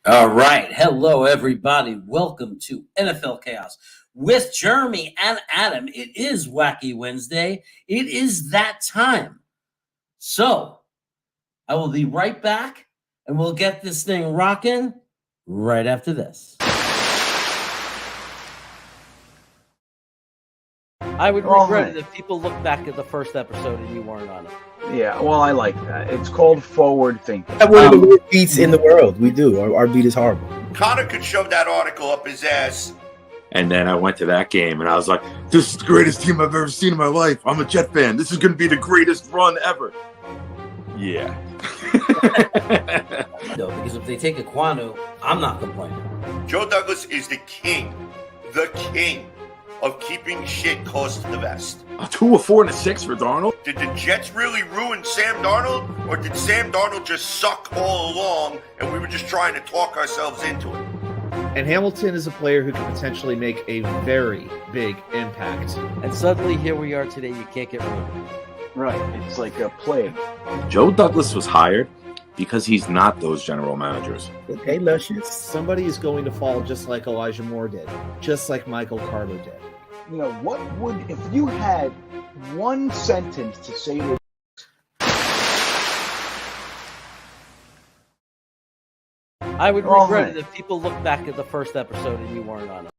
All right. Hello, everybody. Welcome to NFL Chaos with Jeremy and Adam. It is Wacky Wednesday. It is that time. So I will be right back and we'll get this thing rocking right after this. I would regret it if people look back at the first episode and you weren't on it. Yeah, well, I like that. It's called forward thinking. We have one of the worst beats in the world. We do. Our beat is horrible. Connor could shove that article up his ass. And then I went to that game and I was like, this is the greatest team I've ever seen in my life. I'm a Jet fan. This is going to be the greatest run ever. Yeah. No, because if they take Aquanu, I'm not complaining. Joe Douglas is the king of keeping shit close to the vest. A 2, a 4, and a 6 for Darnold? Did the Jets really ruin Sam Darnold, or did Sam Darnold just suck all along and we were just trying to talk ourselves into it? And Hamilton is a player who can potentially make a very big impact. And suddenly here we are today, you can't get rid of it. Right, it's like a plague. Joe Douglas was hired because he's not those general managers. Okay, Luscious. Somebody is going to fall just like Elijah Moore did, just like Michael Carter did. You know, what would, if you had one sentence to say to I would regret it if people look back at the first episode and you weren't on it.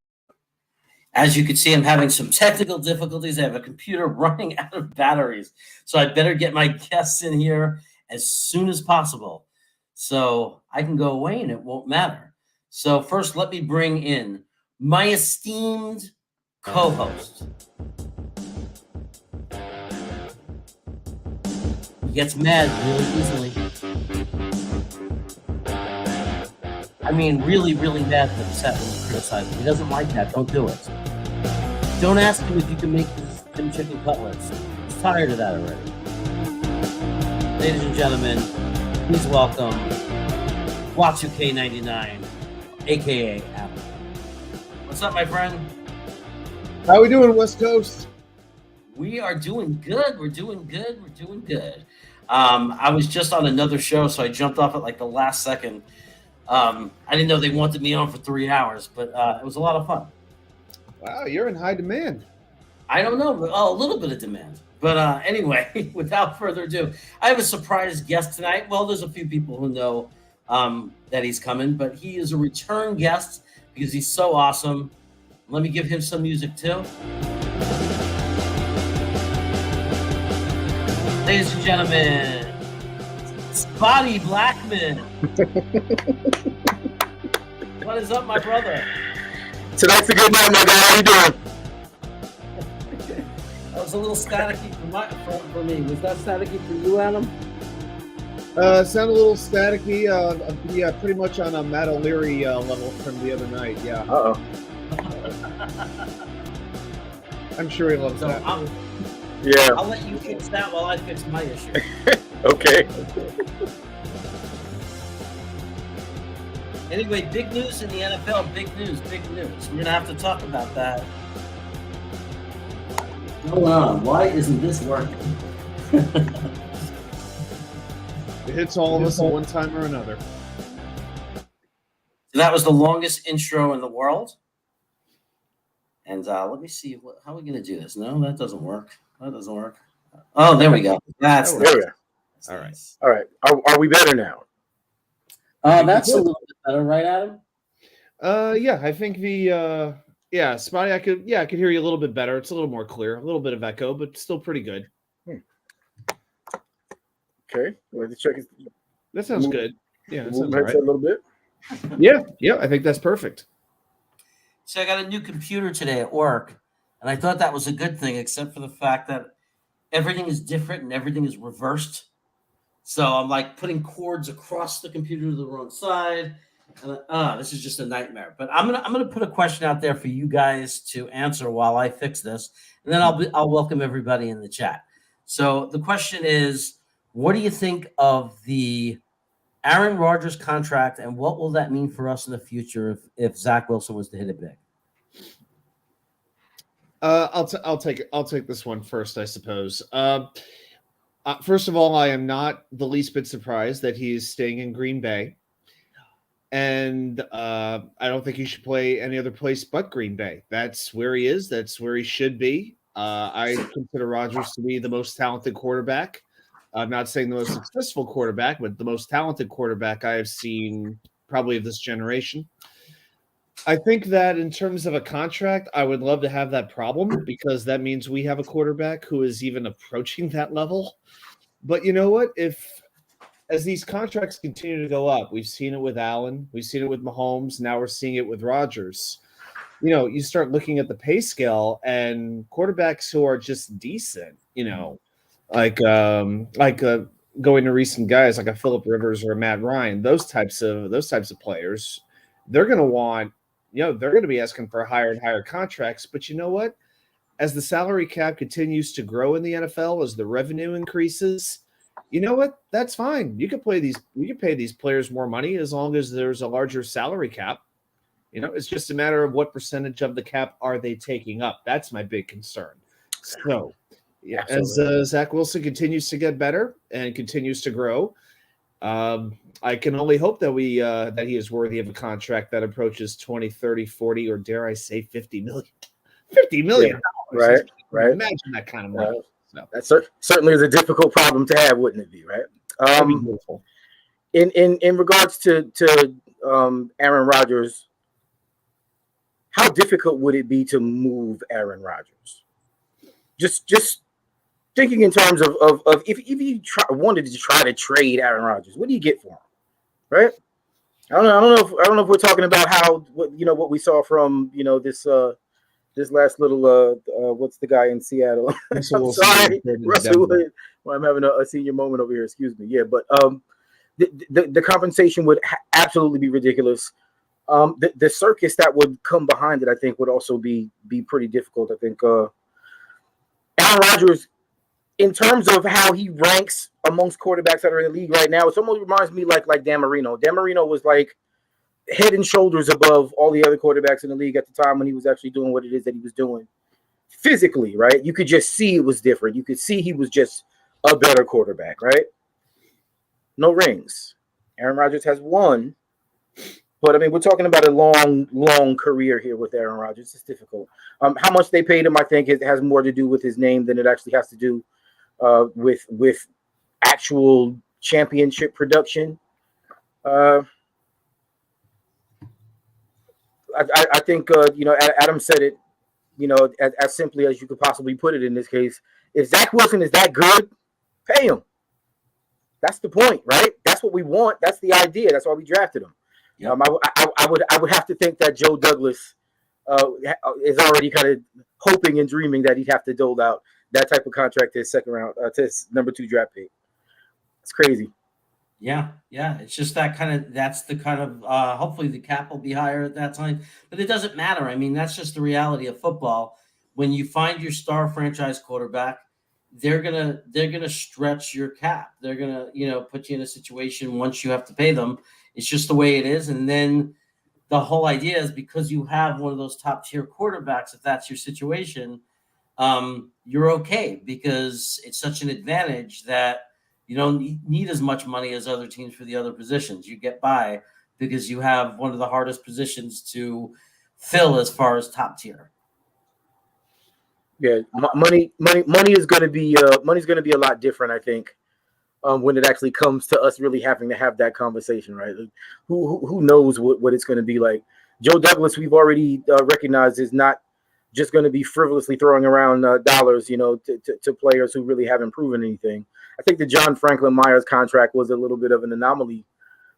As you can see, I'm having some technical difficulties. I have a computer running out of batteries. So I better get my guests in here as soon as possible so I can go away and it won't matter. So first, let me bring in my esteemed co-host. He gets mad really easily. I mean, really, really mad and upset when you criticize him. He doesn't like that. Don't do it. Don't ask him if you can make them chicken cutlets. He's tired of that already. Ladies and gentlemen, please welcome Y2K99, a.k.a. Apple. What's up, my friend? How we doing, West Coast? We are doing good. We're doing good. We're doing good. I was just on another show, so I jumped off at like the last second. I didn't know they wanted me on for 3 hours, but it was a lot of fun. Wow, you're in high demand. I don't know. A little bit of demand. But anyway, without further ado, I have a surprise guest tonight. Well, there's a few people who know that he's coming, but he is a return guest because he's so awesome. Let me give him some music too. Ladies and gentlemen, Spotty Blackman. What is up, my brother? Tonight's a good night, my guy. How you doing? That was a little staticky for me. Was that staticky for you, Adam? Sound a little staticky. Yeah, pretty much on a Matt O'Leary level from the other night. Yeah. Uh-oh. I'm sure he loves that. Yeah. I'll let you fix that while I fix my issue. Okay. Anyway, big news in the NFL. Big news. We're going to have to talk about that. What's going on? Why isn't this working? It hits all of us at one time or another. So that was the longest intro in the world. And let me see. How are we going to do this? No, that doesn't work. Oh, there we go. That's there we go. All right. All right. Are we better now? That's a little bit better, right, Adam? Yeah, I think Spotty, I could hear you a little bit better. It's a little more clear, a little bit of echo, but still pretty good. Okay. Let me check it. That sounds good. Yeah, that sounds right. right. A little bit. Yeah, I think that's perfect. So I got a new computer today at work, and I thought that was a good thing, except for the fact that everything is different and everything is reversed. So I'm like putting cords across the computer to the wrong side. And this is just a nightmare. But I'm gonna put a question out there for you guys to answer while I fix this, and then I'll welcome everybody in the chat. So the question is, what do you think of the Aaron Rodgers contract, and what will that mean for us in the future if Zach Wilson was to hit it big? I'll take this one first, I suppose. First of all, I am not the least bit surprised that he is staying in Green Bay. And I don't think he should play any other place but Green Bay. That's where he is. That's where he should be. I consider Rodgers to be the most talented quarterback. I'm not saying the most successful quarterback, but the most talented quarterback I have seen probably of this generation. I think that in terms of a contract, I would love to have that problem because that means we have a quarterback who is even approaching that level. But you know what? As these contracts continue to go up, we've seen it with Allen, we've seen it with Mahomes, now we're seeing it with Rodgers. You know, you start looking at the pay scale and quarterbacks who are just decent, like going to recent guys like a Phillip Rivers or a Matt Ryan, those types of players, they're going to want, they're going to be asking for higher and higher contracts. But you know what? As the salary cap continues to grow in the NFL, as the revenue increases, you know what? That's fine. You can pay these players more money as long as there's a larger salary cap. It's just a matter of what percentage of the cap are they taking up. That's my big concern. So, yeah, as Zach Wilson continues to get better and continues to grow, I can only hope that that he is worthy of a contract that approaches 20, 30, 40, or dare I say 50 million. $50 million. Yeah, right. Imagine that kind of money. So that certainly is a difficult problem to have, wouldn't it be? Right. That'd be beautiful. In regards to Aaron Rodgers, how difficult would it be to move Aaron Rodgers? Just thinking in terms of if you wanted to try to trade Aaron Rodgers, what do you get for him? Right. I don't know if we're talking about what we saw from this last little what's the guy in Seattle? I'm sorry, Russell Wilson. Well, I'm having a senior moment over here. Excuse me. Yeah, but the compensation would absolutely be ridiculous. The circus that would come behind it, I think, would also be pretty difficult. I think Aaron Rodgers, in terms of how he ranks amongst quarterbacks that are in the league right now, it almost reminds me like Dan Marino. Dan Marino was like head and shoulders above all the other quarterbacks in the league at the time when he was actually doing what it is that he was doing physically, right? You could just see it was different. You could see he was just a better quarterback, right? No rings. Aaron Rodgers has one, but I mean, we're talking about a long career here with Aaron Rodgers. It's difficult. How much they paid him, I think, it has more to do with his name than it actually has to do with actual championship production. I think, Adam said it, as simply as you could possibly put it in this case. If Zach Wilson is that good, pay him. That's the point, right? That's what we want. That's the idea. That's why we drafted him. Yep. I would have to think that Joe Douglas is already kind of hoping and dreaming that he'd have to dole out that type of contract to his second round, to his number 2 draft pick. It's crazy. Yeah. It's just that's the kind of hopefully the cap will be higher at that time, but it doesn't matter. I mean, that's just the reality of football. When you find your star franchise quarterback, they're gonna stretch your cap. They're gonna put you in a situation once you have to pay them. It's just the way it is. And then the whole idea is because you have one of those top tier quarterbacks, if that's your situation, you're okay because it's such an advantage that you don't need as much money as other teams for the other positions. You get by because you have one of the hardest positions to fill as far as top tier. Yeah, money is going to be a lot different, I think, when it actually comes to us really having to have that conversation, right? Who knows what it's going to be like? Joe Douglas, we've already recognized, is not just going to be frivolously throwing around dollars, to players who really haven't proven anything. I think the John Franklin Myers contract was a little bit of an anomaly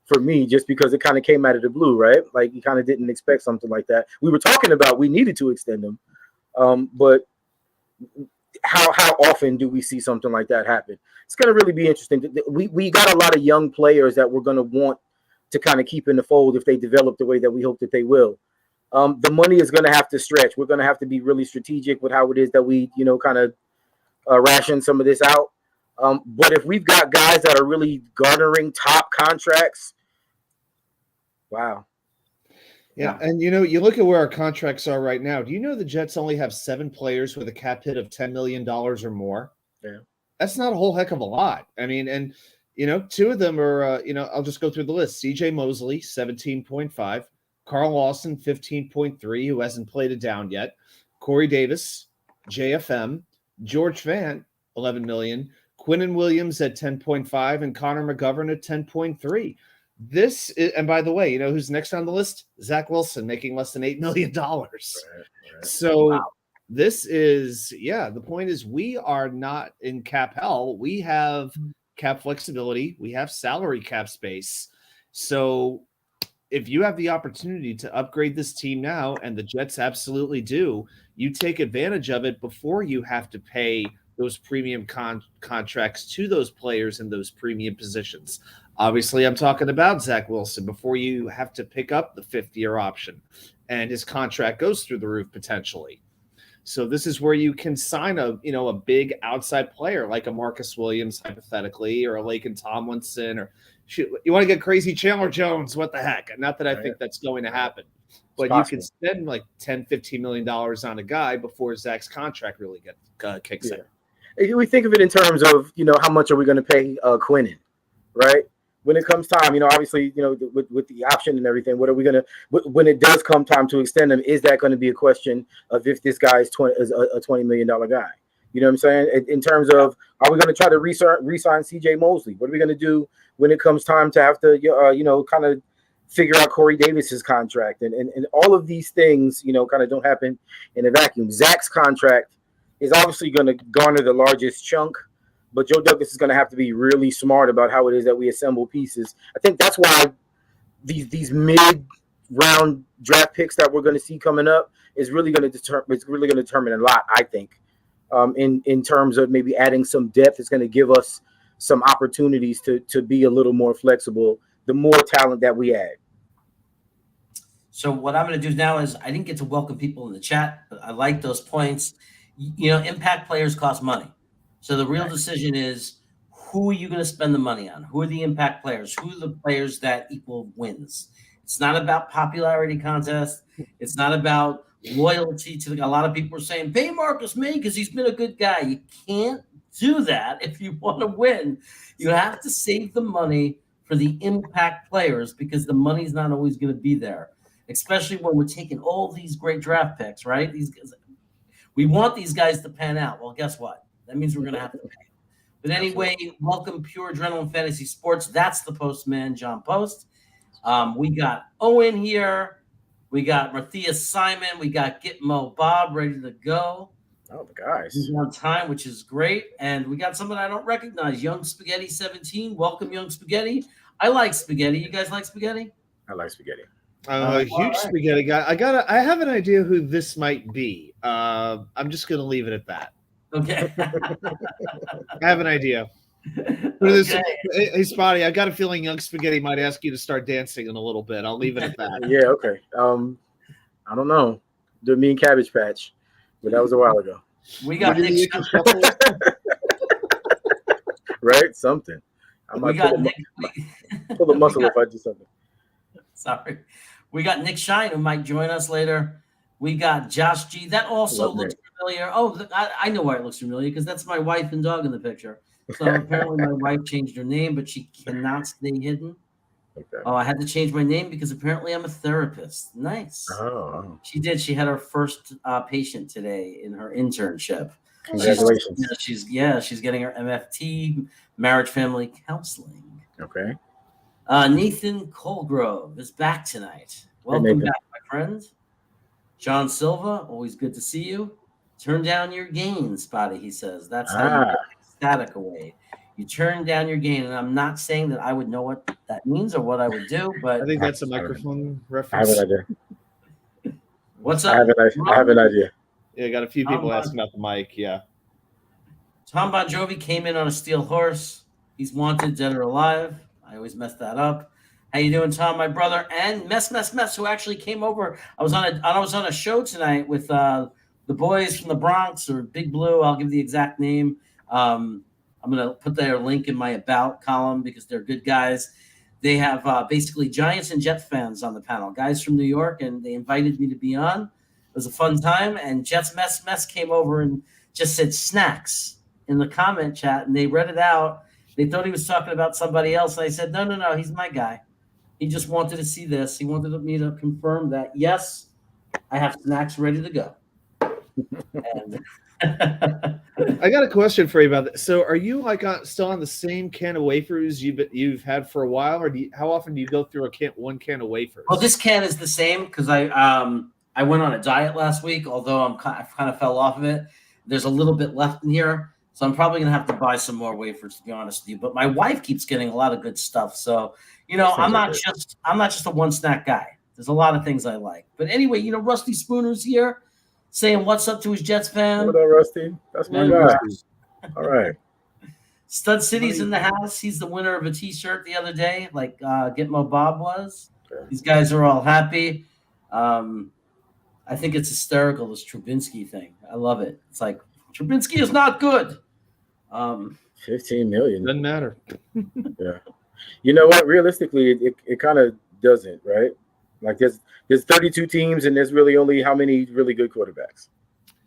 for me, just because it kind of came out of the blue, right? Like you kind of didn't expect something like that. We were talking about we needed to extend him, but how often do we see something like that happen? It's going to really be interesting. We got a lot of young players that we're going to want to kind of keep in the fold if they develop the way that we hope that they will. The money is going to have to stretch. We're going to have to be really strategic with how it is that we, kind of ration some of this out. But if we've got guys that are really garnering top contracts, wow. Yeah, and you look at where our contracts are right now. Do you know the Jets only have 7 players with a cap hit of $10 million or more? Yeah. That's not a whole heck of a lot. I mean, and two of them are, I'll just go through the list. CJ Mosley, 17.5. Carl Lawson, 15.3, who hasn't played it down yet. Corey Davis, JFM. George Fant, 11 million. Quinnen Williams at 10.5 and Connor McGovern at 10.3. This is, and by the way, who's next on the list? Zach Wilson, making less than $8 million. Right. So this is, the point is we are not in cap hell. We have cap flexibility. We have salary cap space. So if you have the opportunity to upgrade this team now, and the Jets absolutely do, you take advantage of it before you have to pay those premium contracts to those players in those premium positions. Obviously, I'm talking about Zach Wilson before you have to pick up the 5th-year option and his contract goes through the roof potentially. So this is where you can sign a big outside player like a Marcus Williams, hypothetically, or a Laken Tomlinson, or you want to get crazy Chandler Jones, what the heck? Not that I think that's going to happen. But you can spend like $10, $15 million on a guy before Zach's contract really kicks in. We think of it in terms of, how much are we going to pay Quinnen, right? When it comes time, obviously, with the option and everything, what are we going to, when it does come time to extend him, is that going to be a question of if this guy is a $20 million guy? You know what I'm saying? In terms of, are we going to try to re-sign CJ Mosley? What are we going to do when it comes time to have to, kind of figure out Corey Davis's contract? And all of these things, kind of don't happen in a vacuum. Zach's contract is obviously going to garner the largest chunk, but Joe Douglas is going to have to be really smart about how it is that we assemble pieces. I think that's why these mid-round draft picks that we're going to see coming up is really going to determine a lot, I think. In terms of maybe adding some depth, it's going to give us some opportunities to be a little more flexible the more talent that we add. So what I'm going to do now is I didn't get to welcome people in the chat, but I like those points. Impact players cost money. So the real decision is, who are you going to spend the money on? Who are the impact players? Who are the players that equal wins? It's not about popularity contest. It's not about loyalty to a lot of people are saying, pay Marcus May because he's been a good guy. You can't do that if you want to win. You have to save the money for the impact players because the money's not always going to be there, especially when we're taking all these great draft picks, right? These guys, we want these guys to pan out. Well, guess what? That means we're going to have to pay. But anyway, welcome Pure Adrenaline Fantasy Sports. That's the Postman, John Post. We got Owen here. We got Matthias Simon. We got Gitmo Bob ready to go. Oh, the guys. He's on time, which is great. And we got someone I don't recognize, Young Spaghetti 17. Welcome, Young Spaghetti. I like spaghetti. You guys like spaghetti? I like spaghetti. Huge spaghetti guy. I have an idea who this might be. I'm just going to leave it at that. Okay. I have an idea. Okay. Hey, Spotty, I got a feeling Young Spaghetti might ask you to start dancing in a little bit. I'll leave it at that. Yeah, okay. I don't know. The Mean Cabbage Patch, but that was a while ago. We got Nick. Right? Something. I might pull the muscle if I do something. Sorry. We got Nick Shine, who might join us later. We got Josh G. That also looks familiar. Oh, I know why it looks familiar, because that's my wife and dog in the picture. So apparently my wife changed her name, but she cannot stay hidden. Okay. Oh, I had to change my name because apparently I'm a therapist. Nice. Oh. She did. She had her first patient today in her internship. Congratulations. She's getting her MFT, marriage family counseling. Okay. Nathan Colgrove is back tonight. Welcome back, my friend. John Silva, always good to see you. Turn down your gain, Spotty, he says. That's how you get static away. You turn down your gain, and I'm not saying that I would know what that means or what I would do, but I think that's a microphone reference. I have an idea. What's up? I have an idea. Yeah, I got a few people asking about the mic. Yeah. Tom Bon Jovi came in on a steel horse. He's wanted, dead or alive. I always mess that up. How you doing, Tom, my brother? And Mess, who actually came over. I was on a show tonight with the boys from the Bronx, or Big Blue. I'll give the exact name. I'm going to put their link in my About column because they're good guys. They have basically Giants and Jets fans on the panel, guys from New York, and they invited me to be on. It was a fun time, and Jets Mess came over and just said snacks in the comment chat, and they read it out. They thought he was talking about somebody else. And I said, no, he's my guy. He just wanted to see this. He wanted me to confirm that, yes, I have snacks ready to go. And I got a question for you about that. So, are you like still on the same can of wafers you've had for a while, or how often do you go through one can of wafers? well, this can is the same because I went on a diet last week. Although I kind of fell off of it. There's a little bit left in here, so I'm probably gonna have to buy some more wafers, to be honest with you. But my wife keeps getting a lot of good stuff, so I'm not just a one snack guy. There's a lot of things I like. But anyway, Rusty Spooner's here, saying what's up to his Jets fan. What up, Rusty? That's my guy. All right. Stud City's in the house. He's the winner of a T-shirt the other day, like Gitmo Bob was. Okay. These guys are all happy. I think it's hysterical, this Trubinsky thing. I love it. It's like, Trubinsky is not good. 15 million. Doesn't matter. Yeah. You know what? Realistically, it kind of doesn't, right? Like there's 32 teams, and there's really only how many really good quarterbacks?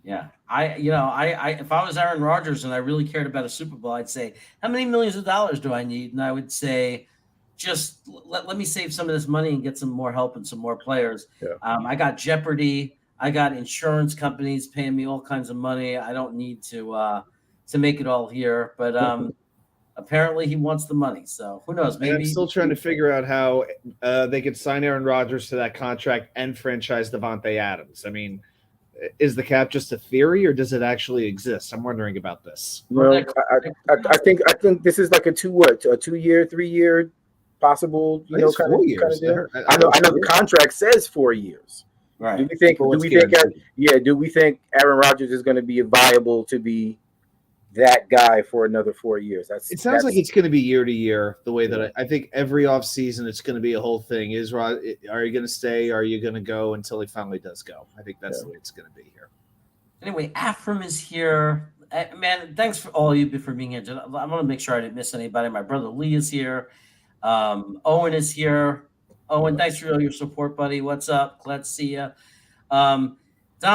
Yeah. I if I was Aaron Rodgers and I really cared about a Super Bowl, I'd say, how many millions of dollars do I need? And I would say, just let me save some of this money and get some more help and some more players. Yeah. I got Jeopardy. I got insurance companies paying me all kinds of money. I don't need to make it all here. But apparently he wants the money. So who knows? Maybe I'm still trying to figure out how they could sign Aaron Rodgers to that contract and franchise Devontae Adams. I mean, is the cap just a theory, or does it actually exist? I'm wondering about this. Well, I think this is like a 2 year, 3 year possible, kind of deal. I know the contract says 4 years. right. Do we think Aaron Rodgers is going to be viable to be that guy for another 4 years? It sounds like it's going to be year to year. The way that I think every offseason it's going to be a whole thing. Are you going to stay? Are you going to go until he finally does go? I think that's the way it's going to be here. Anyway, Afram is here. Man, thanks for all of you for being here. I want to make sure I didn't miss anybody. My brother Lee is here. Owen is here. Owen, thanks for all your support, buddy. What's up? Glad to see you. Dom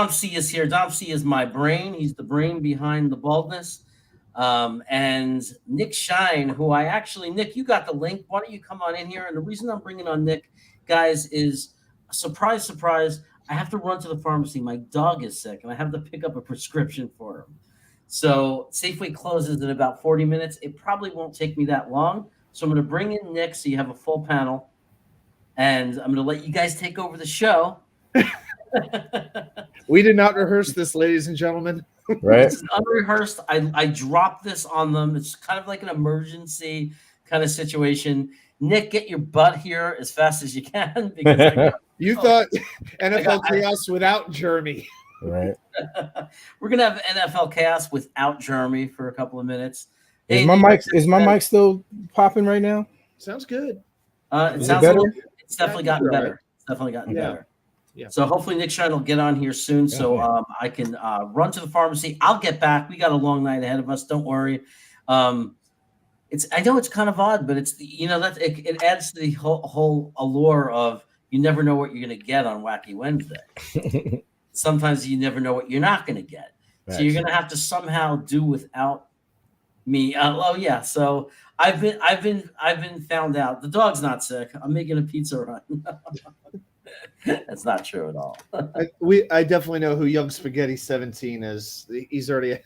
C is here. Dom C is my brain. He's the brain behind the baldness. And Nick Shine, Nick, you got the link. Why don't you come on in here? And the reason I'm bringing on Nick, guys, is surprise, surprise. I have to run to the pharmacy. My dog is sick, and I have to pick up a prescription for him. So Safeway closes in about 40 minutes. It probably won't take me that long. So I'm going to bring in Nick so you have a full panel, and I'm going to let you guys take over the show. We did not rehearse this, ladies and gentlemen. Right. This is unrehearsed. I dropped this on them. It's kind of like an emergency kind of situation. Nick, get your butt here as fast as you can. Because you thought NFL chaos without Jeremy. Right. We're going to have NFL chaos without Jeremy for a couple of minutes. Is my mic still popping right now? Sounds good. It Is sounds it better? It's definitely gotten better. It's definitely gotten better. Yeah. So hopefully Nick Shine will get on here soon, so I can run to the pharmacy. I'll get back. We got a long night ahead of us. Don't worry. I know it's kind of odd, but it's it adds to the whole allure of you never know what you're going to get on Wacky Wednesday. Sometimes you never know what you're not going to get, so you're going to have to somehow do without me. So I've been found out. The dog's not sick. I'm making a pizza run. That's not true at all. I definitely know who Young Spaghetti 17 is. He's already.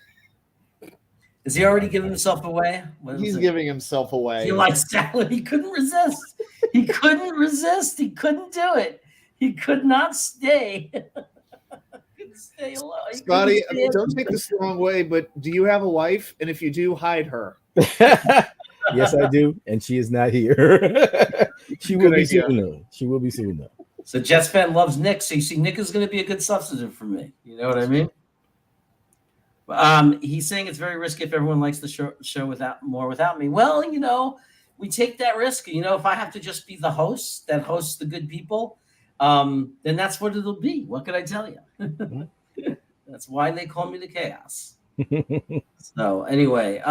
Is he already giving himself away? He's giving himself away. He likes salad. He couldn't resist. He couldn't resist. He couldn't do it. He could not stay. Couldn't stay alone. Scotty, don't take this the wrong way, but do you have a wife? And if you do, hide her. Yes, I do, and she is not here. She will be soon, though. She will be soon, though. So Jets fan loves Nick. So you see, Nick is going to be a good substitute for me. You know what I mean? He's saying it's very risky if everyone likes the show without me. Well, we take that risk. If I have to just be the host that hosts the good people, then that's what it'll be. What could I tell you? That's why they call me the Chaos. So anyway,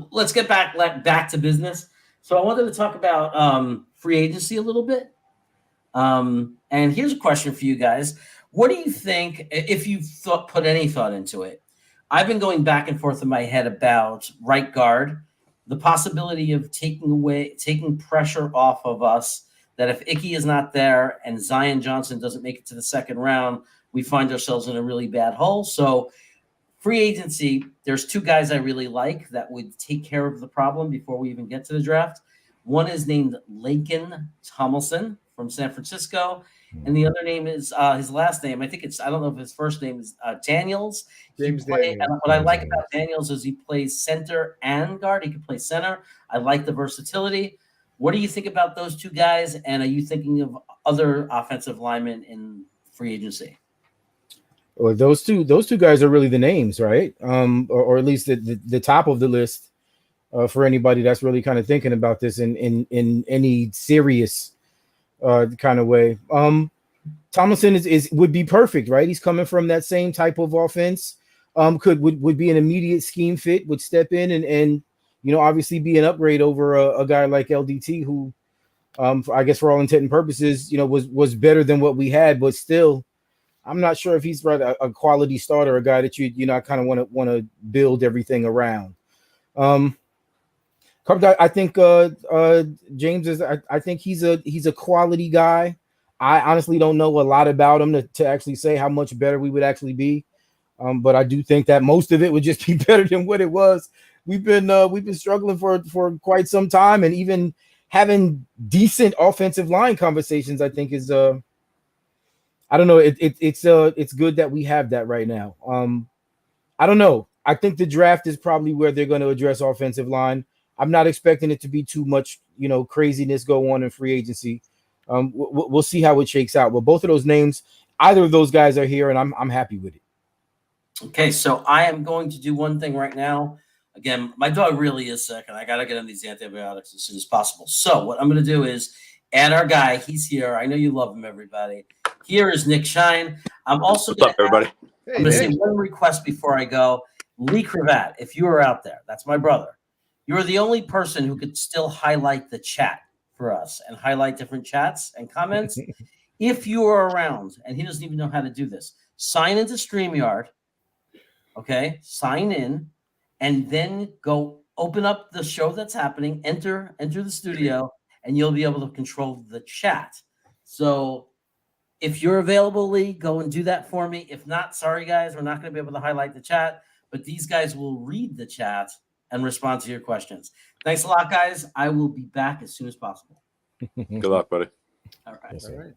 let's get back to business. So I wanted to talk about free agency a little bit. And here's a question for you guys. What do you think, if you put any thought into it? I've been going back and forth in my head about right guard. the possibility of taking pressure off of us, that if Icky is not there and Zion Johnson doesn't make it to the second round, we find ourselves in a really bad hole. So free agency, there's two guys I really like that would take care of the problem before we even get to the draft. One is named Laken Tomlinson from San Francisco, and the other name is his last name. I don't know if his first name is Daniels. James And Daniels. what I like about Daniels is he plays center and guard. He can play center. I like the versatility. What do you think about those two guys? And are you thinking of other offensive linemen in free agency? Well, those two guys are really the names, right? Or at least the top of the list for anybody that's really kind of thinking about this in any serious kind of way. Tomlinson would be perfect, right? He's coming from that same type of offense. Would be an immediate scheme fit, would step in and obviously be an upgrade over a guy like LDT, who I guess for all intent and purposes, was better than what we had, but still, I'm not sure if he's a quality starter, a guy that I kind of want to build everything around. I think James is. I think he's a quality guy. I honestly don't know a lot about him to actually say how much better we would actually be. But I do think that most of it would just be better than what it was. We've been struggling for quite some time, and even having decent offensive line conversations, I think is I don't know. It's good that we have that right now. I don't know. I think the draft is probably where they're going to address offensive line. I'm not expecting it to be too much, craziness go on in free agency. We'll see how it shakes out. But both of those names, either of those guys are here, and I'm happy with it. Okay, so I am going to do one thing right now. Again, my dog really is sick, and I got to get him these antibiotics as soon as possible. So what I'm going to do is add our guy. He's here. I know you love him, everybody. Here is Nick Shine. I'm also What's up, everybody? I'm going to say one request before I go. Lee Cravat, if you are out there, that's my brother. You're the only person who could still highlight the chat for us and highlight different chats and comments. If you are around, and he doesn't even know how to do this, sign into StreamYard. Okay, sign in, and then go open up the show that's happening. Enter the studio, and you'll be able to control the chat. So if you're available, Lee, go and do that for me. If not, sorry guys, we're not going to be able to highlight the chat, but these guys will read the chat and respond to your questions. Thanks a lot, guys. I will be back as soon as possible. Good luck, buddy. All right. Yes, all right.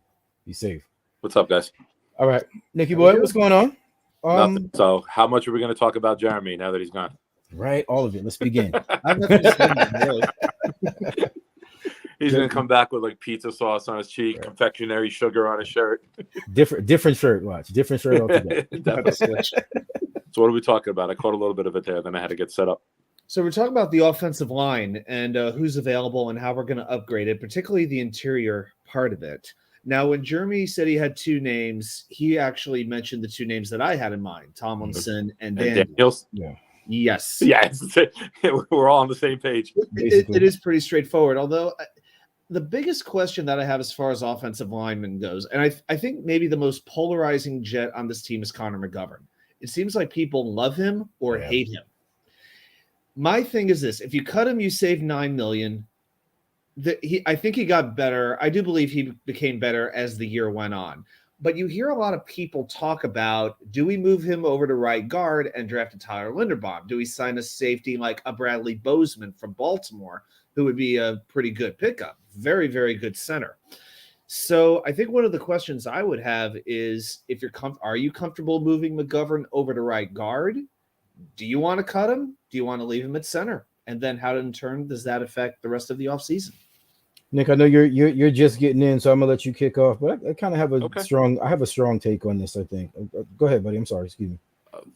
Be safe. What's up, guys? All right, Nicky boy, what's going on? Nothing. So, how much are we going to talk about Jeremy now that he's gone? Right, all of it. Let's begin. I've nothing to say, really. He's going to come back with like pizza sauce on his cheek, confectionery sugar on his shirt. Different shirt. Watch, different shirt altogether. So, what are we talking about? I caught a little bit of it there. Then I had to get set up. So we're talking about the offensive line and who's available and how we're going to upgrade it, particularly the interior part of it. Now, when Jeremy said he had two names, he actually mentioned the two names that I had in mind, Tomlinson and Daniels. Yeah. Yes. Yes. We're all on the same page. It is pretty straightforward, although the biggest question that I have as far as offensive linemen goes, and I think maybe the most polarizing jet on this team is Connor McGovern. It seems like people love him or hate him. My thing is this: if you cut him, you save $9 million. I think he got better. I do believe he became better as the year went on. But you hear a lot of people talk about, do we move him over to right guard and draft a Tyler Linderbaum? Do we sign a safety like a Bradley Bozeman from Baltimore, who would be a pretty good pickup? Very, very good center. So I think one of the questions I would have is, if are you comfortable moving McGovern over to right guard? Do you want to cut him? Do you want to leave him at center? And then how in turn does that affect the rest of the offseason? Nick, I know you're just getting in, so I'm gonna let you kick off. But I kind of have a strong take on this. I think. Go ahead, buddy. I'm sorry. Excuse me.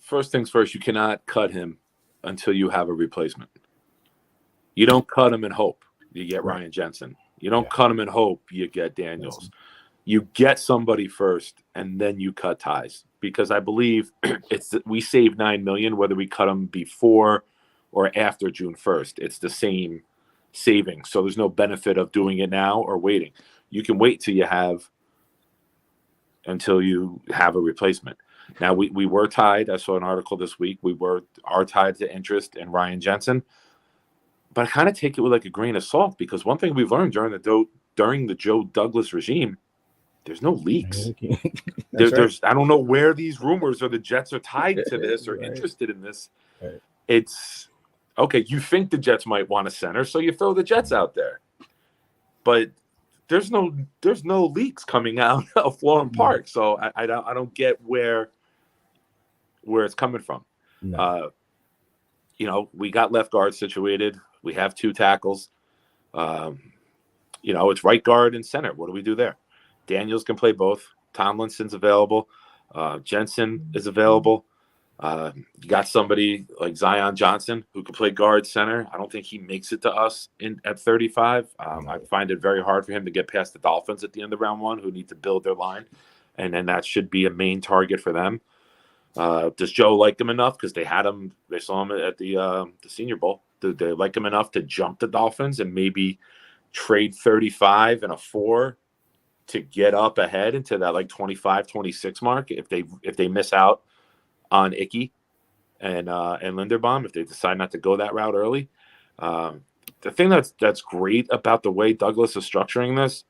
First things first, you cannot cut him until you have a replacement. You don't cut him and hope you get Ryan Jensen. You don't cut him and hope you get Daniels. You get somebody first, and then you cut ties. Because I believe we save $9 million whether we cut them before or after June 1st. It's the same savings, so there's no benefit of doing it now or waiting. You can wait until you have a replacement. Now we were tied. I saw an article this week. We are tied to interest in Ryan Jensen, but I kind of take it with like a grain of salt, because one thing we've learned during the Joe Douglas regime, there's no leaks. There's I don't know where these rumors or the Jets are tied to this or interested in this. Right. It's okay. You think the Jets might want a center, so you throw the Jets out there, but there's no leaks coming out of Florham Park, so I don't get where it's coming from. No. We got left guard situated. We have 2 tackles. It's right guard and center. What do we do there? Daniels can play both. Tomlinson's available. Jensen is available. You got somebody like Zion Johnson who can play guard center. I don't think he makes it to us at 35. I find it very hard for him to get past the Dolphins at the end of round 1, who need to build their line. And then that should be a main target for them. Does Joe like him enough? Because they saw him at the Senior Bowl. Do they like him enough to jump the Dolphins and maybe trade 35 and a 4 to get up ahead into that like 25, 26 mark if they miss out on Icky and Linderbaum, if they decide not to go that route early? The thing that's great about the way Douglas is structuring this,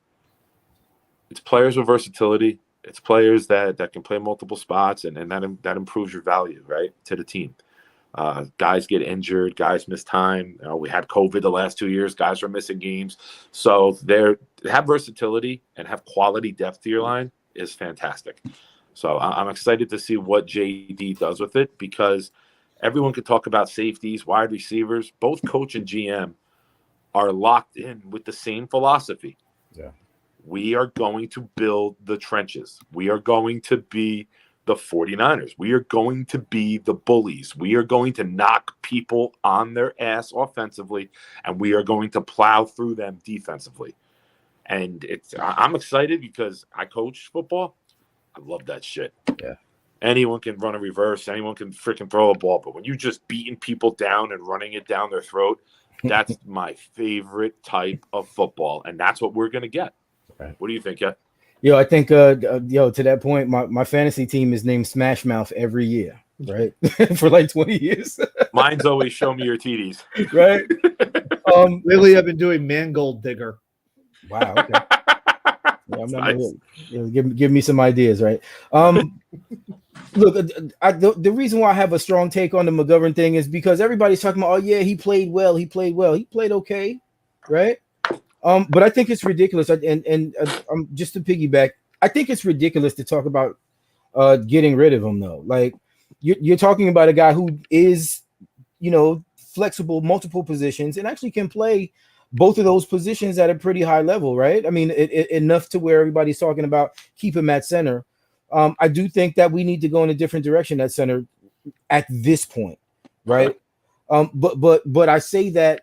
it's players with versatility. It's players that can play multiple spots, and that improves your value, right, to the team. Guys get injured, guys miss time. We had COVID the last 2 years. Guys are missing games. So they have versatility and have quality depth to your line is fantastic. So I'm excited to see what JD does with it, because everyone could talk about safeties, wide receivers. Both coach and GM are locked in with the same philosophy. Yeah. We are going to build the trenches. We are going to be the 49ers. We are going to be the bullies. We are going to knock people on their ass offensively, and we are going to plow through them defensively. And I'm excited because I coach football. I love that shit. Yeah. Anyone can run a reverse. Anyone can freaking throw a ball. But when you're just beating people down and running it down their throat, that's my favorite type of football. And that's what we're going to get. Right. What do you think, yeah? Yo, I think, to that point, my fantasy team is named Smash Mouth every year, right? For like 20 years. Mine's always show me your TDs. Right? Lately, I've been doing Mangold Digger. Wow. Okay. Give me some ideas, right? Look, the reason why I have a strong take on the McGovern thing is because everybody's talking about, oh yeah, he played well, he played okay, right? But I think it's ridiculous, and just to piggyback, I think it's ridiculous to talk about getting rid of him though. Like you're talking about a guy who is, flexible, multiple positions, and actually can play both of those positions at a pretty high level, right? I mean, enough to where everybody's talking about keep him at center. I do think that we need to go in a different direction at center at this point, right? But I say that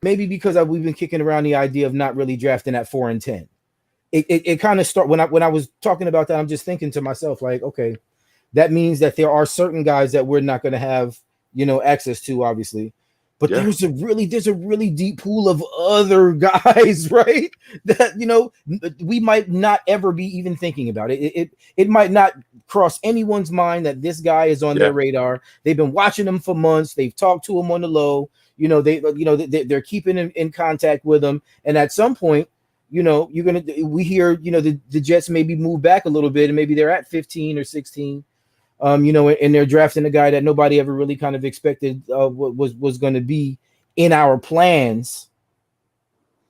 maybe because we've been kicking around the idea of not really drafting at 4 and 10. It kind of start when I was talking about that. I'm just thinking to myself, like, okay, that means that there are certain guys that we're not going to have, access to, obviously. But there's a really deep pool of other guys, right? That we might not ever be even thinking about it. It might not cross anyone's mind that this guy is on their radar. They've been watching him for months. They've talked to him on the low. They're keeping in contact with him. And at some point, we hear the Jets maybe move back a little bit, and maybe they're at 15 or 16. And they're drafting a guy that nobody ever really kind of expected was going to be in our plans.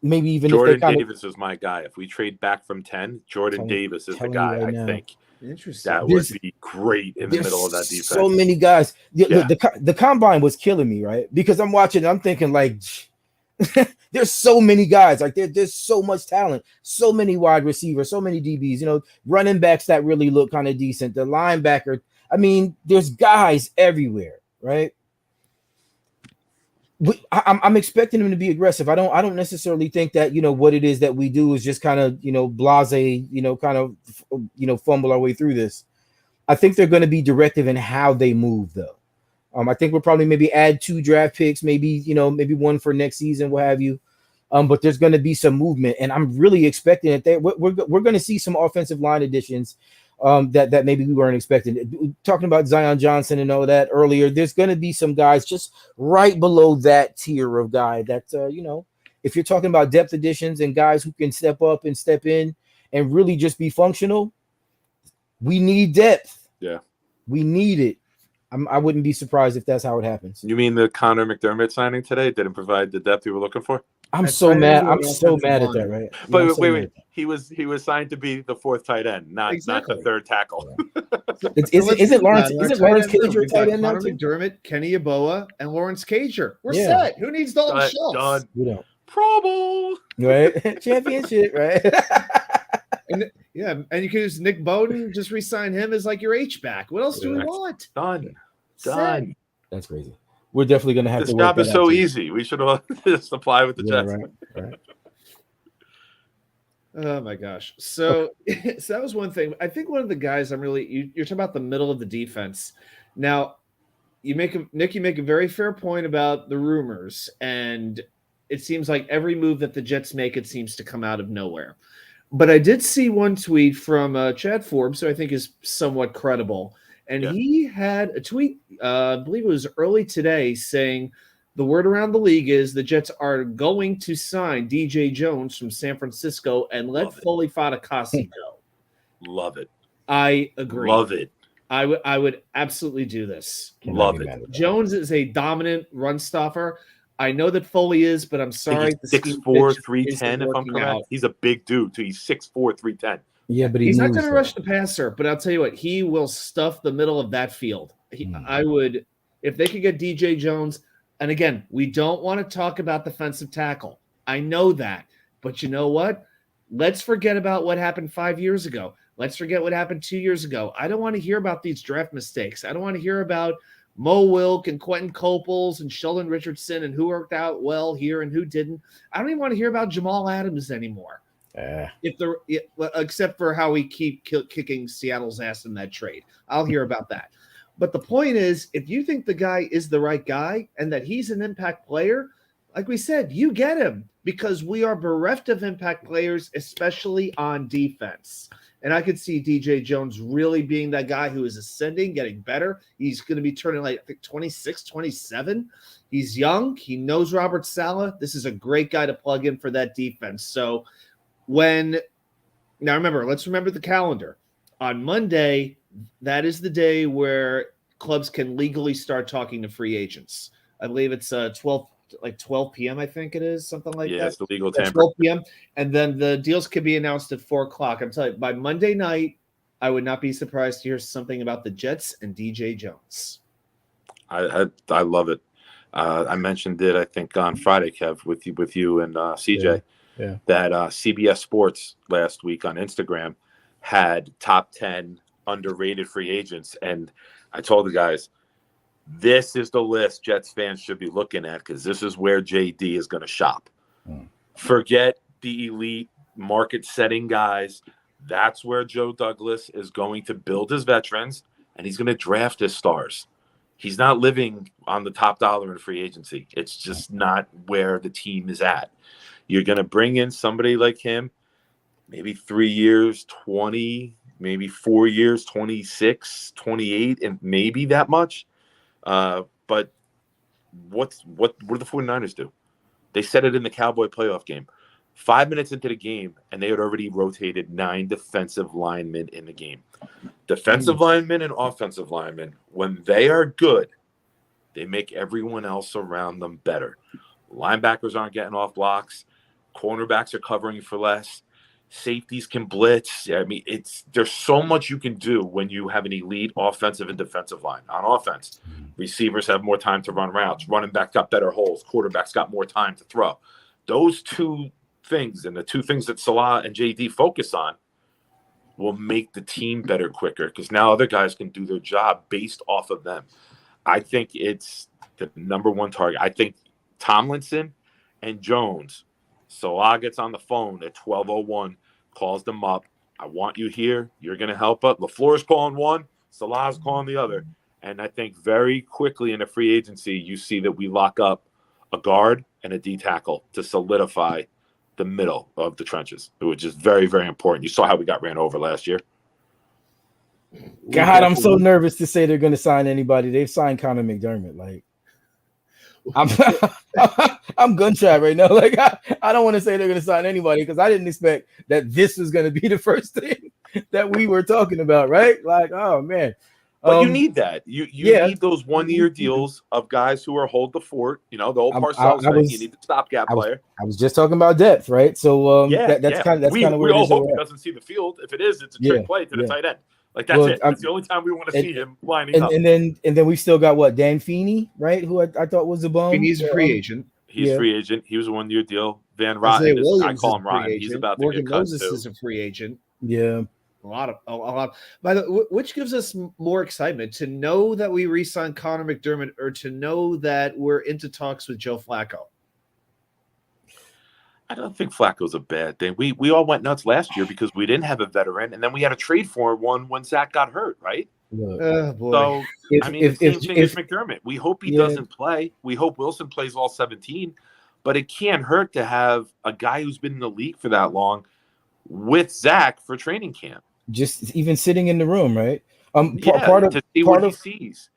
Maybe even Jordan Davis is my guy. If we trade back from 10, Jordan Davis is the guy. I think interesting. That would be great in the middle of that defense. So many guys. The combine was killing me, right? Because I'm watching, I'm thinking like, there's so many guys. Like there's so much talent, so many wide receivers, so many DBs. Running backs that really look kind of decent. The linebacker. I mean, there's guys everywhere, right? I'm expecting him to be aggressive. I don't necessarily think that what it is that we do is just kind of blase, kind of fumble our way through this. I think they're going to be directive in how they move, though. I think we'll probably maybe add 2 draft picks, maybe one for next season, what have you. But there's going to be some movement, and I'm really expecting that we're going to see some offensive line additions. that maybe we weren't expecting. Talking about Zion Johnson and all that earlier, there's going to be some guys just right below that tier of guy that if you're talking about depth additions and guys who can step up and step in and really just be functional, we need depth. Yeah, we need it. I wouldn't be surprised if that's how it happens. You mean the Connor McDermott signing today didn't provide the depth you were looking for? I'm so mad. I'm so mad at that, right? But wait. He was signed to be the fourth tight end, not the third tackle. Isn't Lawrence Cager tight end now Connor too? McDermott, Kenny Yeboah, and Lawrence Cager. We're set. Who needs Dalton Schultz? Done. We don't. Pro Bowl. Right? Championship, right? And you can use Nick Bowden, just re-sign him as like your H-back. What else do we want? Done. That's crazy. We're definitely going to have this to work job that is so out, easy. We should have just apply with the Jets. Right. Oh my gosh. So that was one thing. I think one of the guys you're talking about the middle of the defense. Now, Nick, you make a very fair point about the rumors, and it seems like every move that the Jets make, it seems to come out of nowhere. But I did see one tweet from Chad Forbes, who I think is somewhat credible. And he had a tweet, I believe it was early today, saying the word around the league is the Jets are going to sign DJ Jones from San Francisco and let Foley Fatukasi go. Love it. I agree. Love it. I would absolutely do this. Love it. Jones is a dominant run stopper. I know that Foley is, but I'm sorry. He's 6'4", 310, if I'm correct. He's a big dude, too. He's 6'4", 310. Yeah, but he's not going to rush the passer, but I'll tell you what, he will stuff the middle of that field. I would, if they could get DJ Jones, and again, we don't want to talk about defensive tackle. I know that, but you know what? Let's forget about what happened 5 years ago. Let's forget what happened 2 years ago. I don't want to hear about these draft mistakes. I don't want to hear about Mo Wilk and Quentin Coples and Sheldon Richardson and who worked out well here and who didn't. I don't even want to hear about Jamal Adams anymore. Except for how we keep kicking Seattle's ass in that trade. I'll hear about that. But the point is, if you think the guy is the right guy and that he's an impact player, like we said, you get him because we are bereft of impact players, especially on defense. And I could see DJ Jones really being that guy who is ascending, getting better. He's going to be turning like, I think, 26, 27. He's young. He knows Robert Saleh. This is a great guy to plug in for that defense. So now remember, let's remember the calendar. On Monday, that is the day where clubs can legally start talking to free agents. I believe it's 12 p.m. I think it is, something like that. Yeah, it's the legal time. 12 p.m. And then the deals can be announced at 4 o'clock. I'm telling you, by Monday night, I would not be surprised to hear something about the Jets and DJ Jones. I love it. I mentioned it, I think, on Friday, Kev, with you and CJ. Yeah. That CBS Sports last week on Instagram had top 10 underrated free agents. And I told the guys, this is the list Jets fans should be looking at because this is where JD is going to shop. Forget the elite market-setting guys. That's where Joe Douglas is going to build his veterans, and he's going to draft his stars. He's not living on the top dollar in free agency. It's just not where the team is at. You're going to bring in somebody like him, maybe 3 years, 20, maybe 4 years, 26, 28, and maybe that much. But what do the 49ers do? They said it in the Cowboy playoff game. 5 minutes into the game, and they had already rotated 9 defensive linemen in the game. Defensive linemen and offensive linemen, when they are good, they make everyone else around them better. Linebackers aren't getting off blocks. Cornerbacks are covering for less. Safeties can blitz. I mean, there's so much you can do when you have an elite offensive and defensive line. On offense, receivers have more time to run routes. Running back got better holes. Quarterbacks got more time to throw. Those two things, and the two things that Salah and JD focus on, will make the team better quicker because now other guys can do their job based off of them. I think it's the number one target. I think Tomlinson and Jones. Salah gets on the phone at 12:01, calls them up. I want you here. You're going to help us. LaFleur's calling one. Salah's calling the other. And I think very quickly in a free agency, you see that we lock up a guard and a D tackle to solidify the middle of the trenches, which is very, very important. You saw how we got ran over last year. God, I'm so nervous to say they're going to sign anybody. They've signed Connor McDermott. Like, I'm gun shy right now. Like, I don't want to say they're going to sign anybody because I didn't expect that this was going to be the first thing that we were talking about, right? Like, oh man. But you need that. You yeah. need those 1 year deals of guys who are hold the fort. You know, the old Parcells thing. You need the stopgap player. I was just talking about depth, right? So that's kind of where we all it is. hope he doesn't see the field. If it is, it's a trick play to the tight end. Like that's it. That's the only time we want to see him lining up. And then we still got what, Dan Feeney, right? Who I thought was a bum. Feeney's a free agent. He's free agent. He was a 1 year deal. Van Rotten, I call him Ryan. He's about Morgan to get cut Moses too. is a free agent. Yeah. A lot. By the which gives us more excitement to know that we re-signed Connor McDermott or to know that we're into talks with Joe Flacco. I don't think Flacco's a bad thing. We all went nuts last year because we didn't have a veteran, and then we had a trade for one when Zach got hurt, right? Oh boy. So the same thing as McDermott. We hope he doesn't play. We hope Wilson plays all 17, but it can't hurt to have a guy who's been in the league for that long with Zach for training camp. Just even sitting in the room, right? Part of he sees.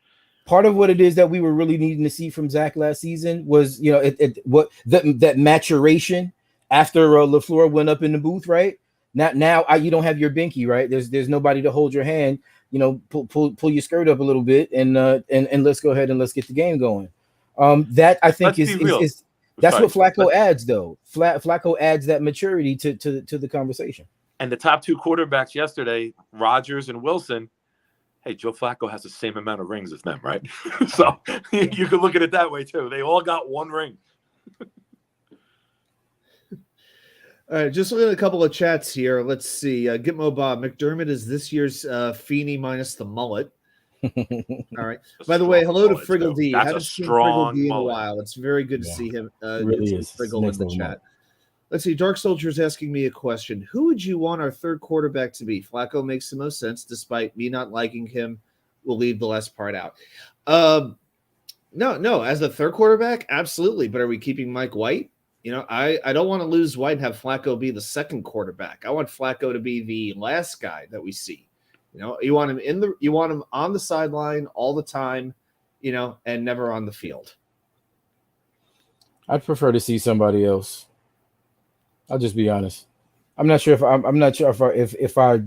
Part of what it is that we were really needing to see from Zach last season was, you know, that maturation after LaFleur went up in the booth, right? Now you don't have your binky, right? There's nobody to hold your hand. You know, pull your skirt up a little bit, and let's go ahead and let's get the game going. That I think is that's what Flacco adds, though. Flacco adds that maturity to the conversation. And the top two quarterbacks yesterday, Rodgers and Wilson. Hey, Joe Flacco has the same amount of rings as them, right? So you could look at it that way too. They all got one ring. All right, just looking at a couple of chats here. Let's see. Gitmo Bob McDermott is this year's Feeney minus the mullet. All right. By the way, hello to Friggle D. That's Haven't seen Friggle D in a while. It's very good to see him. Really is. Friggle in the chat. Mullet. Let's see. Dark Soldier's asking me a question. Who would you want our third quarterback to be? Flacco makes the most sense, despite me not liking him. We'll leave the last part out. No. As a third quarterback, absolutely. But are we keeping Mike White? You know, I don't want to lose White and have Flacco be the second quarterback. I want Flacco to be the last guy that we see. You know, you want him on the sideline all the time, you know, and never on the field. I'd prefer to see somebody else. I'll just be honest. I'm not sure if I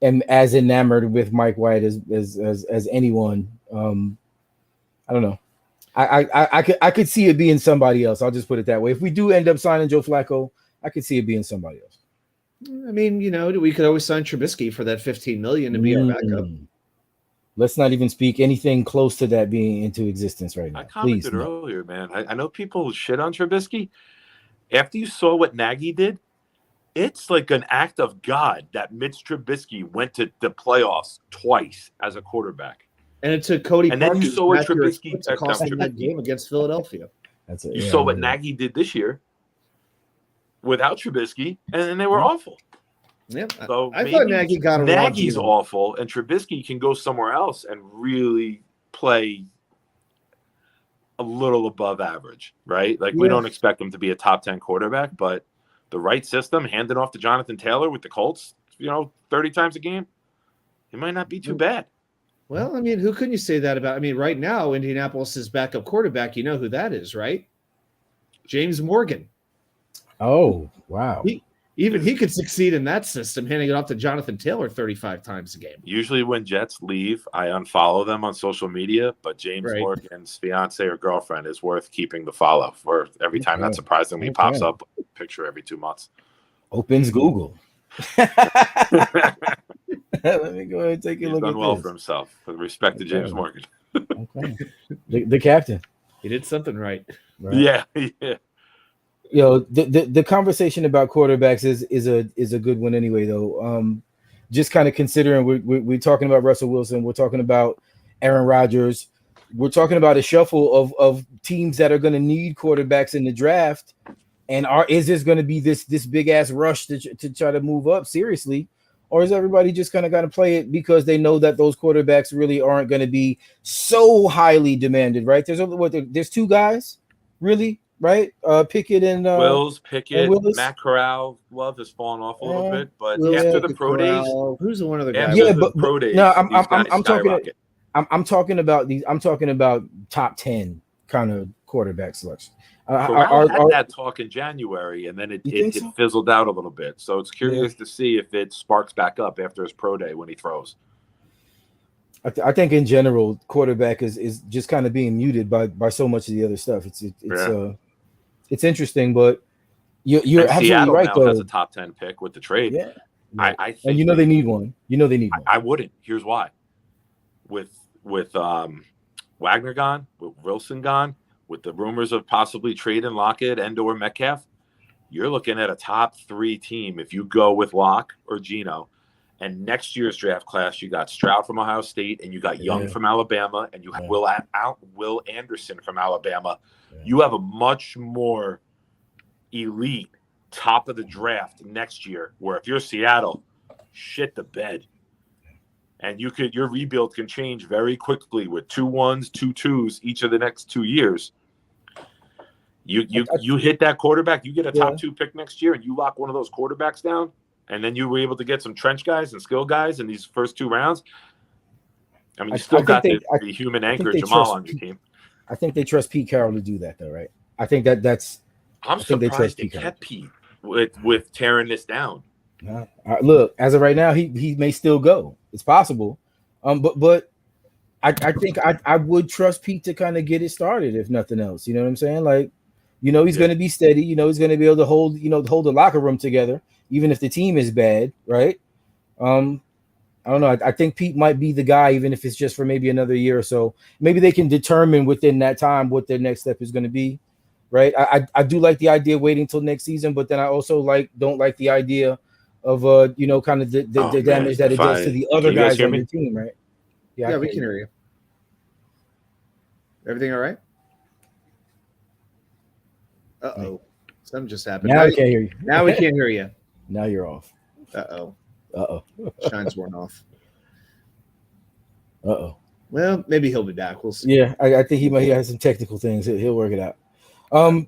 am as enamored with Mike White as anyone. I don't know. I could see it being somebody else. I'll just put it that way. If we do end up signing Joe Flacco, I could see it being somebody else. I mean, you know, we could always sign Trubisky for that $15 million to be our backup. Let's not even speak anything close to that being into existence right now. I commented earlier, man. I know people shit on Trubisky. After you saw what Nagy did, it's like an act of God that Mitch Trubisky went to the playoffs twice as a quarterback. And it took Cody and then you saw what Trubisky cost him that game against Philadelphia. That's it. You saw what Nagy did this year without Trubisky, and they were awful. Yeah, so I thought Nagy got a Nagy's awful, and Trubisky can go somewhere else and really play a little above average, right? Like we don't expect him to be a top 10 quarterback, but the right system, handing off to Jonathan Taylor with the Colts, 30 times a game, he might not be too bad. Well, I mean, who couldn't you say that about? I mean, right now, Indianapolis' backup quarterback, you know who that is, right? James Morgan. Oh, wow. He could succeed in that system, handing it off to Jonathan Taylor 35 times a game. Usually when Jets leave, I unfollow them on social media, but James Morgan's fiance or girlfriend is worth keeping the follow for every time that surprisingly pops up a picture every 2 months. Opens Google. Let me go ahead and take a look at this. He's done well for himself, with respect to James Morgan. Okay. The captain. He did something right. Yeah. The conversation about quarterbacks is a good one anyway, though. Just kind of considering we're talking about Russell Wilson, we're talking about Aaron Rodgers, we're talking about a shuffle of teams that are going to need quarterbacks in the draft, and is this going to be this big ass rush to try to move up seriously, or is everybody just kind of got to play it because they know that those quarterbacks really aren't going to be so highly demanded, right? There's two guys really right? Pickett and Pickett, Willis. Matt Corral. Love has fallen off a little bit, but Willis, after the Pickett, pro days, Corral. Who's the one other guy? after Yeah, the but pro days, no, these guys I'm talking. skyrocket. I'm talking about these. I'm talking about top 10 kind of quarterback selection. Corral had that talk in January, and then it so? fizzled out a little bit. So it's curious to see if it sparks back up after his pro day when he throws. I think in general, quarterback is just kind of being muted by so much of the other stuff. It's interesting, but you're absolutely Seattle right. Now though has a top 10 pick with the trade. Yeah, I think, and they need one. They need one. I wouldn't. Here's why. With Wagner gone, with Wilson gone, with the rumors of possibly trading Lockett and/or Metcalf, you're looking at a top 3 team if you go with Locke or Geno. And next year's draft class, you got Stroud from Ohio State, and you got Young from Alabama, and you have Will Anderson from Alabama. Yeah. You have a much more elite top of the draft next year, where if you're Seattle, shit the bed. And your rebuild can change very quickly with 2 1s, 2 2s each of the next 2 years. You hit that quarterback, you get a top 2 pick next year, and you lock one of those quarterbacks down, and then you were able to get some trench guys and skill guys in these first 2 rounds. I mean, you still got the human anchor Jamal on your team. I think they trust Pete Carroll to do that, though, right? I think that's. I'm surprised they kept Pete with tearing this down. Look, as of right now, he may still go. It's possible, but I think I would trust Pete to kind of get it started, if nothing else. You know what I'm saying? Like, he's going to be steady. He's going to be able to hold the locker room together, even if the team is bad, right? I don't know. I think Pete might be the guy, even if it's just for maybe another year or so. Maybe they can determine within that time what their next step is going to be, right? I do like the idea of waiting till next season, but then I also don't like the idea of kind of the damage that it does to the other guys on your team, right? Yeah, we can hear you. Everything all right? Uh-oh. Something just happened. Now we can't hear you. Now we can't hear you. Now you're off. Uh-oh. Shine's worn off. Well, maybe he'll be back. We'll see. Yeah, I think he have some technical things. He'll work it out. Hold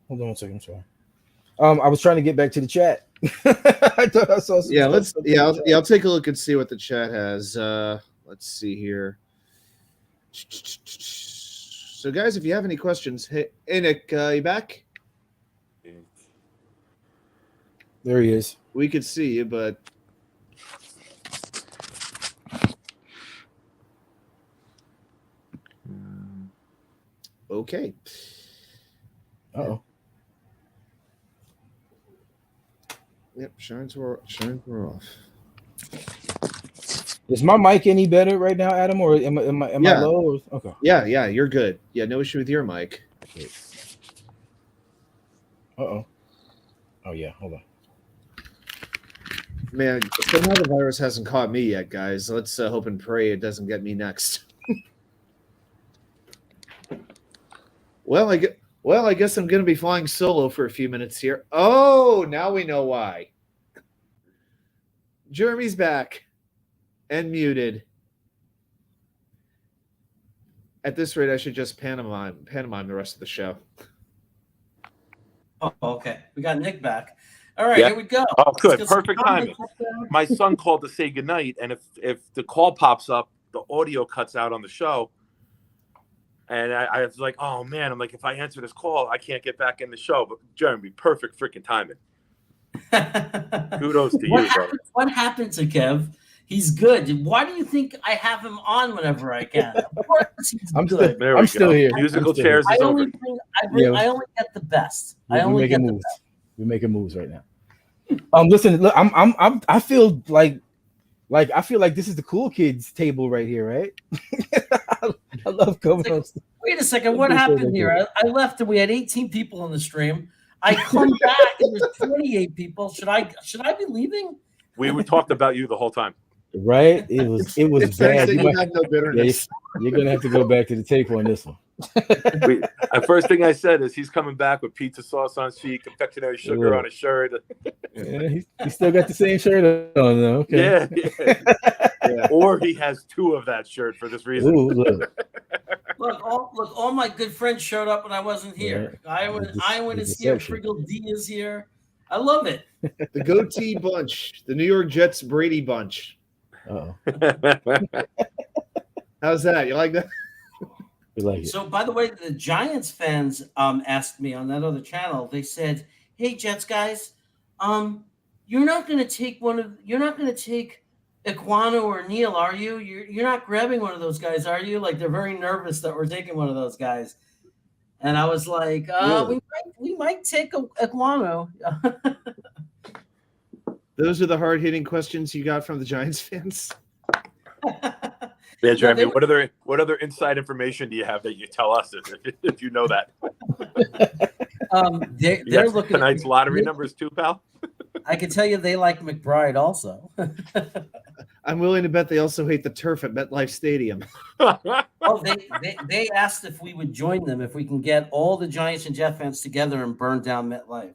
on one second. I'm sorry. I was trying to get back to the chat. I thought I saw some I'll take a look and see what the chat has. Let's see here. So, guys, if you have any questions, hey Nick, you back? There he is. We could see you, but okay. Uh-oh. Yep, shines were off. Is my mic any better right now, Adam, or am I low? Or, okay. Yeah, you're good. Yeah, no issue with your mic. Uh-oh. Oh yeah, hold on. Man, somehow the virus hasn't caught me yet, guys. Let's hope and pray it doesn't get me next. Well, I guess I'm going to be flying solo for a few minutes here. Oh, now we know why. Jeremy's back and muted. At this rate, I should just pantomime the rest of the show. Oh, okay. We got Nick back. All right, Here we go. Oh, good. Perfect timing. My son called to say goodnight, and if the call pops up, the audio cuts out on the show. And I was like, oh, man. I'm like, if I answer this call, I can't get back in the show. But, Jeremy, perfect freaking timing. Kudos to you, brother. What happened to Kev? He's good. Why do you think I have him on whenever I can? Of course he's good. I'm still here. Musical chairs is over. I only get the best. We're making moves right now. Listen, look, I feel like I feel like this is the cool kids table right here, right? I love coming on. Wait a second, what happened here? I left and we had 18 people on the stream. I come back and there's 28 people. Should I be leaving? We talked about you the whole time. Right? It was bad. You have no bitterness. You're gonna have to go back to the tape on this one. The first thing I said is he's coming back with pizza sauce on sheet, confectionery sugar on his shirt. Yeah, he still got the same shirt on though. Okay. Yeah. Or he has 2 of that shirt for this reason. Ooh, look. all my good friends showed up when I wasn't here. Iwan is here. Friggle D is here. I love it. The goatee bunch, the New York Jets Brady bunch. Oh, How's that? You like that? we like it. So, by the way, the Giants fans asked me on that other channel. They said, "Hey, Jets guys, you're not going to take Iguana or Neil, are you? You're not grabbing one of those guys, are you?" Like they're very nervous that we're taking one of those guys. And I was like, Really? we might take Iguana. Those are the hard-hitting questions you got from the Giants fans. Yeah, Jeremy. What other inside information do you have that you tell us if you know that? They're looking tonight's at lottery numbers too, pal. I can tell you they like McBride also. I'm willing to bet they also hate the turf at MetLife Stadium. Oh, they asked if we would join them if we can get all the Giants and Jet fans together and burn down MetLife.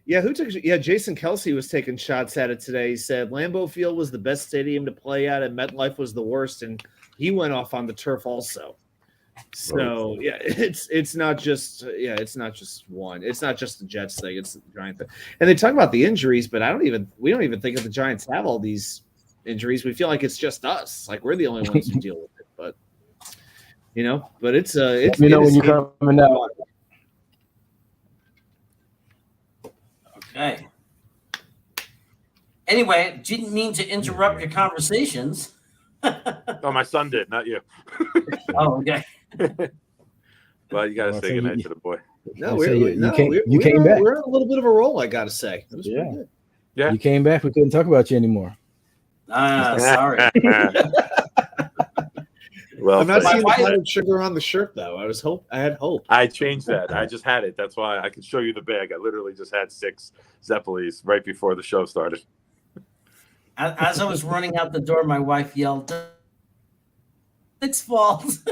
Yeah, Jason Kelsey was taking shots at it today. He said Lambeau Field was the best stadium to play at, and MetLife was the worst, and he went off on the turf also. So yeah, it's not just one. It's not just the Jets thing. It's the Giant thing. And they talk about the injuries, but we don't even think that the Giants have all these injuries. We feel like it's just us. Like we're the only ones who deal with it. But it's when you're coming out. Okay. Anyway, didn't mean to interrupt your conversations. Oh, my son did, not you. Oh, okay. Well, you got to say goodnight to the boy. No, you came back. We're in a little bit of a roll, I got to say. It was pretty good. Yeah. You came back. We couldn't talk about you anymore. Sorry. Well, I'm not seeing the powdered sugar on the shirt though. I had hope. I changed that. I just had it. That's why I can show you the bag. I literally just had 6 Zeppelis right before the show started. As I was running out the door, my wife yelled, "It's false."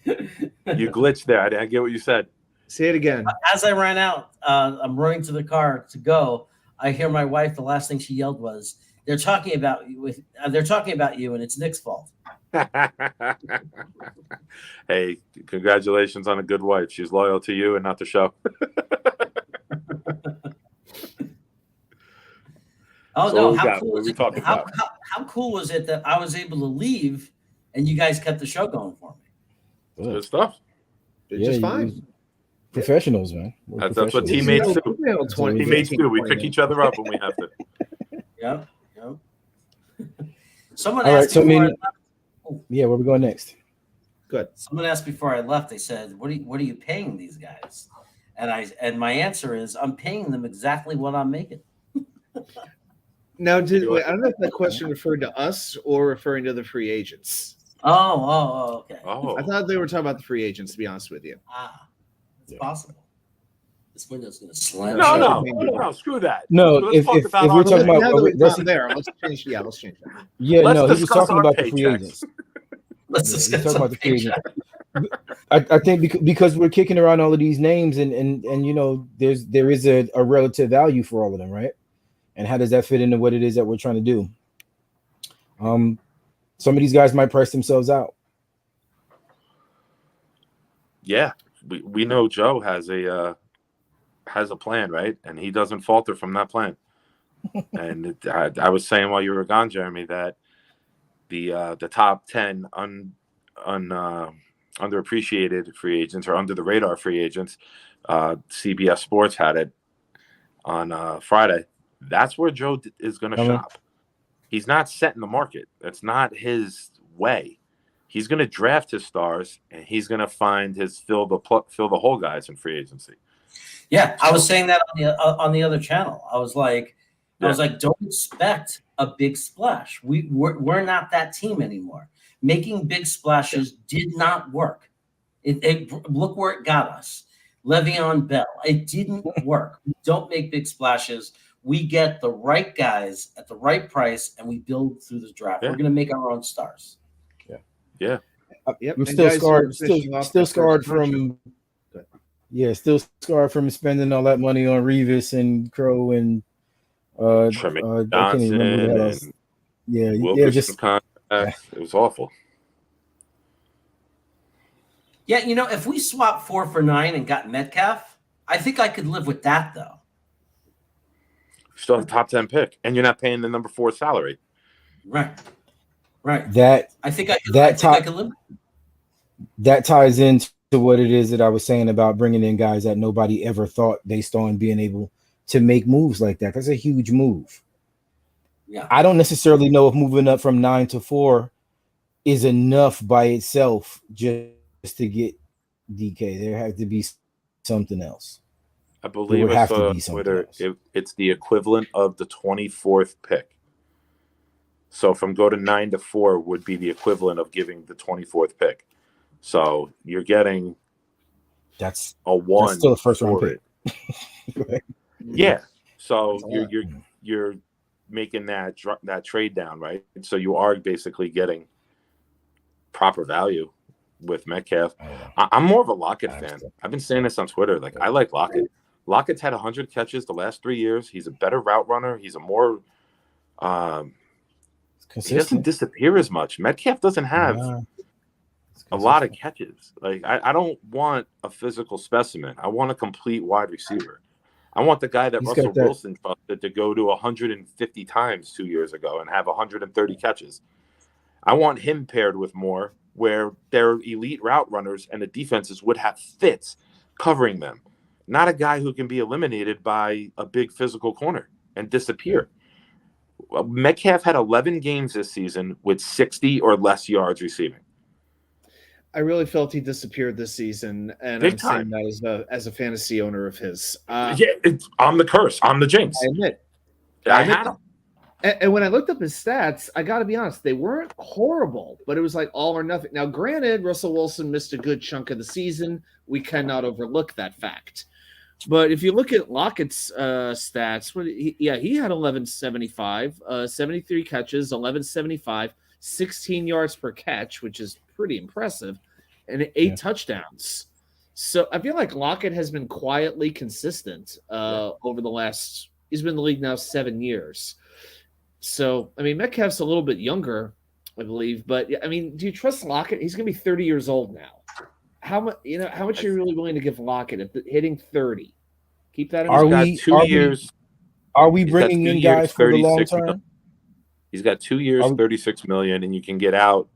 You glitched there. I didn't get what you said. Say it again. As I ran out, I'm running to the car to go. I hear my wife. The last thing she yelled was, "They're talking about you. They're talking about you, and it's Nick's fault." Hey, congratulations on a good wife. She's loyal to you and not the show. Oh So no! what How cool was we it? talking about? How cool was it that I was able to leave and you guys kept the show going for me? Good stuff. Just fine. Professionals, man. We're That's what professionals. teammates do. Teammates do. We pick each other up when we have to. Yep. Someone All right, asked so before I left. yeah, where we going next? Good. Someone asked before I left. They said, "What are you paying these guys?" And my answer is, I'm paying them exactly what I'm making. Now, I don't know if that question referred to us or referring to the free agents. Oh, okay. Oh, I thought they were talking about the free agents, to be honest with you. It's possible. This window's going to slam. no, screw that. No, Let's if talk we're about talking our- about Now that we've that's- gotten there, let's change that. yeah, Let's no, he was discuss talking our about the free paychecks. agents. Let's Yeah, just he's get talking some about the free paycheck. agents. I think because we're kicking around all of these names and there is a relative value for all of them, right? And how does that fit into what it is that we're trying to do? Some of these guys might price themselves out. Yeah, we know Joe has a plan, right? And he doesn't falter from that plan. And I was saying while you were gone, Jeremy, that the top 10 underappreciated free agents or under the radar free agents, CBS Sports had it on Friday. That's where Joe is going to shop. He's not setting the market. That's not his way. He's going to draft his stars, and he's going to find his fill the hole guys in free agency. Yeah, I was saying that on the other channel. I was like, don't expect a big splash. We're not that team anymore. Making big splashes did not work. Look where it got us. Le'Veon Bell. It didn't work. We don't make big splashes. We get the right guys at the right price, and we build through the draft. Yeah. We're going to make our own stars. Yeah. Yep. I'm And still guys scarred. are finishing off Still the scarred first bunch from. Good. Yeah, still scarred from spending all that money on Revis and Crow and I can't even remember who else. Yeah, Wilkerson, just It was awful. Yeah, if we swapped 4 for 9 and got Metcalf, I think I could live with that though. Still have a top 10 pick, and you're not paying the number 4 salary. Right. I think I could live with it. That ties into what it is that I was saying about bringing in guys that nobody ever thought, based on being able to make moves like that. That's a huge move. Yeah. I don't necessarily know if moving up from 9 to 4 is enough by itself just to get DK. There has to be something else. I believe I saw on Twitter it's the equivalent of the 24th pick. So from go to 9 to 4 would be the equivalent of giving the 24th pick. So you're getting that's a 1. That's still a first round pick. Right? Yeah. So you're making that trade down, right? And so you are basically getting proper value with Metcalf. I'm more of a Lockett fan. I've been saying this on Twitter. Like, I like Lockett. Lockett's had 100 catches the last 3 years. He's a better route runner. He's a more he doesn't disappear as much. Metcalf doesn't have a lot of catches. Like, I don't want a physical specimen. I want a complete wide receiver. I want the guy that Russell Wilson trusted to go to 150 times 2 years ago and have 130 catches. I want him paired with more, where they're elite route runners and the defenses would have fits covering them. Not a guy who can be eliminated by a big physical corner and disappear. Metcalf had 11 games this season with 60 or less yards receiving. I really felt he disappeared this season, and Big I'm time. saying that as a fantasy owner of his. I'm the curse. I'm the jinx. I admit. I had him. And when I looked up his stats, I got to be honest, they weren't horrible, but it was like all or nothing. Now, granted, Russell Wilson missed a good chunk of the season. We cannot overlook that fact. But if you look at Lockett's stats, he had 1175, 73 catches, 1175, 16 yards per catch, which is pretty impressive, and 8 touchdowns. So I feel like Lockett has been quietly consistent over the last – he's been in the league now 7 years. So, I mean, Metcalf's a little bit younger, I believe. But, I mean, do you trust Lockett? He's going to be 30 years old now. How much are you really willing to give Lockett at hitting 30? Keep that in mind. Are we bringing in guys for the long term? He's got 2 years, $36 million, and you can get out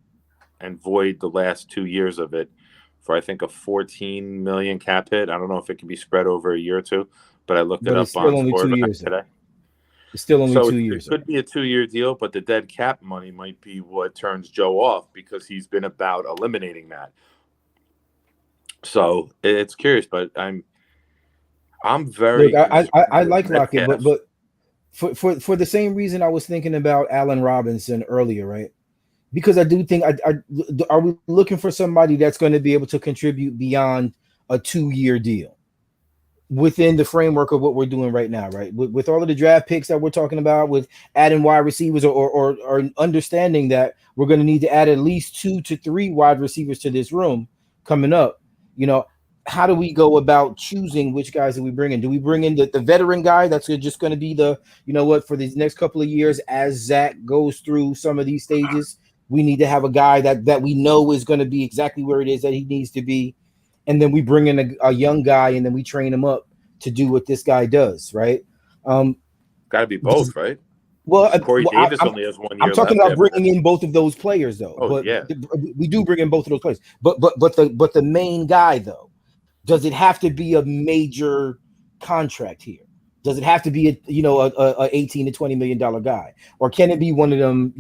and void the last 2 years of it for, I think, a $14 million cap hit. I don't know if it can be spread over a year or two, but I looked it up on Sports today. It's still only 2 years. It could be a 2-year deal, but the dead cap money might be what turns Joe off because he's been about eliminating that. So it's curious, but I'm very. Look, I like Lockett, but for the same reason I was thinking about Allen Robinson earlier, right? Because I do think are we looking for somebody that's going to be able to contribute beyond a 2-year deal within the framework of what we're doing right now, right? With all of the draft picks that we're talking about, with adding wide receivers or understanding that we're going to need to add at least 2 to 3 wide receivers to this room coming up. You know, how do we go about choosing which guys do we bring in? Do we bring in the veteran guy that's just going to be for these next couple of years as Zach goes through some of these stages? We need to have a guy that we know is going to be exactly where it is that he needs to be. And then we bring in a young guy and then we train him up to do what this guy does, right? Got to be both, right? Well, Corey Davis only has 1 year. I'm talking about bringing in both of those players, though. Oh, yeah. We do bring in both of those players. But the main guy, though, does it have to be a major contract here? Does it have to be a $18 to $20 million guy, or can it be one of them?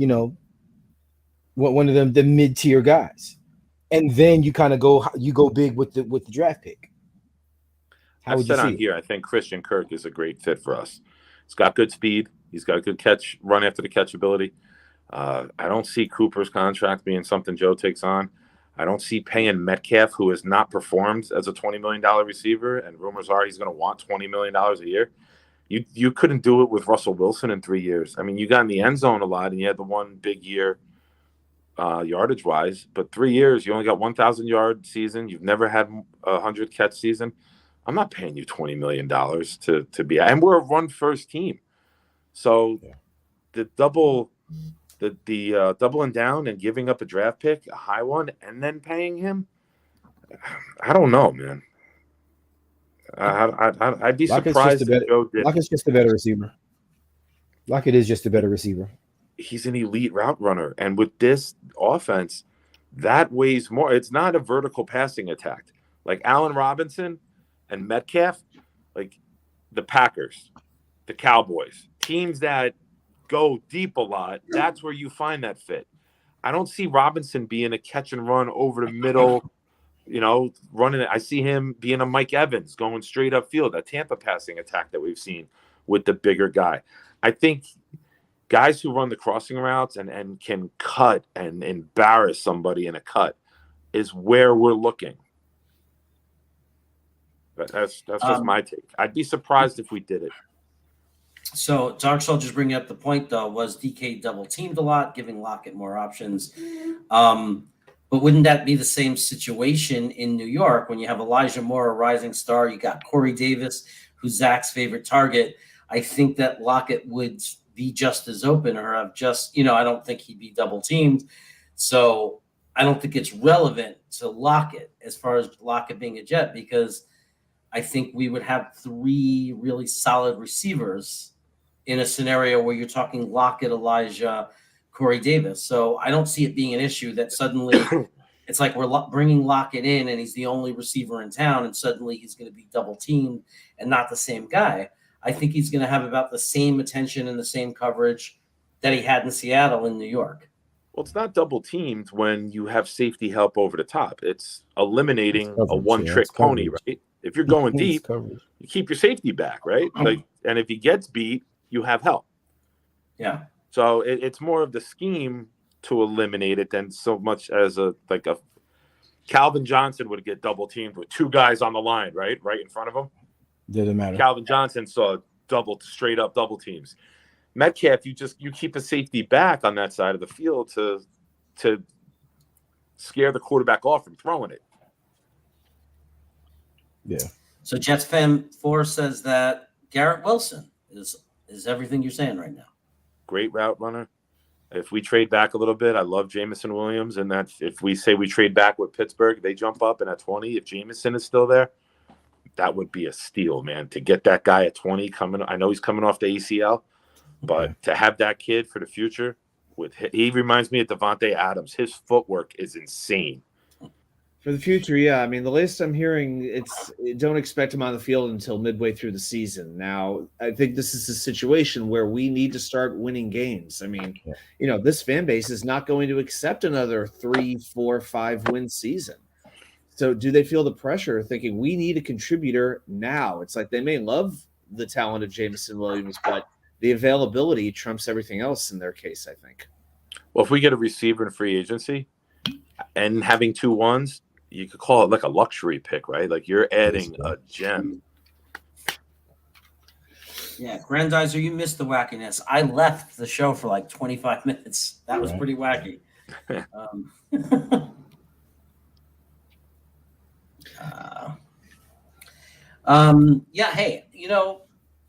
One of them the mid-tier guys, and then you kind of go big with the draft pick. I've said on here, I think Christian Kirk is a great fit for us. He's got good speed. He's got a good run after the catch ability. I don't see Cooper's contract being something Joe takes on. I don't see paying Metcalf, who has not performed as a $20 million receiver, and rumors are he's going to want $20 million a year. You couldn't do it with Russell Wilson in 3 years. I mean, you got in the end zone a lot, and you had the one big year yardage-wise, but 3 years, you only got 1,000-yard season. You've never had a 100-catch season. I'm not paying you $20 million to be – and we're a run-first team. So the double the doubling down and giving up a draft pick, a high one, and then paying him. I don't know, man. I'd be surprised if Joe did. Lockett's just a better receiver. Lockett is just a better receiver. He's an elite route runner, and with this offense, that weighs more. It's not a vertical passing attack like Allen Robinson and Metcalf, like the Packers, the Cowboys, teams that go deep a lot. That's where you find that fit. I don't see Robinson being a catch and run over the middle, running it. I see him being a Mike Evans going straight upfield, a Tampa passing attack that we've seen with the bigger guy. I think guys who run the crossing routes and can cut and embarrass somebody in a cut is where we're looking. But that's just my take. I'd be surprised if we did it. So Dark Soul just bringing up the point, though, was DK double teamed a lot, giving Lockett more options. But wouldn't that be the same situation in New York when you have Elijah Moore, a rising star? You got Corey Davis, who's Zach's favorite target. I think that Lockett would be just as open or have just, I don't think he'd be double teamed. So I don't think it's relevant to Lockett as far as Lockett being a Jet, because I think we would have 3 really solid receivers in a scenario where you're talking Lockett, Elijah, Corey Davis. So I don't see it being an issue that suddenly it's like we're bringing Lockett in and he's the only receiver in town and suddenly he's going to be double teamed and not the same guy. I think he's going to have about the same attention and the same coverage that he had in Seattle and New York. Well, it's not double teamed when you have safety help over the top. It's eliminating a one-trick pony, right? If you're going deep, you keep your safety back, right? And if he gets beat, you have help. Yeah. So it's more of the scheme to eliminate it than so much as a Calvin Johnson would get double teamed with 2 guys on the line, right in front of him. Doesn't matter. Calvin Johnson saw straight up double teams. Metcalf, you keep a safety back on that side of the field to scare the quarterback off from throwing it. Yeah. So Jets Fan 4 says that Garrett Wilson is everything you're saying right now. Great route runner. If we trade back a little bit, I love Jameson Williams, and that if we say we trade back with Pittsburgh, they jump up, and at 20, if Jameson is still there, that would be a steal, man. To get that guy at 20 coming, I know he's coming off the ACL, but to have that kid for the future, he reminds me of Devontae Adams. His footwork is insane. For the future, yeah. I mean, the latest I'm hearing, don't expect him on the field until midway through the season. Now, I think this is a situation where we need to start winning games. I mean, this fan base is not going to accept another 3, 4, 5 win season. So do they feel the pressure thinking we need a contributor now? It's like they may love the talent of Jameson Williams, but the availability trumps everything else in their case, I think. Well, if we get a receiver in free agency and having 2 ones, you could call it like a luxury pick, right? Like you're adding a gem. Yeah, Grandizer, you missed the wackiness. I left the show for like 25 minutes. That was pretty wacky. Yeah, hey,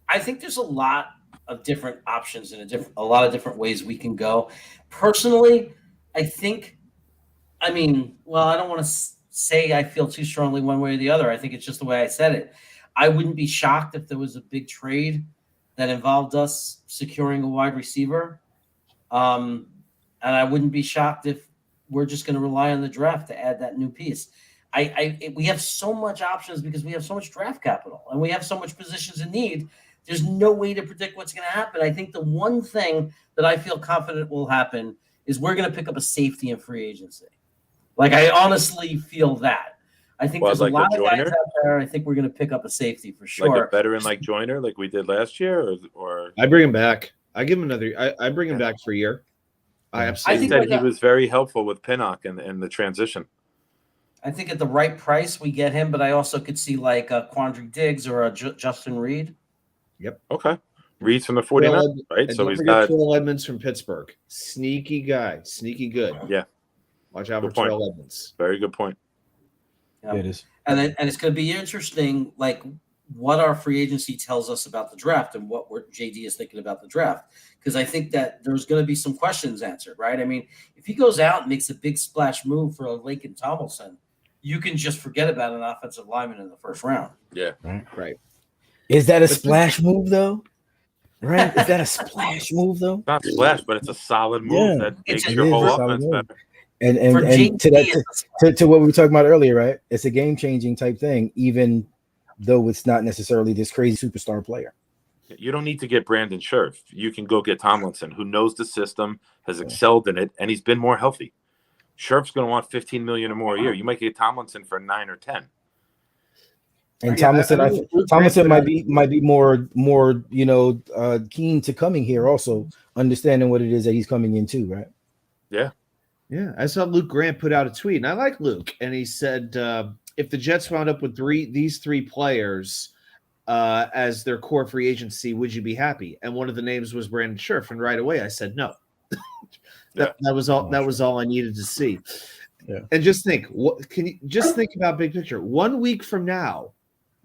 I think there's a lot of different options and a lot of different ways we can go. Personally, I don't want to say I feel too strongly one way or the other. I think it's just the way I said it. I wouldn't be shocked if there was a big trade that involved us securing a wide receiver. And I wouldn't be shocked if we're just going to rely on the draft to add that new piece. We have so much options because we have so much draft capital and we have so much positions in need. There's no way to predict what's going to happen. I think the one thing that I feel confident will happen is we're going to pick up a safety in free agency. Like, I honestly feel that. I think there's a lot of guys out there. I think we're going to pick up a safety for sure. Like a veteran like Joyner, like we did last year, or I bring him back. I give him another. I bring him back for a year. I absolutely. I think he was very helpful with Pinnock and the transition. I think at the right price we get him, but I also could see like a Quandre Diggs or a Justin Reed. Yep. Okay. Reed's from the 49ers, right? So he's got Terrell Edmonds from Pittsburgh. Sneaky guy. Sneaky good. Yeah. Watch out for Terrell Edmonds. Very good point. Yeah, it is. And it's going to be interesting. Like, what our free agency tells us about the draft and what JD is thinking about the draft. Because I think that there's going to be some questions answered, right? I mean, if he goes out and makes a big splash move for a Lakin Tomlinson, you can just forget about an offensive lineman in the first round. Yeah. Right. Is that a splash move though? Right? Is that a splash move though? Not splash, but it's a solid move that makes your whole offense better. And For JD, to that it's a to what we were talking about earlier, right? It's a game changing type thing, even though it's not necessarily this crazy superstar player. You don't need to get Brandon Scherf. You can go get Tomlinson, who knows the system, has excelled in it, and he's been more healthy. Scherf's going to want $15 million or more a year. You might get Tomlinson for 9 or 10. And Yeah, Tomlinson, Tomlinson might be more keen to coming here, also understanding what it is that he's coming into, right? Yeah. Yeah, I saw Luke Grant put out a tweet, and I like Luke. And he said, if the Jets wound up with these three players as their core free agency, would you be happy? And one of the names was Brandon Scherf, and right away I said no. that was all. That was all I needed to see. Yeah. And just think, can you just think about big picture? 1 week from now,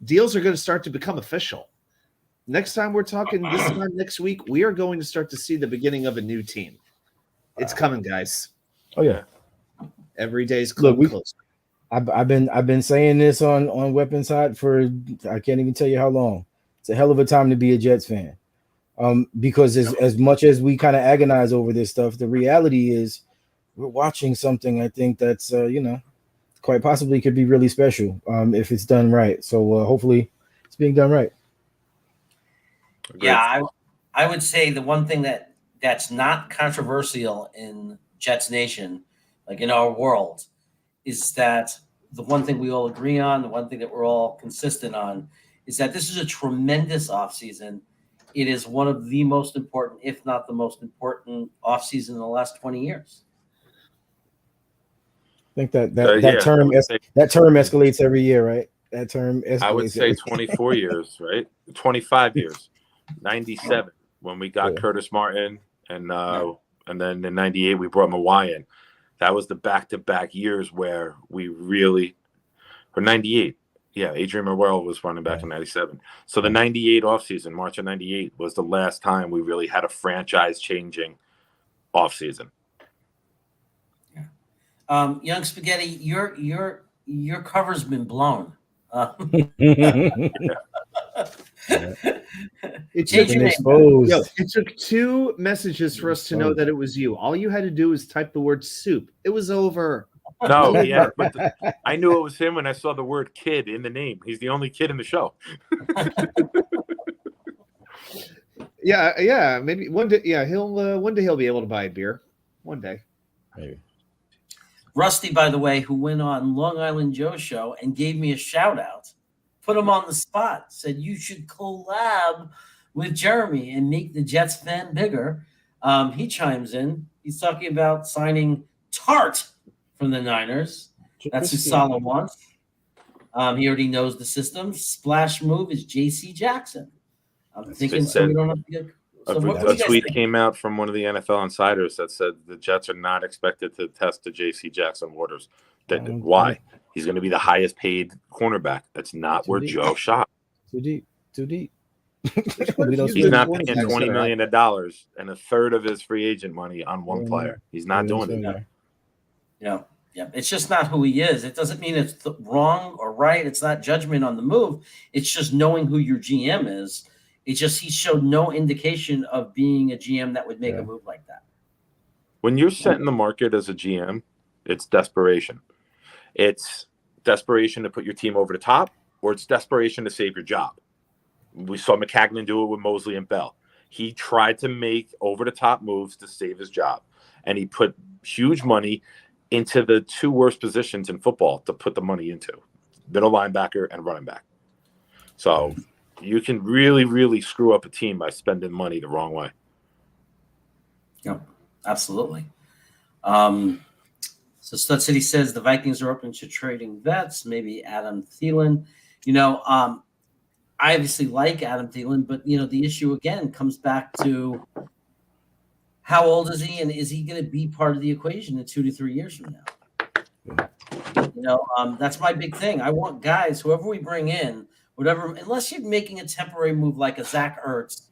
deals are going to start to become official. Next time we're talking, this time next week, we are going to start to see the beginning of a new team. It's coming, guys. Oh yeah. Every day's close. I've been saying this on Weapons Hot for I can't even tell you how long. It's a hell of a time to be a Jets fan. Because as much as we kind of agonize over this stuff, the reality is we're watching something I think that's quite possibly could be really special if it's done right. So hopefully it's being done right. Agreed. Yeah, I would say the one thing that's not controversial in Jets Nation, like in our world, is that the one thing we all agree on, the one thing that we're all consistent on, is that this is a tremendous offseason. It is one of the most important, if not the most important, offseason in the last 20 years. I think that term escalates every year, right? That term escalates. I would say 24 years, right? 25 years. 97 when we got Curtis Martin, and then in 98 we brought Mawai in. That was the back-to-back years where we really, or 98. Yeah, Adrian Morel was running back in 97. So the 98 offseason, March of 98, was the last time we really had a franchise-changing offseason. Yeah. Young Spaghetti, your cover's been blown. It's Change your name. exposed. Yo, it took 2 messages for us to know that it was you. All you had to do was type the word soup. It was over. No, yeah, but I knew it was him when I saw the word kid in the name. He's the only kid in the show. Yeah, maybe one day. Yeah, one day he'll be able to buy a beer. One day, Maybe. Rusty, by the way, who went on Long Island Joe's show and gave me a shout out, put him on the spot, said you should collab with Jeremy and make the Jets fan bigger. He chimes in. He's talking about signing Tart from the Niners. That's his solid wants. He already knows the system. Splash move is J.C. Jackson. I'm thinking so we don't have to get. So A tweet came out from one of the NFL insiders that said the Jets are not expected to test the J.C. Jackson waters. Why? He's going to be the highest paid cornerback. That's not where Joe shot. Too deep. He's not paying $20 million and a third of his free agent money on one player. He's not doing it. Yeah. It's just not who he is. It doesn't mean it's wrong or right. It's not judgment on the move. It's just knowing who your GM is. It's just he showed no indication of being a GM that would make a move like that. When you're setting the market as a GM, it's desperation. It's desperation to put your team over the top, or it's desperation to save your job. We saw McCagnon do it with Mosley and Bell. He tried to make over-the-top moves to save his job, and he put huge money into the 2 worst positions in football to put the money into, middle linebacker and running back. So you can really, really screw up a team by spending money the wrong way. Yeah, absolutely. So Stud City says the Vikings are open to trading vets, maybe Adam Thielen. I obviously like Adam Thielen, but, the issue, again, comes back to how old is he, and is he going to be part of the equation in 2 to 3 years from now? That's my big thing. I want guys, whoever we bring in, whatever, unless you're making a temporary move like a Zach Ertz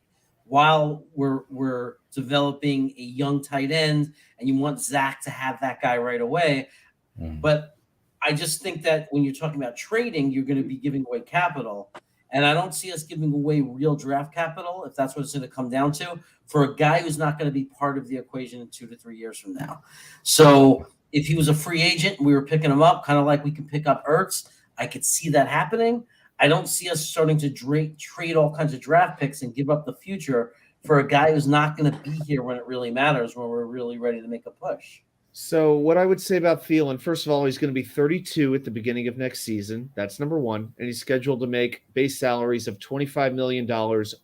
while we're developing a young tight end and you want Zach to have that guy right away. But I just think that when you're talking about trading, you're going to be giving away capital. And I don't see us giving away real draft capital, if that's what it's going to come down to, for a guy who's not going to be part of the equation in 2 to 3 years from now. So if he was a free agent and we were picking him up, kind of like we can pick up Ertz, I could see that happening. I don't see us starting to trade all kinds of draft picks and give up the future for a guy who's not going to be here when it really matters, when we're really ready to make a push. So what I would say about Thielen, first of all, he's going to be 32 at the beginning of next season. That's number one. And he's scheduled to make base salaries of $25 million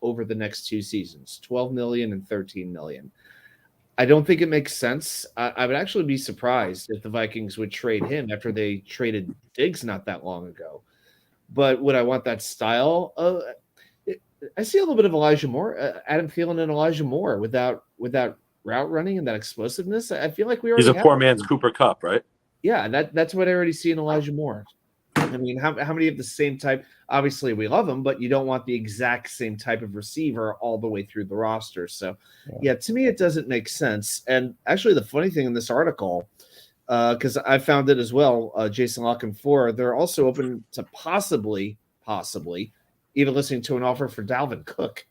over the next 2 seasons, $12 million and $13 million. I don't think it makes sense. I would actually be surprised if the Vikings would trade him after they traded Diggs not that long ago. But would I want that style? I see a little bit of Elijah Moore, Adam Thielen and Elijah Moore without route running and that explosiveness. I feel like we already He's a poor man's Cooper Kupp, right? Yeah, that's what I already see in Elijah Moore. I mean, how many of the same type? Obviously, we love him, but you don't want the exact same type of receiver all the way through the roster. So, yeah, to me, it doesn't make sense. And actually, the funny thing in this article, because I found it as well, Jason Lock and 4, they're also open to possibly, even listening to an offer for Dalvin Cook.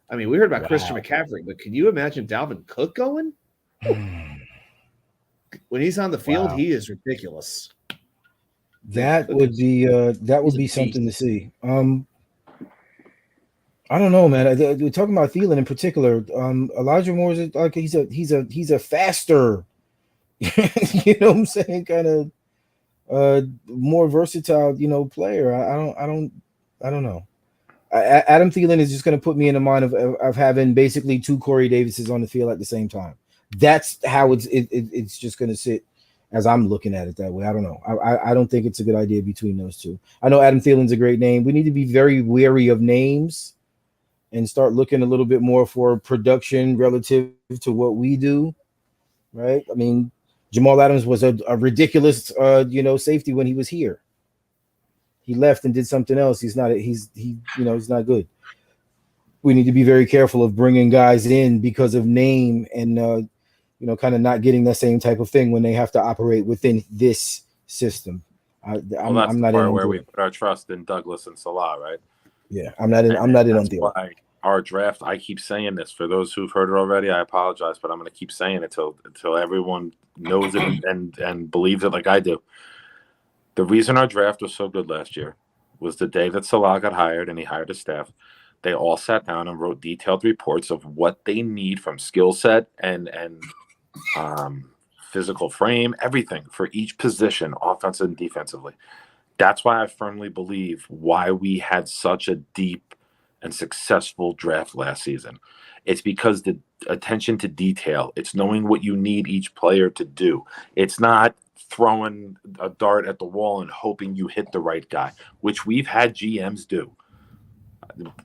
I mean, we heard about Christian McCaffrey, but can you imagine Dalvin Cook going? When he's on the field, he is ridiculous. That would be something to see. I don't know, man. We're talking about Thielen in particular. Elijah Moore is like he's a faster, you know what I'm saying, kind of more versatile, player. I don't know. Adam Thielen is just going to put me in the mind of having basically 2 Corey Davises on the field at the same time. That's how it's just going to sit as I'm looking at it that way. I don't know. I don't think it's a good idea between those two. I know Adam Thielen's a great name. We need to be very wary of names and start looking a little bit more for production relative to what we do, right? I mean, Jamal Adams was a ridiculous, safety when he was here. He left and did something else. He's not good. We need to be very careful of bringing guys in because of name and, kind of not getting that same type of thing when they have to operate within this system. That's the part where we put our trust in Douglas and Salah, right? Yeah, I'm not in on the our draft. I keep saying this for those who've heard it already. I apologize, but I'm going to keep saying it until everyone knows it and believes it like I do. The reason our draft was so good last year was the day that Salah got hired and he hired his staff. They all sat down and wrote detailed reports of what they need from skill set and physical frame, everything for each position, offensive and defensively. That's why I firmly believe why we had such a deep and successful draft last season. It's because the attention to detail. It's knowing what you need each player to do. It's not throwing a dart at the wall and hoping you hit the right guy, which we've had GMs do.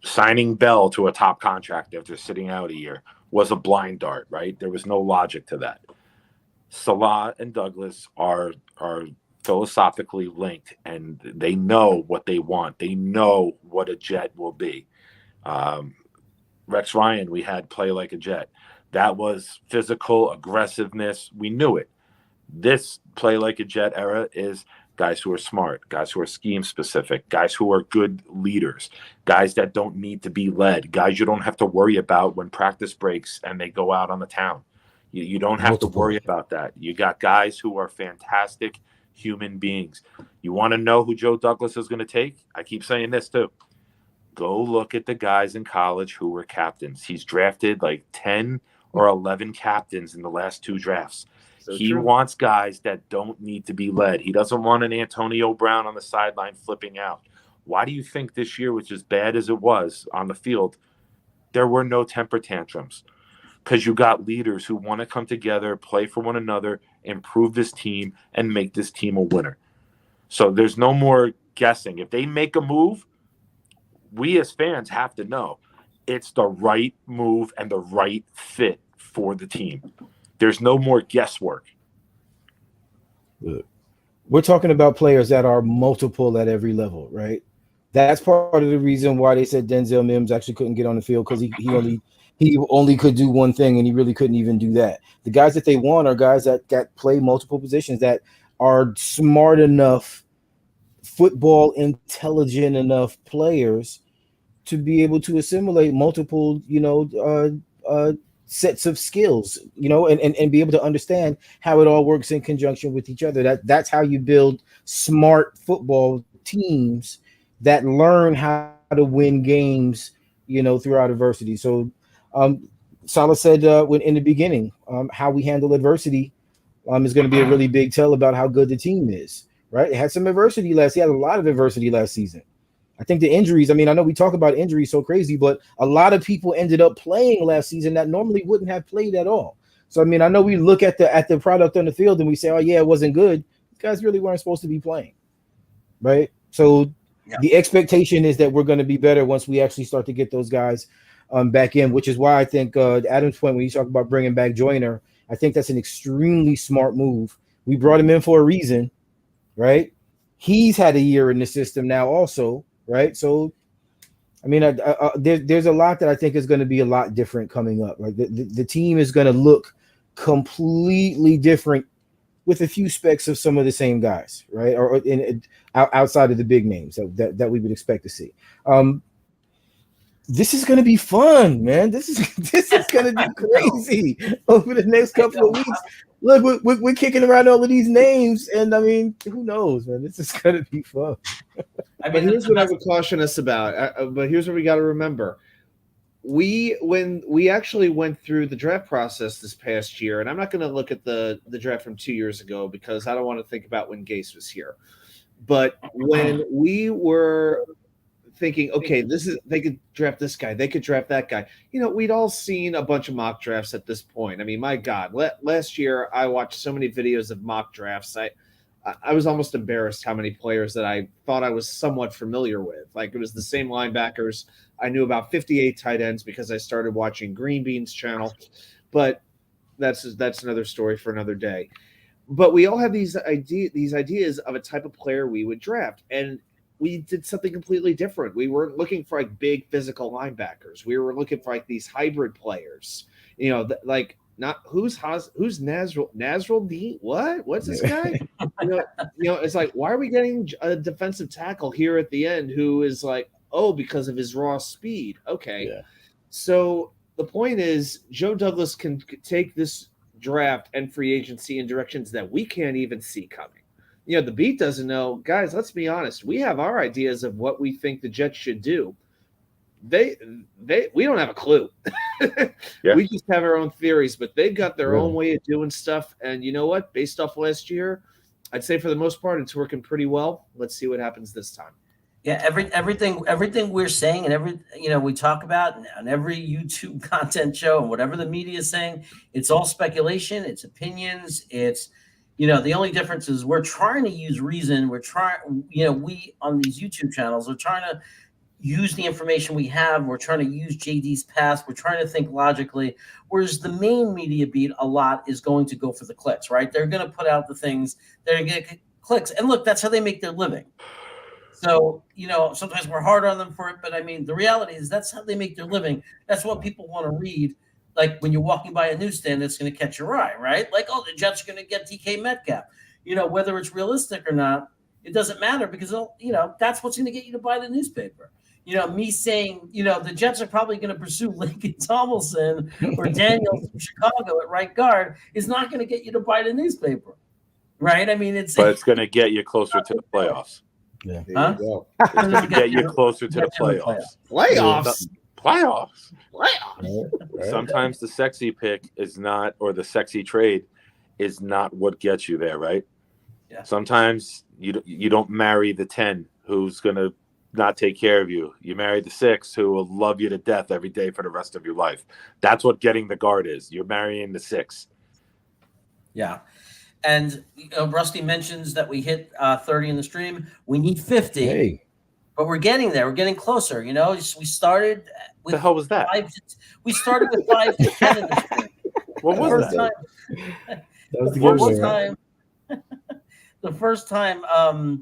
Signing Bell to a top contract after sitting out a year was a blind dart, right? There was no logic to that. Salah and Douglas are philosophically linked, and they know what they want. They know what a Jet will be. Rex Ryan, we had play like a Jet. That was physical aggressiveness. We knew it. This play like a Jet era is guys who are smart, guys who are scheme specific, guys who are good leaders, guys that don't need to be led, guys you don't have to worry about when practice breaks and they go out on the town. You don't have to worry about that. You got guys who are fantastic human beings. You want to know who Joe Douglas is going to take? I keep saying this too. Go look at the guys in college who were captains. He's drafted like 10 or 11 captains in the last 2 drafts. He wants guys that don't need to be led. He doesn't want an Antonio Brown on the sideline flipping out. Why do you think this year, which as bad as it was on the field, there were no temper tantrums? Because you got leaders who want to come together, play for one another, improve this team, and make this team a winner. So there's no more guessing. If they make a move, we as fans have to know it's the right move and the right fit for the team. There's no more guesswork. We're talking about players that are multiple at every level, right? That's part of the reason why they said Denzel Mims actually couldn't get on the field, because he only could do one thing, and he really couldn't even do that. The guys that they want are guys that play multiple positions, that are smart enough, football intelligent enough players to be able to assimilate multiple, sets of skills, and be able to understand how it all works in conjunction with each other. That's how you build smart football teams that learn how to win games, throughout adversity. So, Salah said when in the beginning, how we handle adversity is going to be a really big tell about how good the team is. Right? It had some adversity he had a lot of adversity last season. I think the injuries, I know we talk about injuries so crazy, but a lot of people ended up playing last season that normally wouldn't have played at all. So, I know we look at the product on the field and we say, oh, yeah, it wasn't good. These guys really weren't supposed to be playing, right? So the expectation is that we're going to be better once we actually start to get those guys back in, which is why I think Adam's point, when you talk about bringing back Joyner, I think that's an extremely smart move. We brought him in for a reason, right? He's had a year in the system now also, right? So, there's a lot that I think is going to be a lot different coming up. Like the team is going to look completely different with a few specks of some of the same guys, right? Or outside of the big names that we would expect to see. This is going to be fun, man. This is going to be crazy over the next couple of weeks. Look, we're kicking around all of these names, and who knows, man? This is going to be fun. But here's what I would caution us about. But here's what we got to remember: when we actually went through the draft process this past year, and I'm not going to look at the draft from 2 years ago because I don't want to think about when Gase was here. But when we were thinking, okay, they could draft this guy, they could draft that guy. We'd all seen a bunch of mock drafts at this point. My God, last year I watched so many videos of mock drafts. I was almost embarrassed how many players that I thought I was somewhat familiar with. Like, it was the same linebackers. I knew about 58 tight ends because I started watching Green Bean's channel, but that's another story for another day. But we all have these ideas of a type of player we would draft, and we did something completely different. We weren't looking for big physical linebackers. We were looking for these hybrid players. Not who's Nazrul D? What's this guy? It's like, why are we getting a defensive tackle here at the end who is because of his raw speed? Okay. Yeah. So the point is, Joe Douglas can take this draft and free agency in directions that we can't even see coming. The beat doesn't know. Guys, let's be honest. We have our ideas of what we think the Jets should do. We don't have a clue. Yeah. We just have our own theories, but they've got their own way of doing stuff. And you know what? Based off last year, I'd say for the most part, it's working pretty well. Let's see what happens this time. Yeah, everything we're saying and we talk about on every YouTube content show and whatever the media is saying, it's all speculation, it's opinions, it's the only difference is we're trying to use reason. We're trying, we on these YouTube channels are trying to use the information we have. We're trying to use JD's past. We're trying to think logically. Whereas the main media beat a lot is going to go for the clicks, right? They're going to put out the things that are going to get clicks. And look, that's how they make their living. So, sometimes we're hard on them for it. But the reality is that's how they make their living. That's what people want to read. Like when you're walking by a newsstand, it's going to catch your eye, right? Like, oh, the Jets are going to get DK Metcalf. Whether it's realistic or not, it doesn't matter because, that's what's going to get you to buy the newspaper. Me saying, the Jets are probably going to pursue Lincoln Tomlinson or Daniels from Chicago at right guard is not going to get you to buy the newspaper, right? But it's going to get you closer to the playoffs. Yeah. Huh? It's going to get you closer to the playoffs. Playoffs. Sometimes the sexy pick is not, or the sexy trade is not what gets you there, right? Yeah. Sometimes you don't marry the 10 who's going to not take care of you. You marry the 6 who will love you to death every day for the rest of your life. That's what getting the guard is. You're marrying the 6. Yeah. And Rusty mentions that we hit 30 in the stream. We need 50. Hey. But we're getting there. We're getting closer. We started with the hell was that? We started with 5 to 10 in the stream. What was that? The first time,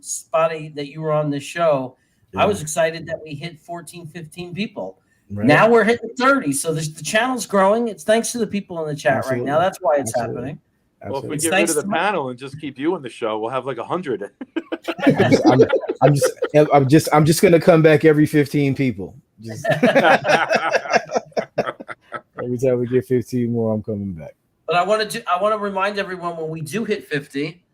Spotty, that you were on the show, I was excited that we hit 14, 15 people. Right. Now we're hitting 30. So the channel's growing. It's thanks to the people in the chat Absolutely. right now. That's why it's Absolutely. happening. Well, if we It's get rid thanks of the to my- panel and just keep you in the show, we'll have like 100. I'm just gonna come back every 15 people. Just every time we get 15 more, I'm coming back. But I want to remind everyone when we do hit 50,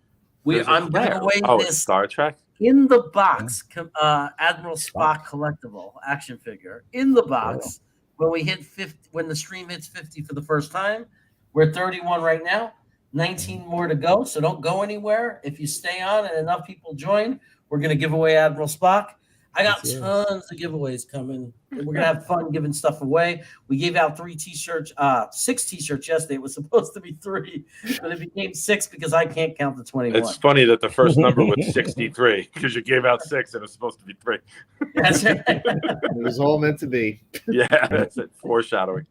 I'm giving away it's this Star Trek. in the box Admiral Spock collectible action figure in the box. When we hit 50, when the stream hits 50 for the first time, we're 31 right now. 19 more to go, so don't go anywhere. If you stay on and enough people join, we're going to give away Admiral Spock. I got tons of giveaways coming. And we're going to have fun giving stuff away. We gave out 6 t-shirts yesterday. It was supposed to be 3, but it became 6 because I can't count the 21. It's funny that the first number was 63 because you gave out 6 and it was supposed to be 3. That's right. It was all meant to be. Yeah, that's it. Foreshadowing.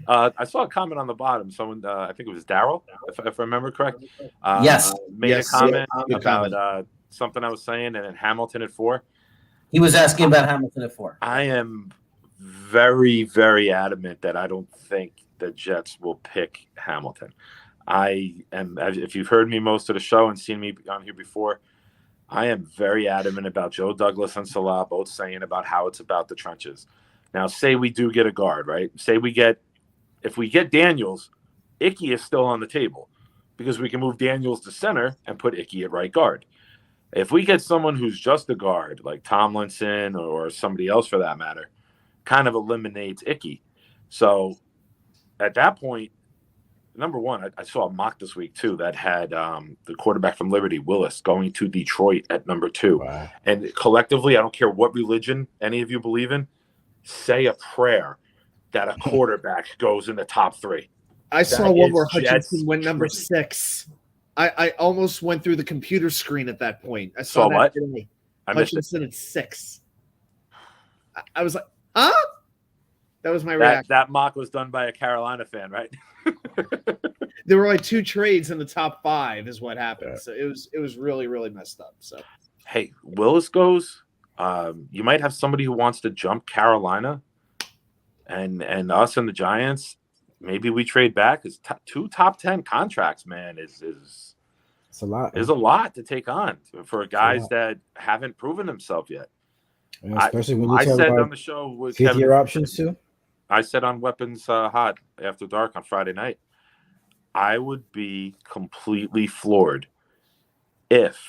I saw a comment on the bottom. Someone, I think it was Daryl, if I remember correct. Yes. Made Yes. a comment Good about comment. something I was saying, and then Hamilton at 4. He was asking about Hamilton at 4. I am very, very adamant that I don't think the Jets will pick Hamilton. I am, if you've heard me most of the show and seen me on here before, I am very adamant about Joe Douglas and Salah both saying about how it's about the trenches. Now, say we do get a guard, right? If we get Daniels, Icky is still on the table because we can move Daniels to center and put Icky at right guard. If we get someone who's just a guard, like Tomlinson or somebody else for that matter, kind of eliminates Icky. So at that point, number one, I saw a mock this week too that had the quarterback from Liberty, Willis, going to Detroit at number 2. Wow. And collectively, I don't care what religion any of you believe in, say a prayer that a quarterback goes in the top 3. I saw one where Jets Hutchinson went number dream. 6. I almost went through the computer screen at that point. I saw that what? today. I missed it. Hutchinson at 6. I was like, huh? That was my reaction. That mock was done by a Carolina fan, right? There were like 2 trades in the top 5 is what happened. So it was really, really messed up. So Hey, Willis goes. You might have somebody who wants to jump Carolina and us and the Giants. Maybe we trade back. It's 2 top 10 contracts, man, is It's a lot. a lot to take on for guys that haven't proven themselves yet. Yeah, especially when you I talk said about on the show with 5th-year options too. I said on Weapons Hot After Dark on Friday night, I would be completely floored if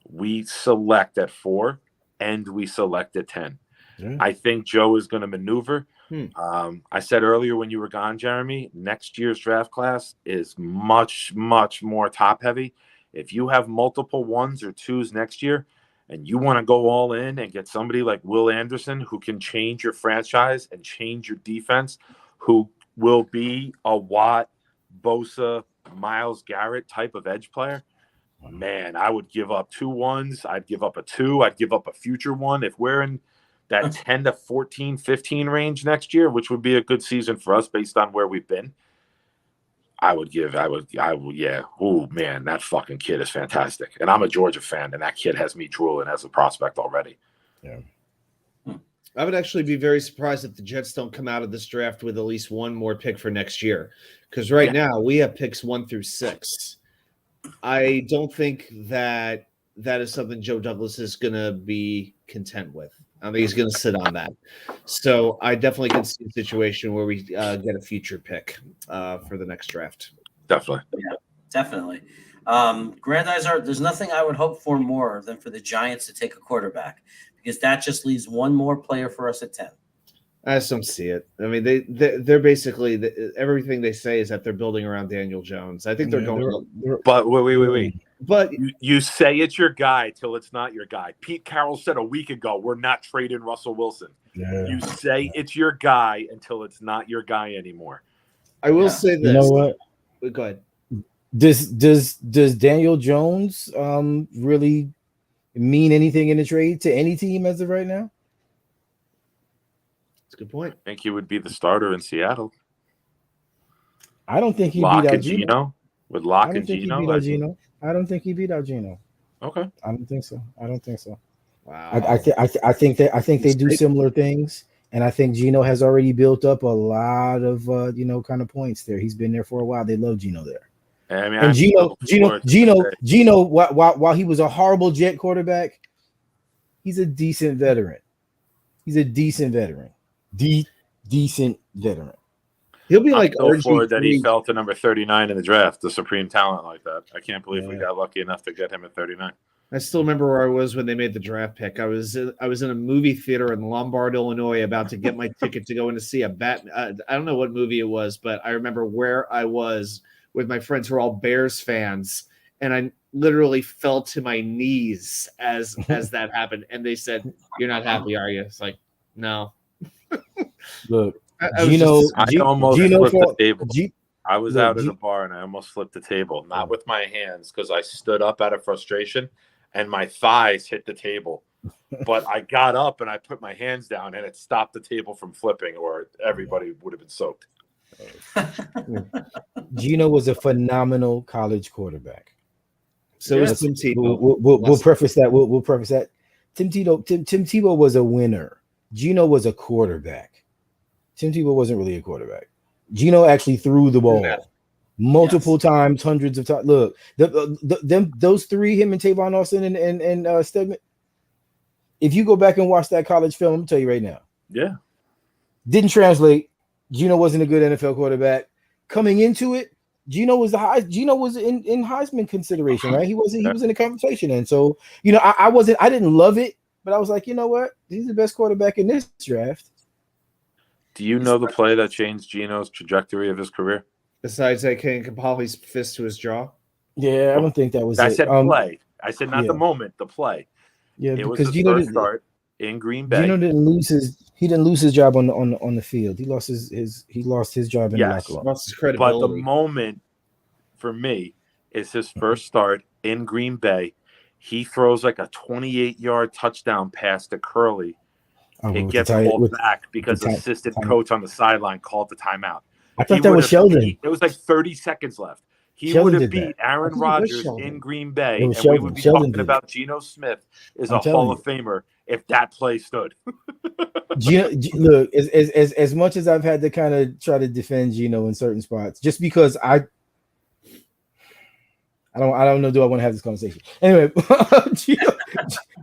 we select at 4 and we select at 10. Yeah. I think Joe is going to maneuver. I said earlier when you were gone, Jeremy, next year's draft class is much, much more top heavy. If you have multiple 1s or 2s next year and you want to go all in and get somebody like Will Anderson who can change your franchise and change your defense, who will be a Watt, Bosa, Myles Garrett type of edge player, man, I would give up 2 1s. I'd give up a 2. I'd give up a future 1. If we're in that 10 to 14, 15 range next year, which would be a good season for us based on where we've been, I would, yeah. Oh, man, that fucking kid is fantastic. And I'm a Georgia fan, and that kid has me drooling as a prospect already. Yeah. I would actually be very surprised if the Jets don't come out of this draft with at least 1 more pick for next year. Because now we have picks 1 through 6. I don't think that is something Joe Douglas is going to be content with. I think he's going to sit on that. So I definitely can see a situation where we get a future pick for the next draft. Definitely. Yeah, definitely. Grandize Art, there's nothing I would hope for more than for the Giants to take a quarterback because that just leaves 1 more player for us at 10. I just don't see it. I mean, they're basically everything they say is that they're building around Daniel Jones. I think they're going. But wait. But you say it's your guy till it's not your guy. Pete Carroll said a week ago, we're not trading Russell Wilson. Yeah. You say it's your guy until it's not your guy anymore. I will say this. You know what? Go ahead. Does Daniel Jones really mean anything in the trade to any team as of right now? That's a good point. I think he would be the starter in Seattle. I don't think he'd Locke beat out and Geno. Gino. With I Locke don't and think he'd Gino. beat out Geno. I don't think he beat out Geno. Okay. I don't think so. Wow. I think they do similar things, and I think Gino has already built up a lot of kind of points there. He's been there for a while. They love Gino there. I mean, And I'm Gino, while he was a horrible Jet quarterback, he's a decent veteran. He's a decent veteran. Decent veteran. He'll be like so forward that he RG3. fell to number 39 in the draft, the supreme talent like that. I can't believe we Yeah. got lucky enough to get him at 39. I still remember where I was when they made the draft pick. I was in a movie theater in Lombard, Illinois, about to get my ticket to go in to see a I don't know what movie it was, but I remember where I was with my friends who are all Bears fans, and I literally fell to my knees as that happened. And they said, "You're not happy, are you?" It's like, no. Look, I Gino, I almost Gino flipped the table. G, I was look, out at a bar and I almost flipped the table, not with my hands because I stood up out of frustration and my thighs hit the table. But I got up and I put my hands down and it stopped the table from flipping, or everybody would have been soaked. Gino was a phenomenal college quarterback. So is Tim Tebow. We'll preface that. We'll preface that. Tim Tebow was a winner. Gino was a quarterback. Tim Tebow wasn't really a quarterback. Gino actually threw the ball multiple times, hundreds of times. Look, those three, him and Tavon Austin and Stegman. If you go back and watch that college film, I'm gonna tell you right now. Yeah. Didn't translate. Gino wasn't a good NFL quarterback. Coming into it, Gino was in Heisman consideration, right? He was in the conversation. And so, I didn't love it, but I was like, you know what? He's the best quarterback in this draft. Do you know the play that changed Gino's trajectory of his career? Besides that, King Capali's fist to his jaw. Yeah, I don't think that was I it. said play. I said not yeah. the moment, the play. Yeah, it was because his first start in Green Bay. Gino didn't lose his job on the field. He lost his job in the locker room. Lost his credibility. But the moment for me is his first start in Green Bay. He throws like a 28-yard touchdown pass to Curly. It gets called back because the assistant coach on the sideline called the timeout. I thought that was Sheldon. It was like 30 seconds left. He Sheldon would have did beat that. Aaron Rodgers in Green Bay, and Sheldon. we would be Sheldon talking about Geno Smith is a I'm telling Hall you. of Famer if that play stood. Look, as much as I've had to kind of try to defend Gino in certain spots, just because I don't know, do I want to have this conversation? Anyway, Gino,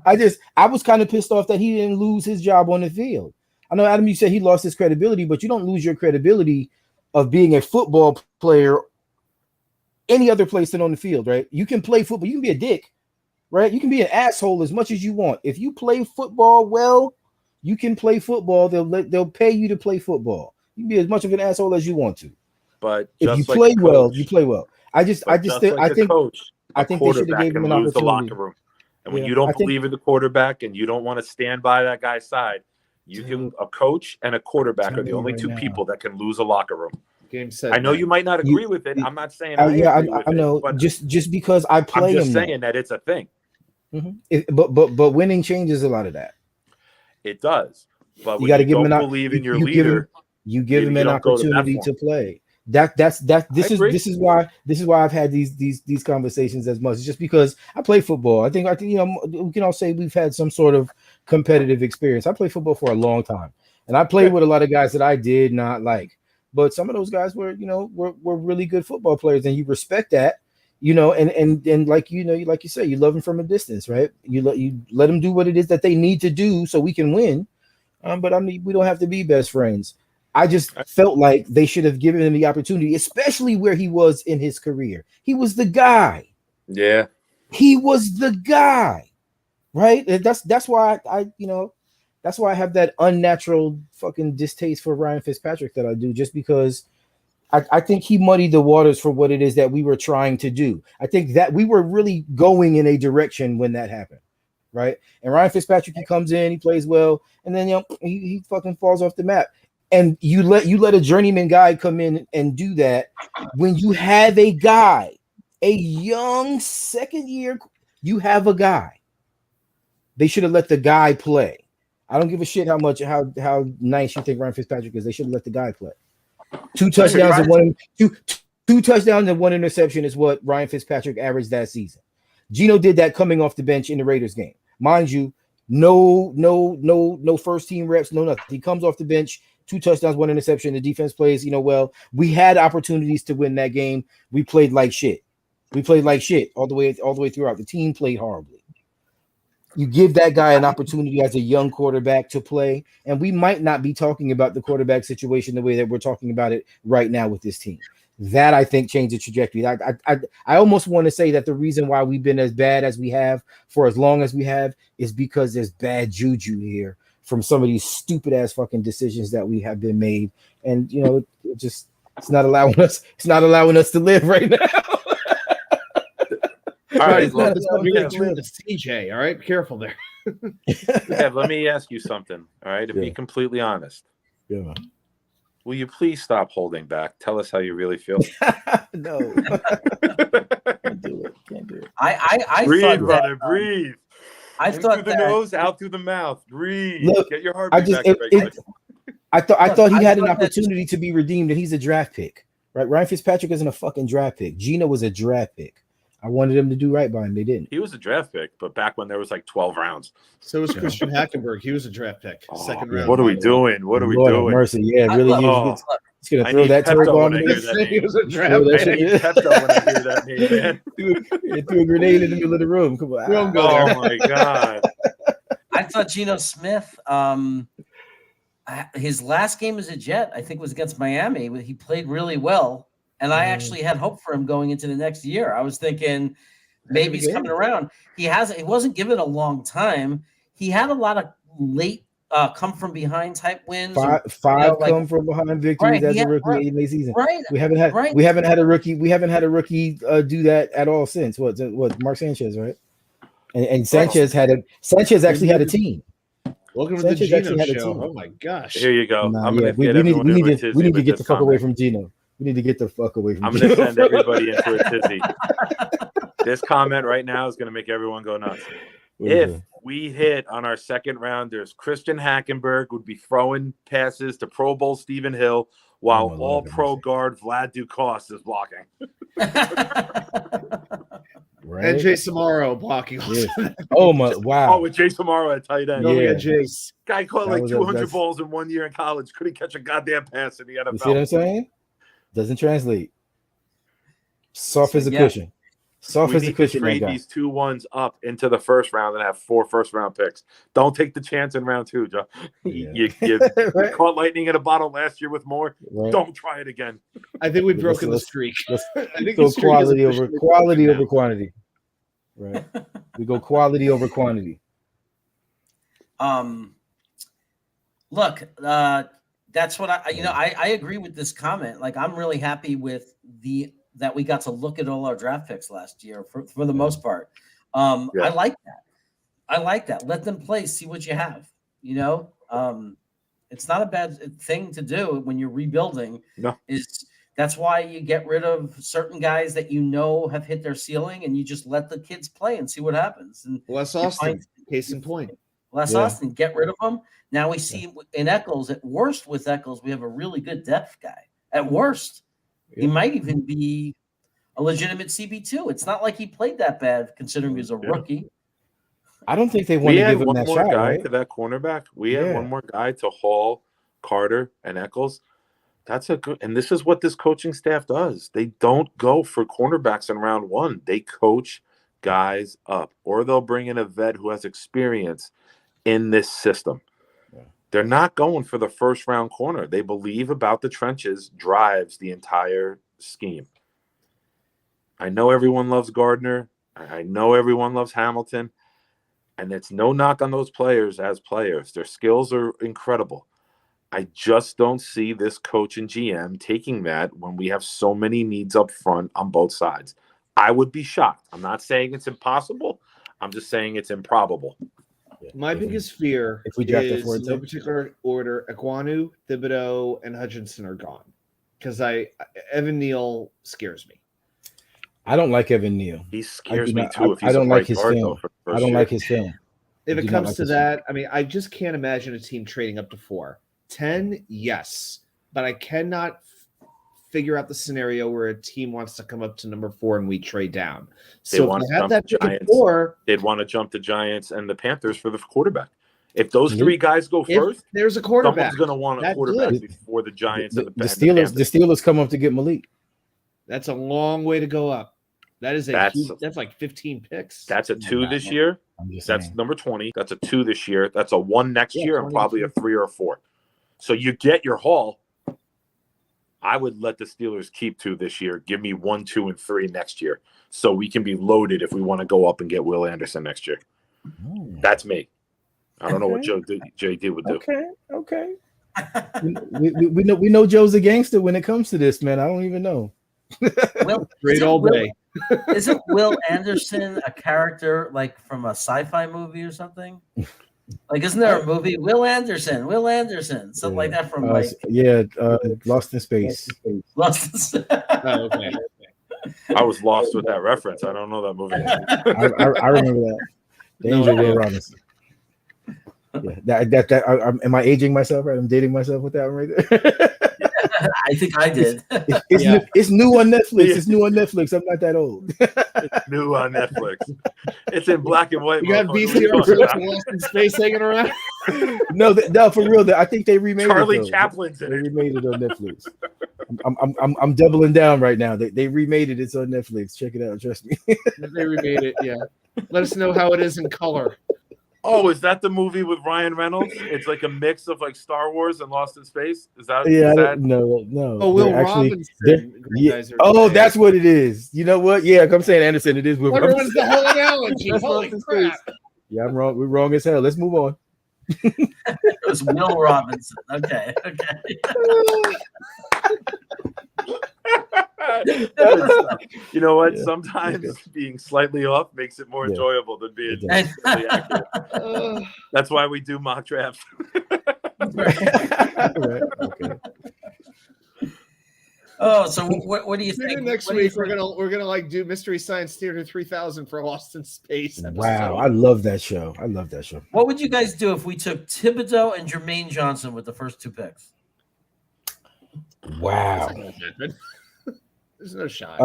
I was kind of pissed off that he didn't lose his job on the field. I know, Adam, you said he lost his credibility, but you don't lose your credibility of being a football player any other place than on the field, right? You can play football. You can be a dick, right? You can be an asshole as much as you want. If you play football well, you can play football. They'll pay you to play football. You can be as much of an asshole as you want to. But if you play well, you play well. I think they should have gave him an opportunity. The locker room. And when you don't believe in the quarterback and you don't want to stand by that guy's side, a coach and a quarterback are the only two people that can lose a locker room. Game set. I know you might not agree with it. I'm not saying I agree know. with it, but just because I play I'm just him saying that it's a thing. But winning changes a lot of that. It does. But You got to give him believe in your leader. You give him an opportunity to play. This is why I've had these conversations as much. It's just because I play football. I think we can all say we've had some sort of competitive experience. I played football for a long time, and I played with a lot of guys that I did not like. But some of those guys were really good football players, and you respect that, and like like you say, you love them from a distance, right? You let them do what it is that they need to do so we can win. But I mean, we don't have to be best friends. I just felt like they should have given him the opportunity, especially where he was in his career. He was the guy. Yeah, he was the guy, right? That's why that's why I have that unnatural fucking distaste for Ryan Fitzpatrick that I do, just because I think he muddied the waters for what it is that we were trying to do. I think that we were really going in a direction when that happened, right? And Ryan Fitzpatrick, he comes in, he plays well, and then he fucking falls off the map. And you let a journeyman guy come in and do that when you have a guy, a young second year, you have a guy. They should have let the guy play. I don't give a shit how nice you think Ryan Fitzpatrick is. They should have let the guy play. Two touchdowns and one interception is what Ryan Fitzpatrick averaged that season. Gino did that coming off the bench in the Raiders game. Mind you, No first team reps, no nothing. He comes off the bench, 2 touchdowns, 1 interception. The defense plays, well. We had opportunities to win that game. We played like shit. We played like shit all the way throughout. The team played horribly. You give that guy an opportunity as a young quarterback to play, and we might not be talking about the quarterback situation the way that we're talking about it right now with this team. That I think changed the trajectory. I almost want to say that the reason why we've been as bad as we have for as long as we have is because there's bad juju here from some of these stupid ass fucking decisions that we have been made, and it's not allowing us to live right now. All right, Well, let's CJ. All right, be careful there. let me ask you something. All right, to be completely honest. Yeah. Will you please stop holding back? Tell us how you really feel. No. Can't do it. I breathe, thought brother, that, breathe. I In thought through the that, nose, out through the mouth. Breathe. Look, Get your heartbeat back. I thought he had an thought that- opportunity to be redeemed, and he's a draft pick. Right? Ryan Fitzpatrick isn't a fucking draft pick. Gino was a draft pick. I wanted him to do right by him. They didn't. He was a draft pick, but back when there was like 12 rounds. So was Christian Hackenberg. He was a draft pick, second round. What are we doing? What are we Lord have doing? mercy. Yeah, really. He's gonna I throw need that Pepto turbo when on I me. hear that name. He was a draft Throw that I shit need in. Pepto when I hear that name, man. Threw a grenade in the middle of the room. Come on. We don't go there. Oh my god. I thought Geno Smith, his last game as a Jet, I think was against Miami. He played really well, and I actually had hope for him going into the next year. I was thinking maybe he's coming around. He wasn't given a long time. He had a lot of late come from behind type wins. Five come from behind victories as a rookie in the season. Right. We haven't had a rookie do that at all since what Mark Sanchez, right? And Sanchez actually had a team. Welcome Sanchez to the Gino actually had a show. team. Oh my gosh. Here you go. Nah, I'm gonna we get need everyone into a to tizzy get the fuck away comment. from Gino. We need to get the fuck away from I'm Gino. gonna send everybody into a tizzy. This comment right now is gonna make everyone go nuts. If we hit on our second rounders, Christian Hackenberg would be throwing passes to Pro Bowl Stephen Hill while all-pro guard Vlad Ducasse is blocking. Right? And Jay Samaro blocking. Yeah. Oh my! Wow. Oh, with Jay Samaro at tight end. Don't Yeah. forget Jace. Guy caught That like was 200 balls in 1 year in college. Couldn't catch a goddamn pass in the NFL. You see what I'm saying? Doesn't translate. Soft as a cushion. Soft we as a need cushion. to trade these 2-1s up into the first round and have 4 first-round picks. Don't take the chance in round 2, Joe. Yeah. You Right. caught lightning in a bottle last year with more. Right. Don't try it again. I think we've broken the Let's- streak. Let's I think go the streak is quality over officially quality broken over now. quantity. Right. We go quality over quantity. Look, that's what I agree with this comment. Like, I'm really happy with that we got to look at all our draft picks last year for the most part. I like that. I like that. Let them play, see what you have. It's not a bad thing to do when you're rebuilding. No. That's why you get rid of certain guys that have hit their ceiling, and you just let the kids play and see what happens. And Wes Austin, case in point. Austin, get rid of them. Now we see in Eccles, at worst with Eccles, we have a really good depth guy. At worst, he might even be a legitimate CB2. It's not like he played that bad considering he was a rookie. I don't think they want We to had give him one that more shot, guy right? to that cornerback. We had one more guy to Hall, Carter, and Eccles. That's a good, and this is what this coaching staff does. They don't go for cornerbacks in round 1. They coach guys up, or they'll bring in a vet who has experience in this system. Yeah. They're not going for the first round corner. They believe about the trenches drives the entire scheme. I know everyone loves Gardner. I know everyone loves Hamilton. And it's no knock on those players as players. Their skills are incredible. I just don't see this coach and GM taking that when we have so many needs up front on both sides. I would be shocked. I'm not saying it's impossible. I'm just saying it's improbable. My biggest fear if we draft is, the in no particular order, Aquanu, Thibodeau, and Hutchinson are gone. Because Evan Neal scares me. I don't like Evan Neal. He scares me too. If he's I don't a like right his guard, film. though, I don't like his film. If it comes to that, I mean, I just can't imagine a team trading up to 4. 10, yes, but I cannot figure out the scenario where a team wants to come up to number 4 and we trade down. They So want if to they have jump that the pick at Giants. 4, They'd want to jump the Giants and the Panthers for the quarterback. If those 3 guys go if first, there's a quarterback, someone's going to want a that quarterback good. before the Giants The and the Steelers, the Panthers. Steelers come up to get Malik. That's a long way to go up. That is That's that's like 15 picks. That's a 2 this year. I'm just That's saying. number 20. That's a 2 this year. That's a 1 next year, and 20 probably a 3 or a 4. So you get your haul. I would let the Steelers keep 2 this year. Give me 1, 2, and 3 next year, so we can be loaded if we want to go up and get Will Anderson next year. That's me. I don't know what JD would do. Okay. we know Joe's a gangster when it comes to this, man. I don't even know. Will, Great all day. Isn't Will Anderson a character like from a sci-fi movie or something? Like, isn't there a movie Will Anderson, something like that from like Lost in Space. Lost in Oh, okay. I was lost with that reference. I don't know that movie. I remember that. Danger Will Robinson. Yeah, am I aging myself? Right, I'm dating myself with that one right there. I think I did. It's new on Netflix. It's new on Netflix. I'm not that old. It's new on Netflix. It's in black and white. You got VCR clips of Lost in Space hanging around? No, for real. I think they remade Charlie it. Chaplin's They in it. remade it on Netflix. I'm doubling down right now. They remade it. It's on Netflix. Check it out. Trust me. They remade it. Yeah. Let us know how it is in color. Oh, is that the movie with Ryan Reynolds? It's like a mix of like Star Wars and Lost in Space. Is that? Yeah, is that... no. Oh, Will They're Robinson. Oh, that's what it is. You know what? Yeah, I'm saying Anderson. It is Will Everyone's Robinson. the whole analogy. That's Holy Lost in crap. Space. Yeah, I'm wrong. We're wrong as hell. Let's move on. It was Will Robinson. Okay. You know what? Yeah. Sometimes being slightly off makes it more Yeah. enjoyable than being It really accurate. That's why we do mock drafts. Right, okay. Oh, so what do you Maybe think? next What do you week we're think? gonna like do Mystery Science Theater 3000 for Lost in Space. Episode. Wow, I love that show. What would you guys do if we took Thibodeau and Jermaine Johnson with the first 2 picks? Wow. There's no shot.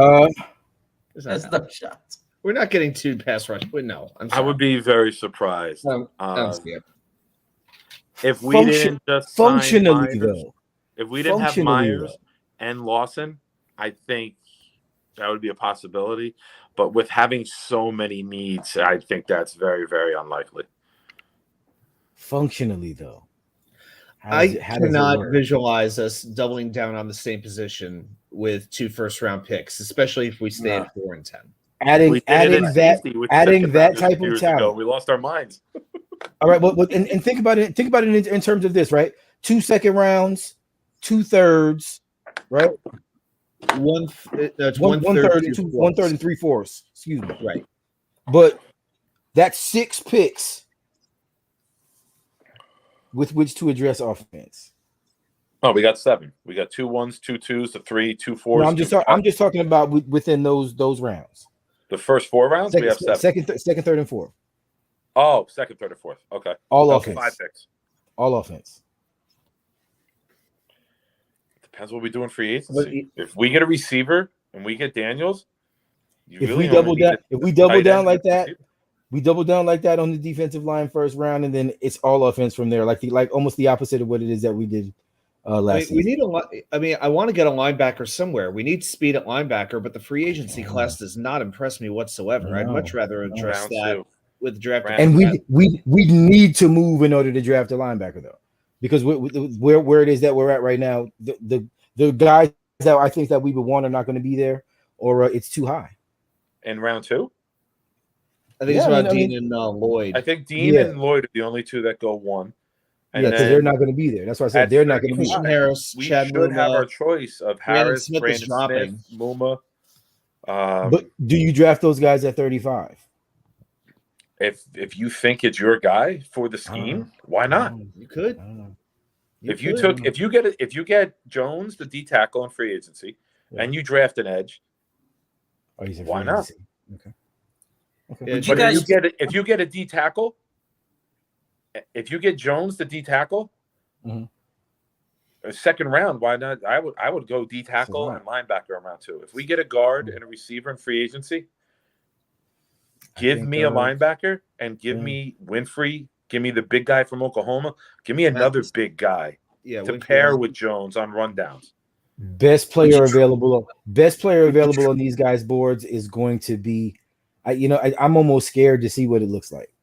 That's no shot. We're not getting 2 pass rush. But no, I'm I sorry. would be very surprised I don't see it. if we didn't just sign Functionally, Myers. though. If we didn't have Functionally, Myers and Lawson, I think that would be a possibility. But with having so many needs, I think that's very, very unlikely. Functionally, though. I does it cannot work? visualize us doubling down on the same position with 2 first-round picks, especially if we stay at 4 and 10. We did it Adding at that, safety with adding second that rounders type of years ago. talent. We lost our minds. All right, and think about it. Think about it in terms of this, right? 2 second rounds, 2 thirds, right? One third and 3/4. Excuse me. Right. But that's 6 picks with which to address offense. Oh, we got 7. We got 2 1s, 2 2s, a 3, 2 4s. No, I'm just talking about within those rounds. The first 4 rounds, we have 7. Second, third, and fourth. Oh, second, third, and fourth. Okay. All So offense. 5 picks. All offense. Depends what we do in free agency. If we get a receiver and we get Daniels, If we double down like that, we double down like that on the defensive line first round, and then it's all offense from there, like almost the opposite of what it is that we did last season. We need I want to get a linebacker somewhere. We need speed at linebacker, but the free agency class does not impress me whatsoever. I'd much rather address that with draft. And we need to move in order to draft a linebacker, though, because where it is that we're at right now, the guys that I think that we would want are not going to be there, or it's too high. In round 2? I think it's about Dean and Lloyd. I think Dean and Lloyd are the only 2 that go 1. And because they're not going to be there. That's why I said they're not going to be there. Harris, we Chad should Muma, have our choice of Harris, Brandon Smith, Muma. But do you draft those guys at 35? If you think it's your guy for the scheme, why not? You could. If you get Jones, the D tackle in free agency, and you draft an edge, why not? Okay. But if you get a D tackle, if you get Jones, the D tackle, A second round, why not? I would go D tackle and linebacker in round 2. If we get a guard and a receiver in free agency, give me a linebacker and give me Winfrey. Give me the big guy from Oklahoma. Give me another big guy to pair with Jones on rundowns. Best player available on these guys' boards is going to be, I'm almost scared to see what it looks like.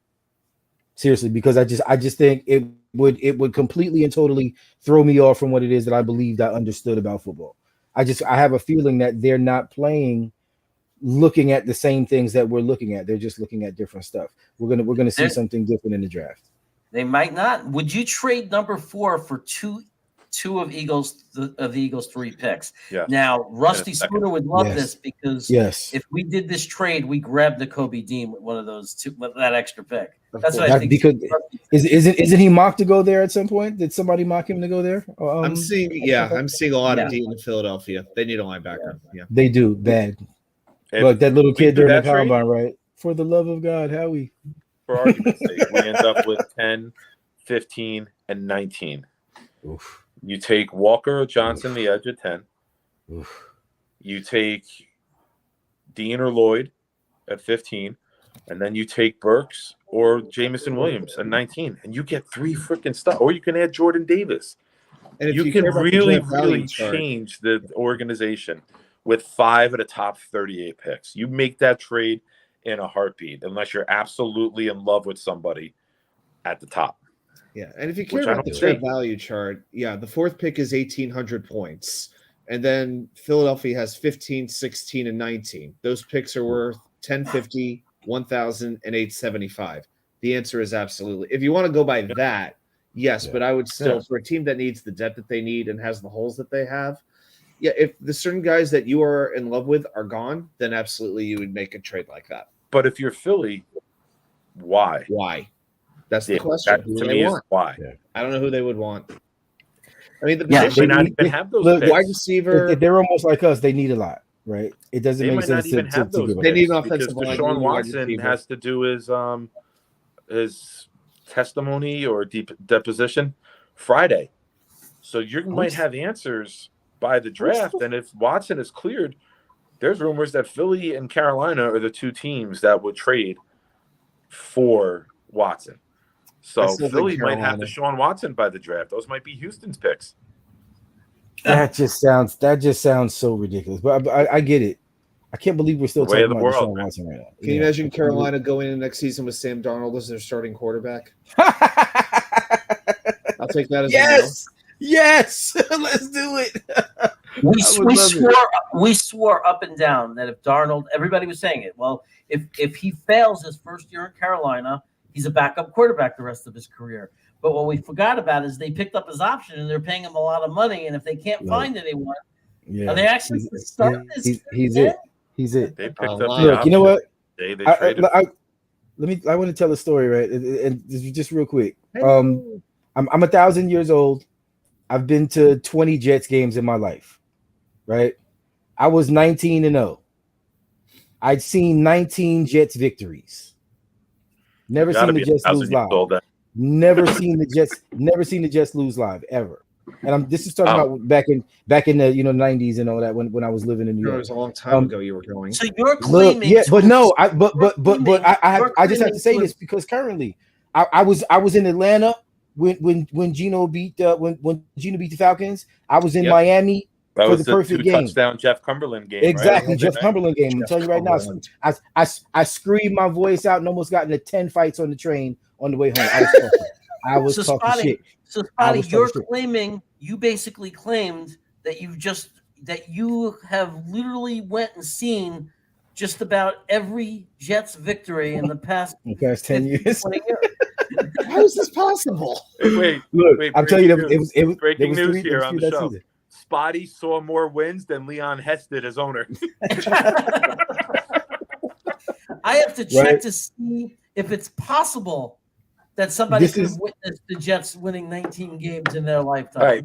Seriously, because I just think it would completely and totally throw me off from what it is that I believed I understood about football. I have a feeling that they're not playing looking at the same things that we're looking at. They're just looking at different stuff. We're gonna see something different in the draft. They might not. Would you trade number 4 for two of the Eagles' 3 picks? Yeah. Now, Rusty Spooner would love this because if we did this trade, we grabbed the Kobe Dean with one of those two, with that extra pick. That's what I think. Because isn't he mocked to go there at some point? Did somebody mock him to go there? I'm seeing a lot of Dean in Philadelphia. They need a linebacker. Yeah, they do bad. Look, that little kid during the combine, right? For the love of God, Howie. For argument's sake, we end up with 10, 15, and 19. Oof. You take Walker or Johnson, the edge at 10. Oof. You take Dean or Lloyd at 15. And then you take Burks or Jamison Williams at 19. And you get 3 freaking stuff. Or you can add Jordan Davis. And if you can really change the organization with 5 of the top 38 picks. You make that trade in a heartbeat, unless you're absolutely in love with somebody at the top. Yeah, and if you care about the trade value chart, the 4th pick is 1,800 points. And then Philadelphia has 15, 16, and 19. Those picks are worth 1,050, 1,000, and 875. The answer is absolutely. If you want to go by that, yes, but I would still, for a team that needs the depth that they need and has the holes that they have, if the certain guys that you are in love with are gone, then absolutely you would make a trade like that. But if you're Philly, why? Why? That's the question. To me is why. Yeah. I don't know who they would want. I mean, they not even have those picks. Wide receiver. They're almost like us. They need a lot, right? It doesn't make sense to have those. They need an offensive line. Deshaun Watson has to do his testimony or deposition Friday, so you might have answers by the draft. And if Watson is cleared, there's rumors that Philly and Carolina are the 2 teams that would trade for Watson. So Philly might have Deshaun Watson by the draft. Those might be Houston's picks. That just sounds so ridiculous. But I get it. I can't believe we're still talking about Deshaun Watson right now. Can you imagine Carolina going in next season with Sam Darnold as their starting quarterback? I'll take that as yes. Let's do it. We swore up and down that if Darnold, everybody was saying it. Well, if he fails his first year in Carolina, he's a backup quarterback the rest of his career. But what we forgot about is they picked up his option and they're paying him a lot of money. And if they can't find anyone, are they actually start this? He's it. They picked up the look, you know what? They I want to tell a story, right? And just real quick. I'm 1,000 years old. I've been to 20 Jets games in my life, right? I was 19-0. I'd seen 19 Jets victories. Never seen the Jets lose live. Never seen the Jets lose live ever. And this is talking about back in the 90s and all that when I was living in New York. It was a long time ago you were going. So you're claiming I just have to say this because currently I was in Atlanta when Gino beat the Falcons. I was in Miami for the perfect game. Touchdown Jeff Cumberland game. Exactly, right? Jeff Cumberland game. I'm telling you right now, I screamed my voice out and almost got into 10 fights on the train on the way home. I was talking shit. So Spotty, you basically claimed that you have literally went and seen just about every Jets victory in the past 10 years. 20 years. How is this possible? Wait, I'm telling you, it was breaking news here on the show. Spotty saw more wins than Leon Hess did as owner. I have to check to see if it's possible that somebody could have witnessed the Jets winning 19 games in their lifetime. All right,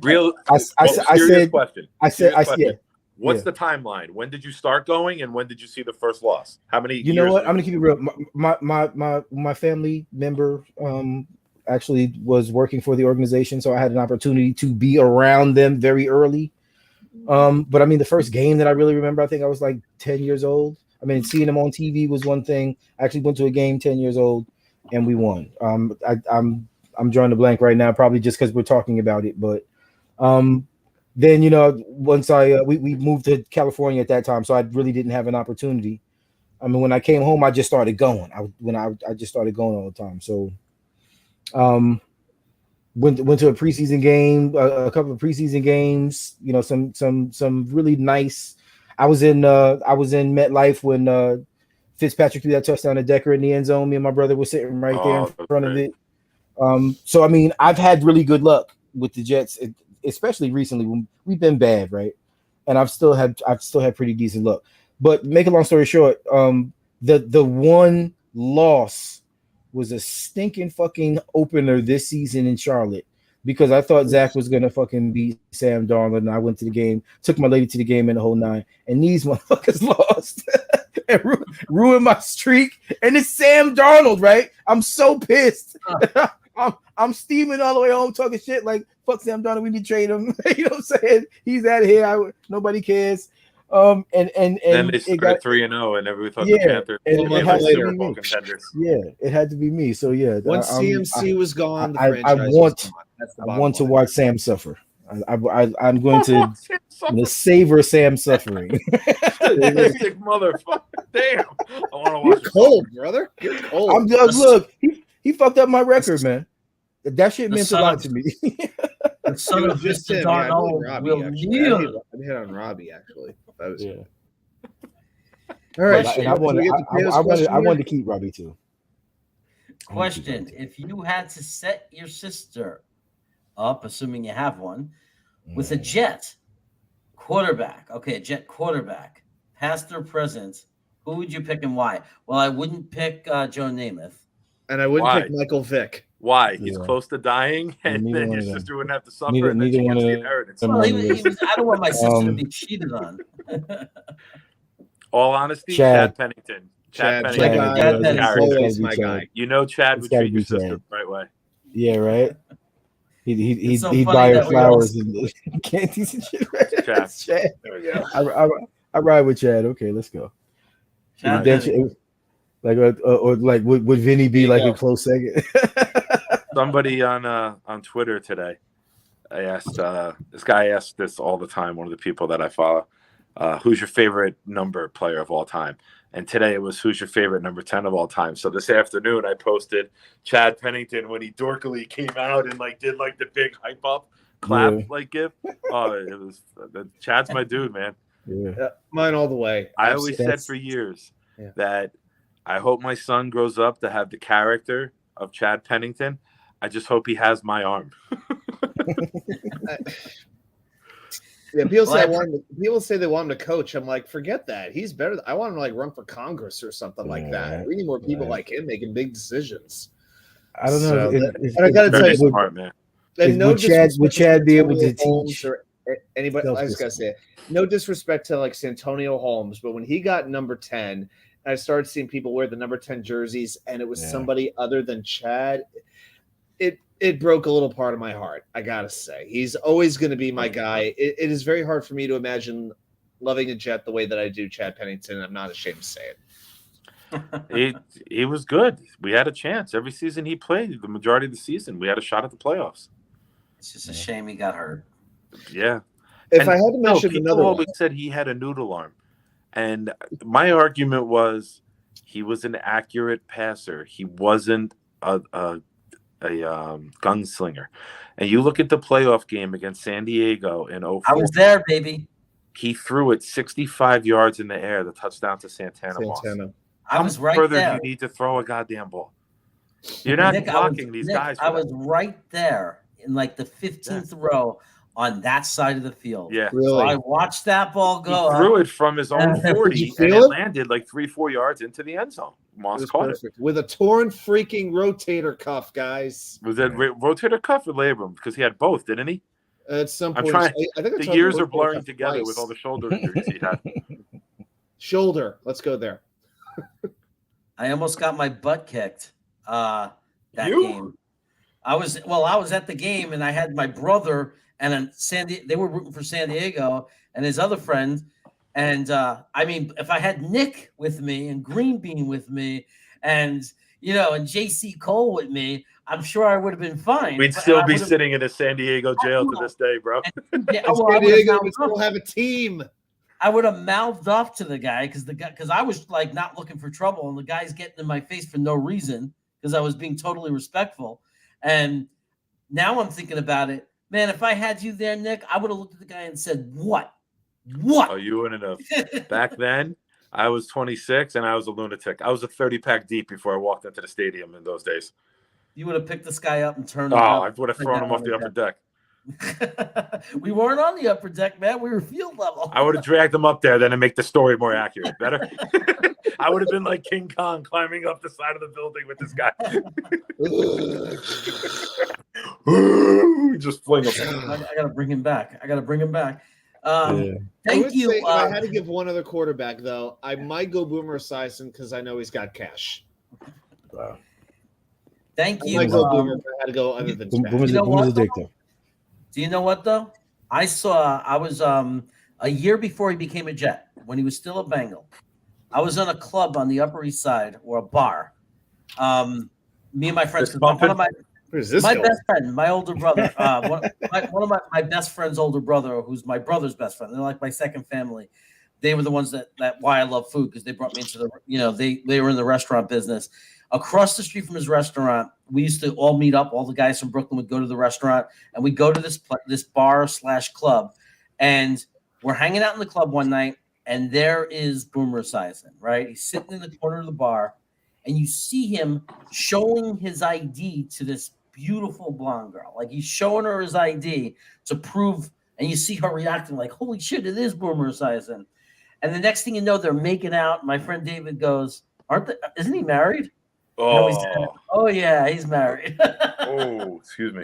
What's the timeline? When did you start going, and when did you see the first loss? How many? You know what? I'm gonna keep it real. My family member actually was working for the organization, so I had an opportunity to be around them very early. But I mean, the first game that I really remember, I think I was like 10 years old. I mean, seeing them on TV was one thing. I actually went to a game 10 years old, and we won. I'm drawing a blank right now, probably just because we're talking about it. But then once we moved to California at that time, so I really didn't have an opportunity. I mean, when I came home, I just started going. I just started going all the time. So, went to a preseason game, a couple of preseason games. Some really nice. I was in MetLife when Fitzpatrick threw that touchdown to Decker in the end zone. Me and my brother were sitting right there in front of it. So I mean, I've had really good luck with the Jets, especially recently when we've been bad, right? And I've still had pretty decent luck. But make a long story short, the one loss was a stinking fucking opener this season in Charlotte because I thought Zach was gonna fucking beat Sam Darnold, and I went to the game, took my lady to the game in the whole nine, and these motherfuckers lost and ruined my streak. And it's Sam Darnold, right? I'm so pissed. I'm steaming all the way home talking shit like fuck Sam Darnold, we need to trade him. You know what I'm saying? He's out of here. Nobody cares. And then they started 3-0, and everybody thought the Panthers were Super Bowl contenders. Yeah, it had to be me. So yeah, once CMC was gone, the I franchise was gone. I want to watch Sam suffer. I'm going to savor Sam suffering. Sick motherfucker! Damn, I want to watch. You're cold, brother. You're cold. Look, he fucked up my record, man. That shit meant a lot to me. The son of Mr. Darnold will kneel. I hit on Robbie actually. That was good. All right, and I wanted to keep Robbie too. Question: if you had to set your sister up, assuming you have one, with a Jet quarterback, a Jet quarterback, past or present, who would you pick and why? Well, I wouldn't pick Joe Namath, and I wouldn't pick Michael Vick. Why? He's close to dying, and then your sister wouldn't have to suffer, and then she gets the inheritance. Well, I don't want my sister to be cheated on. All honesty, Chad Pennington. Chad Pennington is always my guy. You know Chad would treat your sister the right way. Yeah, right? He'd buy her flowers and candies and shit. Chad. There we go. I ride with Chad. Okay, let's go. Like or like would Vinny be like a close second? Somebody on Twitter today, I asked this guy asked this all the time. One of the people that I follow, who's your favorite number player of all time? And today it was who's your favorite number 10 of all time. So this afternoon I posted Chad Pennington when he dorkily came out and did the big hype up clap gif. Oh, it was Chad's my dude, man. Yeah, mine all the way. I always said for years that I hope my son grows up to have the character of Chad Pennington. I just hope he has my arm. People say they want him to coach. I'm like, forget that. He's better. I want him to run for Congress or something like that. We need more people like him making big decisions. I don't know. I gotta tell you, smart man. And would Chad be able to teach or anybody? I was gonna say, no disrespect to Santonio Holmes, but when he got number 10, I started seeing people wear the number 10 jerseys, and it was somebody other than Chad. It broke a little part of my heart. I gotta say, he's always going to be my guy. It is very hard for me to imagine loving a Jet the way that I do Chad Pennington. I'm not ashamed to say it. He was good. We had a chance every season he played. The majority of the season, we had a shot at the playoffs. It's just a shame he got hurt. Yeah. If I had to mention another one, always said he had a noodle arm, and my argument was he was an accurate passer. He wasn't a gunslinger. And you look at the playoff game against San Diego in 2004. I was there, baby. He threw it 65 yards in the air, the touchdown to Santana. I was right further there. Do you need to throw a goddamn ball? You're not blocking these guys. I was right there in the 15th row on that side of the field. Yeah. Really? So I watched that ball go. He threw it from his own 40, and it landed 3-4 yards into the end zone. Moss caught it. With a torn freaking rotator cuff, guys. Was that rotator cuff or labrum? Because he had both, didn't he? At some point. I think the years are blurring together with all the shoulder injuries he had. Shoulder. Let's go there. I almost got my butt kicked that game. I was at the game, and I had my brother and they were rooting for San Diego and his other friend. And I mean, if I had Nick with me and Green Bean with me, and and JC Cole with me, I'm sure I would have been fine. We'd still be sitting in a San Diego jail to this day, bro. San Diego would still have a team. I would have mouthed off to the guy because I was like not looking for trouble, and the guy's getting in my face for no reason because I was being totally respectful. And now I'm thinking about it, man. If I had you there, Nick, I would have looked at the guy and said, "What? What?" Oh, you wouldn't have. Back then, I was 26 and I was a lunatic. I was a 30-pack deep before I walked into the stadium in those days. You would have picked this guy up and turned him. Oh, I would have thrown him off the upper deck. We weren't on the upper deck, man. We were field level. I would have dragged him up there then to make the story more accurate. Better. I would have been like King Kong climbing up the side of the building with this guy. Just fling him. I got to bring him back. Yeah. Thank you. If I had to give one other quarterback, though, I might go Boomer Esiason because I know he's got cash. Wow. Thank you. I might go Boomer if I had to go other than Boomer's a dick, though. Do you know what, though? I was a year before he became a Jet, when he was still a Bengal. I was on a club on the Upper East Side, or a bar. Me and my friends, one of my best friend, my older brother, one of my best friend's older brother, who's my brother's best friend. They're like my second family. They were the ones that why I love food, because they brought me into the, they were in the restaurant business. Across the street from his restaurant, we used to all meet up. All the guys from Brooklyn would go to the restaurant, and we'd go to this bar/club, and we're hanging out in the club one night, and there is Boomer Esiason, right? He's sitting in the corner of the bar, and you see him showing his ID to this beautiful blonde girl. Like, he's showing her his ID to prove, and you see her reacting like, holy shit, it is Boomer Esiason. And the next thing you know, they're making out. My friend David goes, isn't he married? Oh yeah, he's married. Oh, excuse me.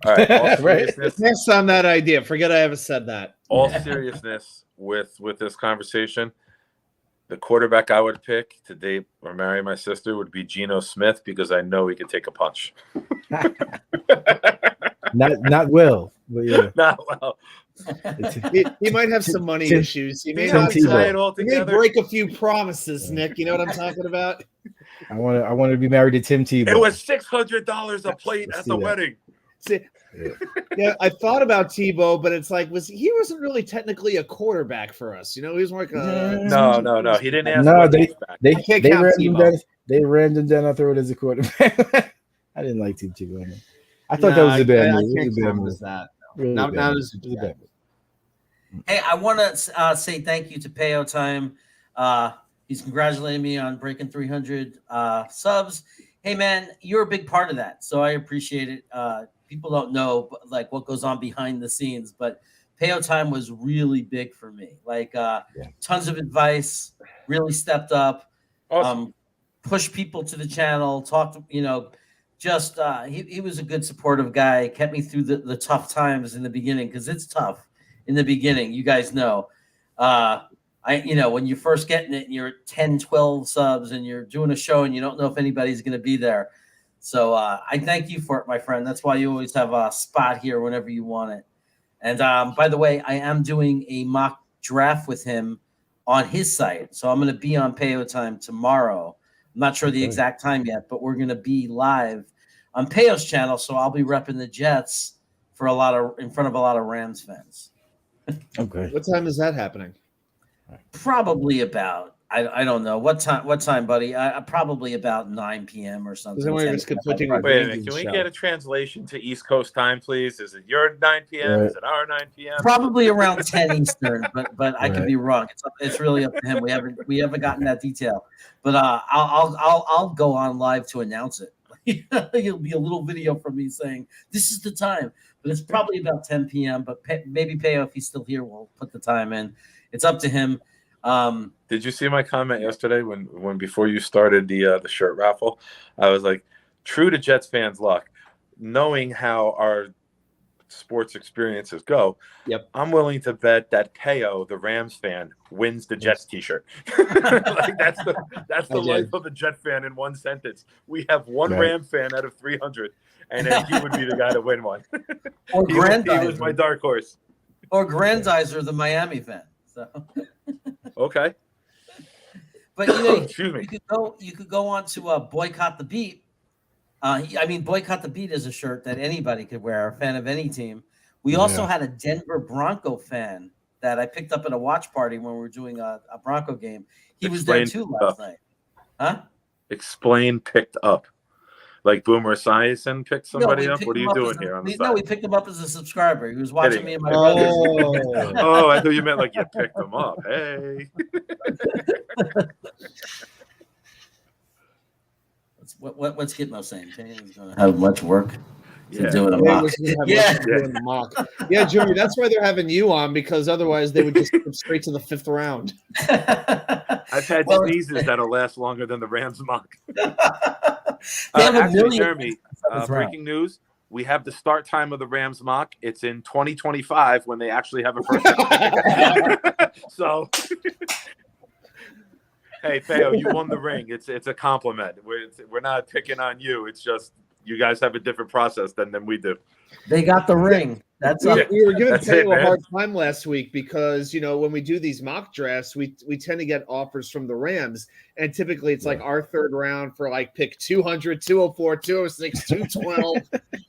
All right, all seriousness. Next on that idea. Forget I ever said that. All seriousness with this conversation, the quarterback I would pick to date or marry my sister would be Geno Smith, because I know he could take a punch. Not well, but yeah. Not well. He might have some money issues. He may not tie it all together. He may break a few promises, Nick. You know what I'm talking about? I want to be married to Tim Tebow. It was $600 a plate at the wedding. See, yeah, I thought about Tebow, but it's like he wasn't really technically a quarterback for us. He was more like a no. He didn't ask. No, they ran him down our throat as a quarterback. I didn't like Tim Tebow. I thought that was a bad move. It was a bad move. Really not as bad. Hey, I want to say thank you to Payo Time. He's congratulating me on breaking 300 subs. Hey, man, you're a big part of that, so I appreciate it. People don't know like what goes on behind the scenes, but Payo Time was really big for me. Like tons of advice, really stepped up, awesome. Pushed people to the channel, talked, just he was a good supportive guy, kept me through the tough times in the beginning, because it's tough in the beginning. You guys know. When you're first getting it and you're at 10, 12 subs and you're doing a show and you don't know if anybody's going to be there. So I thank you for it, my friend. That's why you always have a spot here whenever you want it. And by the way, I am doing a mock draft with him on his site. So I'm going to be on Payo Time tomorrow. I'm not sure the exact time yet, but we're going to be live on Payo's channel. So I'll be repping the Jets in front of a lot of Rams fans. Okay. What time is that happening? Probably about I don't know what time, buddy. Probably about 9 p.m. or something. Wait a minute. Can we get a translation to East Coast time, please? Is it your 9 p.m.? Is it our 9 p.m.? Probably around 10 Eastern, but I could be wrong. It's really up to him. We haven't gotten that detail, but I'll go on live to announce it. It'll be a little video from me saying this is the time, but it's probably about 10 p.m. But maybe Payo, if he's still here, will put the time in. It's up to him. Did you see my comment yesterday when before you started the shirt raffle? I was like, true to Jets fans' luck, knowing how our sports experiences go, Yep. I'm willing to bet that Teo, the Rams fan, wins the Jets T-shirt. Like that's the life of a Jet fan in one sentence. We have one Ram fan out of 300, and then he would be the guy to win one. Or he was my dark horse. Or Grandizer, the Miami fan. So. Okay. But you know, Excuse me. you could go on to Boycott the Beat. Boycott the Beat is a shirt that anybody could wear, a fan of any team. We also had a Denver Bronco fan that I picked up at a watch party when we were doing a Bronco game. He was there too last night. Huh? Explain picked up. Like Boomer Esiason picked somebody up? What are you doing here on the side? No, we picked him up as a subscriber. He was watching me and my brother. Oh, I thought you meant like you picked him up. Hey. What's Gitmo saying? He's going to have much work to do in a mock. Yeah, Jimmy, that's why they're having you on, because otherwise they would just go straight to the 5th round. I've had sneezes that'll last longer than the Rams mock. Actually, Jeremy, breaking news. We have the start time of the Rams mock. It's in 2025 when they actually have a first round. So, hey, Theo, you won the ring. It's a compliment. We're not picking on you. It's just you guys have a different process than we do. They got the ring. That's we were giving Theo a hard time last week because, you know, when we do these mock drafts, we tend to get offers from the Rams, and typically it's like our 3rd round for like pick 200, 204, 206, 212.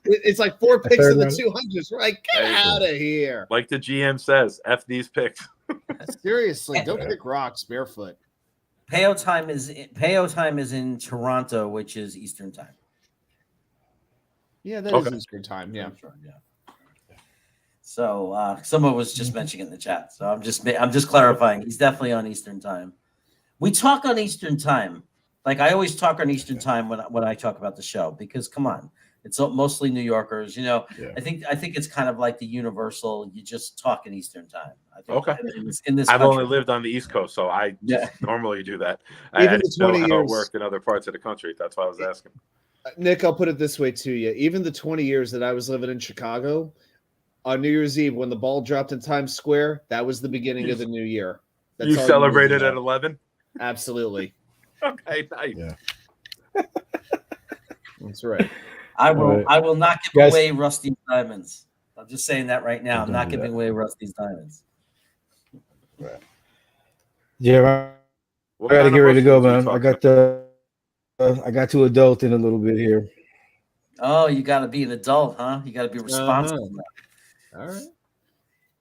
It's like 4 picks in the 200s. We're like, get out of here. Like the GM says, F these picks. Seriously, don't pick rocks barefoot. Payo time is in Toronto, which is Eastern time. Yeah, that is Eastern time. Yeah. So someone was just mentioning in the chat. So I'm just clarifying. He's definitely on Eastern time. We talk on Eastern time. Like I always talk on Eastern time when I talk about the show, because come on, it's mostly New Yorkers. You know, I think it's kind of like the universal. You just talk in Eastern time. I think in this I've country. only lived on the East Coast, so I normally do that. Even I didn't the 20 know how it years worked in other parts of the country. That's why I was asking. Nick, I'll put it this way to you. Even the 20 years that I was living in Chicago, on New Year's Eve, when the ball dropped in Times Square, that was the beginning of the new year. You celebrated at 11? Absolutely. Okay, nice. Yeah. That's right. I will not give away Rusty's diamonds. I'm just saying that right now. I'm not giving away Rusty's diamonds. Right. Yeah, I got to get ready to go, man. I got to adult in a little bit here. Oh, you got to be an adult, huh? You got to be responsible. All right.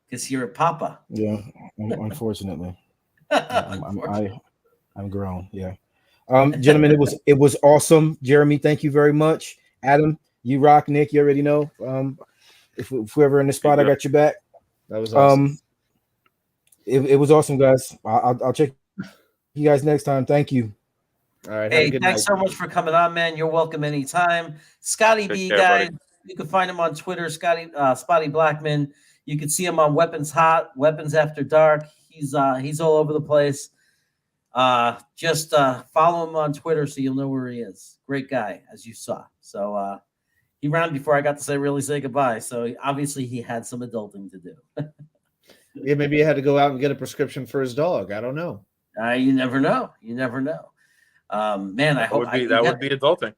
Because you're a papa. Yeah, unfortunately. I'm grown. Yeah. Gentlemen, it was awesome. Jeremy, thank you very much. Adam, you rock. Nick, you already know. If we're ever in the spot, I got your back. That was awesome. It was awesome, guys. I'll check you guys next time. Thank you. All right. Hey, thanks so much for coming on, man. You're welcome anytime. Scotty B, guys. You can find him on Twitter, Spotty Blackman. You can see him on Weapons Hot, Weapons After Dark. He's all over the place. Just follow him on Twitter so you'll know where he is. Great guy, as you saw. So he ran before I got to say goodbye. So obviously he had some adulting to do. Yeah, maybe he had to go out and get a prescription for his dog. I don't know. You never know. You never know. Man, I hope that would be adulting.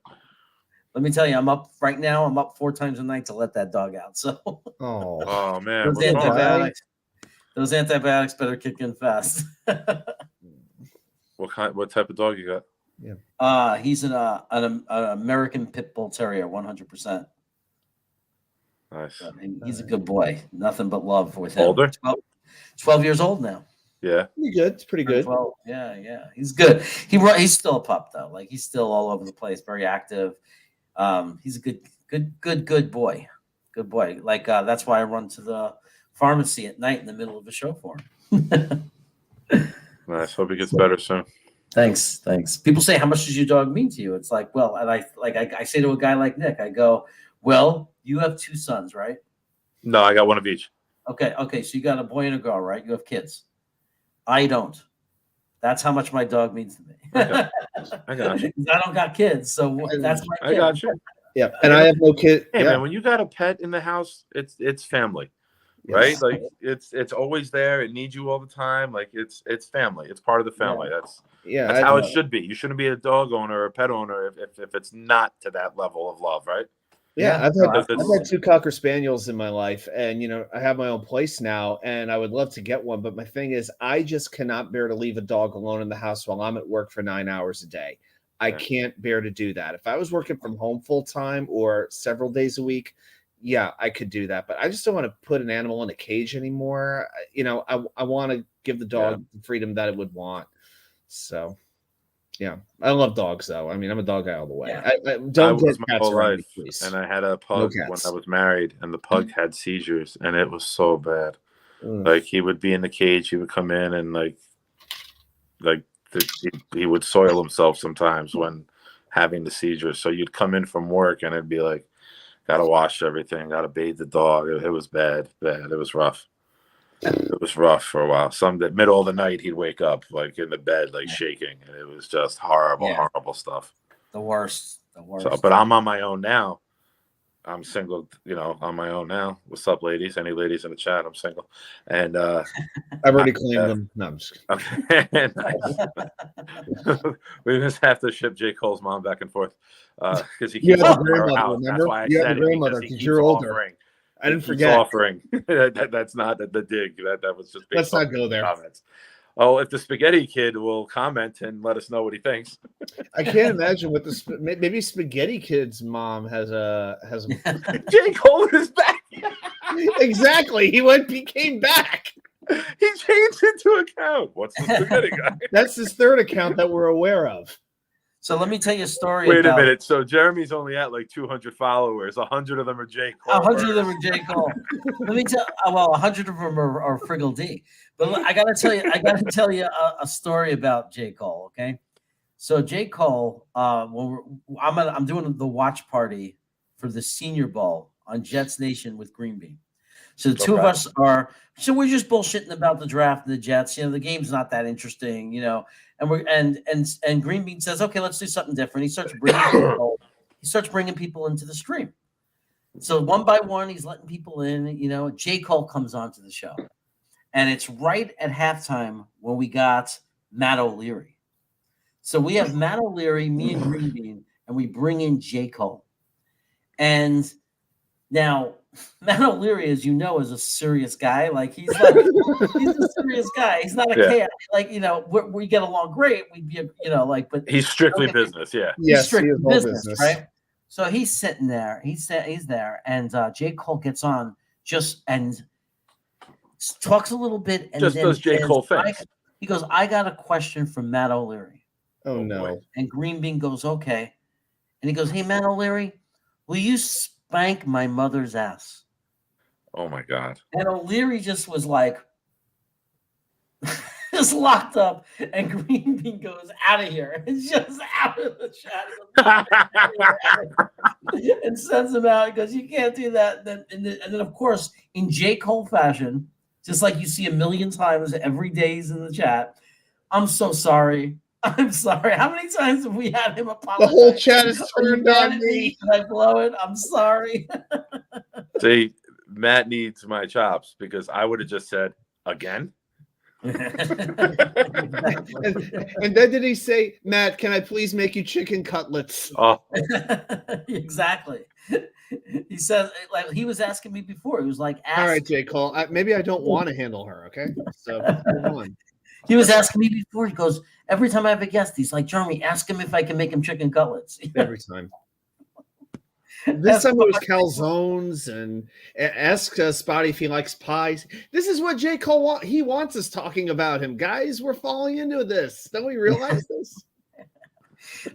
Let me tell you, I'm up right now. I'm up 4 times a night to let that dog out. So, oh man, those antibiotics better kick in fast. What type of dog you got? Yeah. He's an American Pit Bull Terrier, 100%. Nice. He's a good boy. Nothing but love with him. Older? 12 years old now. Yeah. Pretty good. It's pretty good. 12. Yeah. He's good. He's still a pup though. Like he's still all over the place, very active. He's a good boy. Good boy. Like that's why I run to the pharmacy at night in the middle of a show for him. Nice. Hope he gets better soon. Thanks. People say, how much does your dog mean to you? It's like, well, and I say to a guy like Nick, I go, well, you have 2 sons, right? No, I got one of each. Okay. So you got a boy and a girl, right? You have kids. I don't. That's how much my dog means to me. Okay. I got you. I don't got kids, so that's my kid. I got you. Yeah, and I have no kid. Hey Yeah, man, when you got a pet in the house, it's family, yes. right? Like it's always there. It needs you all the time. Like it's family. It's part of the family. Yeah, That's I've, how it should be. You shouldn't be a dog owner or a pet owner if it's not to that level of love, right? Yeah, Yeah, I've no, had absolutely. 2 Cocker Spaniels in my life, and I have my own place now, and I would love to get one. But my thing is, I just cannot bear to leave a dog alone in the house while I'm at work for 9 hours a day. I Yeah. can't bear to do that. If I was working from home full time or several days a week, yeah, I could do that. But I just don't want to put an animal in a cage anymore. I want to give the dog the freedom that it would want. So. Yeah, I love dogs, though. I mean, I'm a dog guy all the way. Yeah. I I don't get was my cats whole around life, me, please. and I had a No pug when cats. I was married, and the pug had seizures, and it was so bad. Ugh. Like he would be in the cage, he would come in, and he would soil himself sometimes when having the seizures. So you'd come in from work, and it'd be like, gotta wash everything, gotta bathe the dog. It was bad. It was rough. It was rough for a while. Middle of the night, he'd wake up like in the bed, like shaking, and it was just horrible, Yeah. horrible stuff. The worst. The worst. So, but I'm on my own now. I'm single, on my own now. What's up, ladies? Any ladies in the chat? I'm single, and I've already claimed them. No, I'm just kidding. okay. We just have to ship J. Cole's mom back and forth because he You keeps have a offering her grandmother, out. That's remember? why I You have said a it, grandmother because he 'cause keeps you're older. offering. I didn't He keeps forget. offering. That's not the dig. That was just. Let's not go there. Comments. Oh, if the spaghetti kid will comment and let us know what he thinks. I can't imagine what maybe Spaghetti Kid's mom has a. J. Cole is back. Exactly. He came back. He changed into account. What's the spaghetti guy? That's his third account that we're aware of. So let me tell you a story. Wait about a minute. So Jeremy's only at like 200 followers. 100 of them are J. Cole. 100 of them are J. Cole. Let me tell. Well, 100 of them are Friggle D. But I gotta tell you a story about J. Cole. Okay, so J. Cole, I'm doing the watch party for the Senior Bowl on Jets Nation with Green Bean. So the two of us are. So we're just bullshitting about the draft and the Jets. The game's not that interesting. And we're and Green Bean says, okay, let's do something different. He starts bringing people into the stream. So one by one, he's letting people in. J. Cole comes onto the show, and it's right at halftime when we got Matt O'Leary. So we have Matt O'Leary, me and Green Bean, and we bring in J. Cole. And now Matt O'Leary, as you know, is a serious guy. Like he's a serious guy. He's not a cat. Like we get along great. We'd be but he's strictly business. Yeah. Yes, he's strictly he is business, right? So he's sitting there. He's there, and J. Cole gets on and talks a little bit, and just then does J. Cole things. He goes, "I got a question from Matt O'Leary." Oh no! Boy. And Green Bean goes, "Okay," and he goes, "Hey, Matt O'Leary, will you spank my mother's ass?" Oh my God! And O'Leary just was like, just locked up, and Green Bean goes out of here. It's just out of the chat. And sends him out. He goes, "You can't do that." And then, of course, in J. Cole fashion, just like you see a million times every day he's in the chat, "I'm so sorry. I'm sorry." How many times have we had him apologize? The whole chat is turned on me. I blow it. I'm sorry. See, Matt needs my chops because I would have just said again. And then did he say, "Matt, can I please make you chicken cutlets?" Oh, exactly. He says, like he was asking me before. He was like, "All right, J. Cole, maybe I don't want to handle her." Okay, so hold on. He was asking me before. He goes, every time I have a guest, he's like, "Jeremy, ask him if I can make him chicken cutlets." Every time. This time it was calzones, and ask Spotty if he likes pies. This is what J. Cole he wants us talking about him. Guys, we're falling into this. Don't we realize this?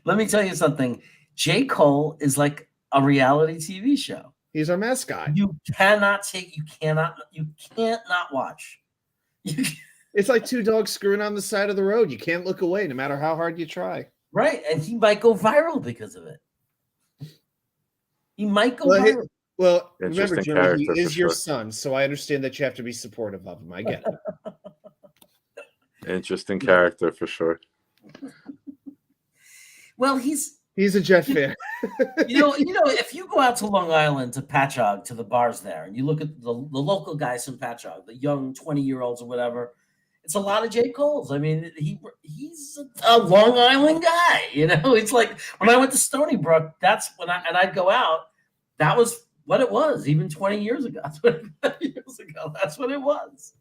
Let me tell you something. J. Cole is like a reality TV show. He's our mascot. You can't not watch. It's like two dogs screwing on the side of the road. You can't look away no matter how hard you try. Right, and he might go viral because of it. He might go viral. Well, remember, Jeremy, he is your sure. son, so I understand that you have to be supportive of him. I get it. Interesting character for sure. Well, he's a Jet fan. If you go out to Long Island to Patchogue to the bars there, and you look at the local guys from Patchogue, the young 20-year-olds or whatever, it's a lot of J. Cole's. I mean, he's a Long Island guy. It's like when I went to Stony Brook, that's when I'd go out. That was what it was, even 20 years ago. That's what it was.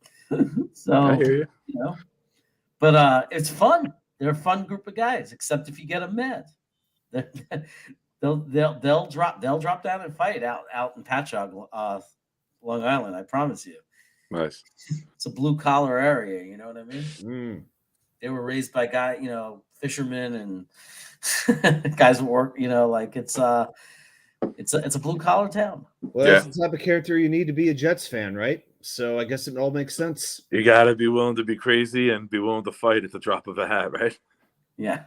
So I hear you. But it's fun. They're a fun group of guys, except if you get them mad. They'll drop down and fight out in Patchogue, Long Island. I promise you. Nice. It's a blue collar area. You know what I mean? Mm. They were raised by fishermen and guys who work. It's a blue collar town. Well, that's the type of character you need to be a Jets fan, right? So I guess it all makes sense. You got to be willing to be crazy and be willing to fight at the drop of a hat, right? Yeah.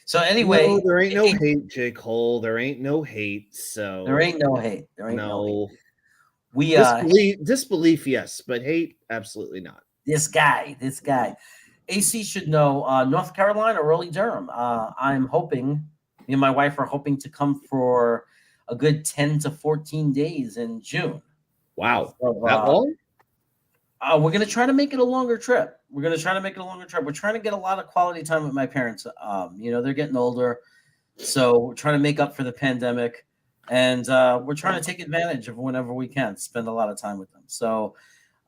So anyway, no, there ain't no hate, J. Cole. There ain't no hate. So there ain't no hate. There ain't no hate. We disbelief, yes, but hate, absolutely not. This guy. AC should know North Carolina, Raleigh, Durham. I'm hoping, me and my wife are hoping to come for a good 10 to 14 days in June. Wow. That long? We're going to try to make it a longer trip. We're trying to get a lot of quality time with my parents. They're getting older. So we're trying to make up for the pandemic. And we're trying to take advantage of whenever we can, spend a lot of time with them. So,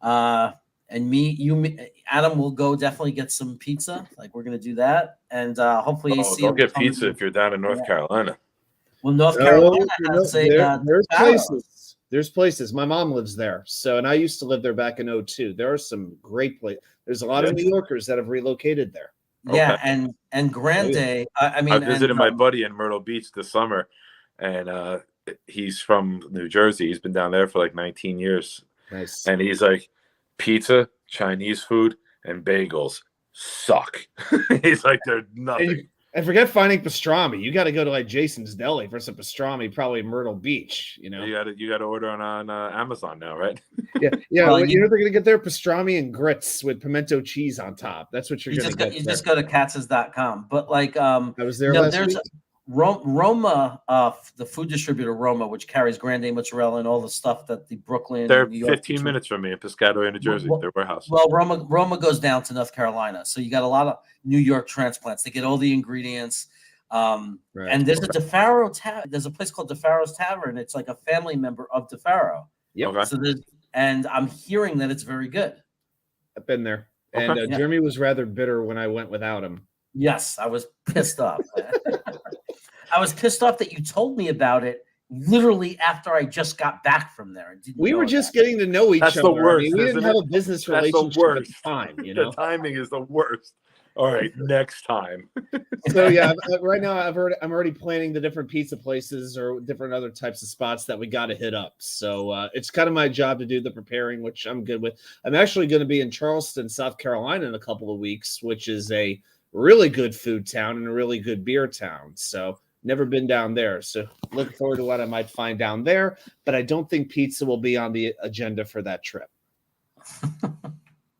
and Adam will go definitely get some pizza. Like we're going to do that. And hopefully go get pizza if you're down in North Carolina. Well, North Carolina has there's places. There's places. My mom lives there. So, and I used to live there back in 2002. There are some great places. There's a lot of New Yorkers that have relocated there. Yeah. Okay. And Grande, I visited my buddy in Myrtle Beach this summer, and he's from New Jersey. He's been down there for like 19 years. Nice. And he's like, pizza, Chinese food, and bagels suck. He's like, they're nothing. And forget finding pastrami. You got to go to like Jason's Deli for some pastrami, probably in Myrtle Beach. You got to order on Amazon now, right? Yeah. Well, they're going to get their pastrami and grits with pimento cheese on top. That's what you're going to get. You just go to katz's.com. But I was there last week. Roma, the food distributor Roma, which carries Grande mozzarella and all the stuff that the Brooklyn, they're New York 15 minutes from me in Piscataway, New Jersey. Their warehouse. Well, Roma goes down to North Carolina, so you got a lot of New York transplants. They get all the ingredients. Right. And there's a DeFaro there's a place called DeFaro's Tavern. It's like a family member of DeFaro. Yep. Okay. So and I'm hearing that it's very good. I've been there, and Jeremy was rather bitter when I went without him. Yes, I was pissed off. I was pissed off that you told me about it literally after I just got back from there. We were just getting to know each other. That's the worst. We didn't have a business relationship at the time. The timing is the worst. All right, next time. So yeah, right now I'm already planning the different pizza places or different other types of spots that we got to hit up. So it's kind of my job to do the preparing, which I'm good with. I'm actually going to be in Charleston, South Carolina in a couple of weeks, which is a really good food town and a really good beer town. So never been down there. So look forward to what I might find down there. But I don't think pizza will be on the agenda for that trip.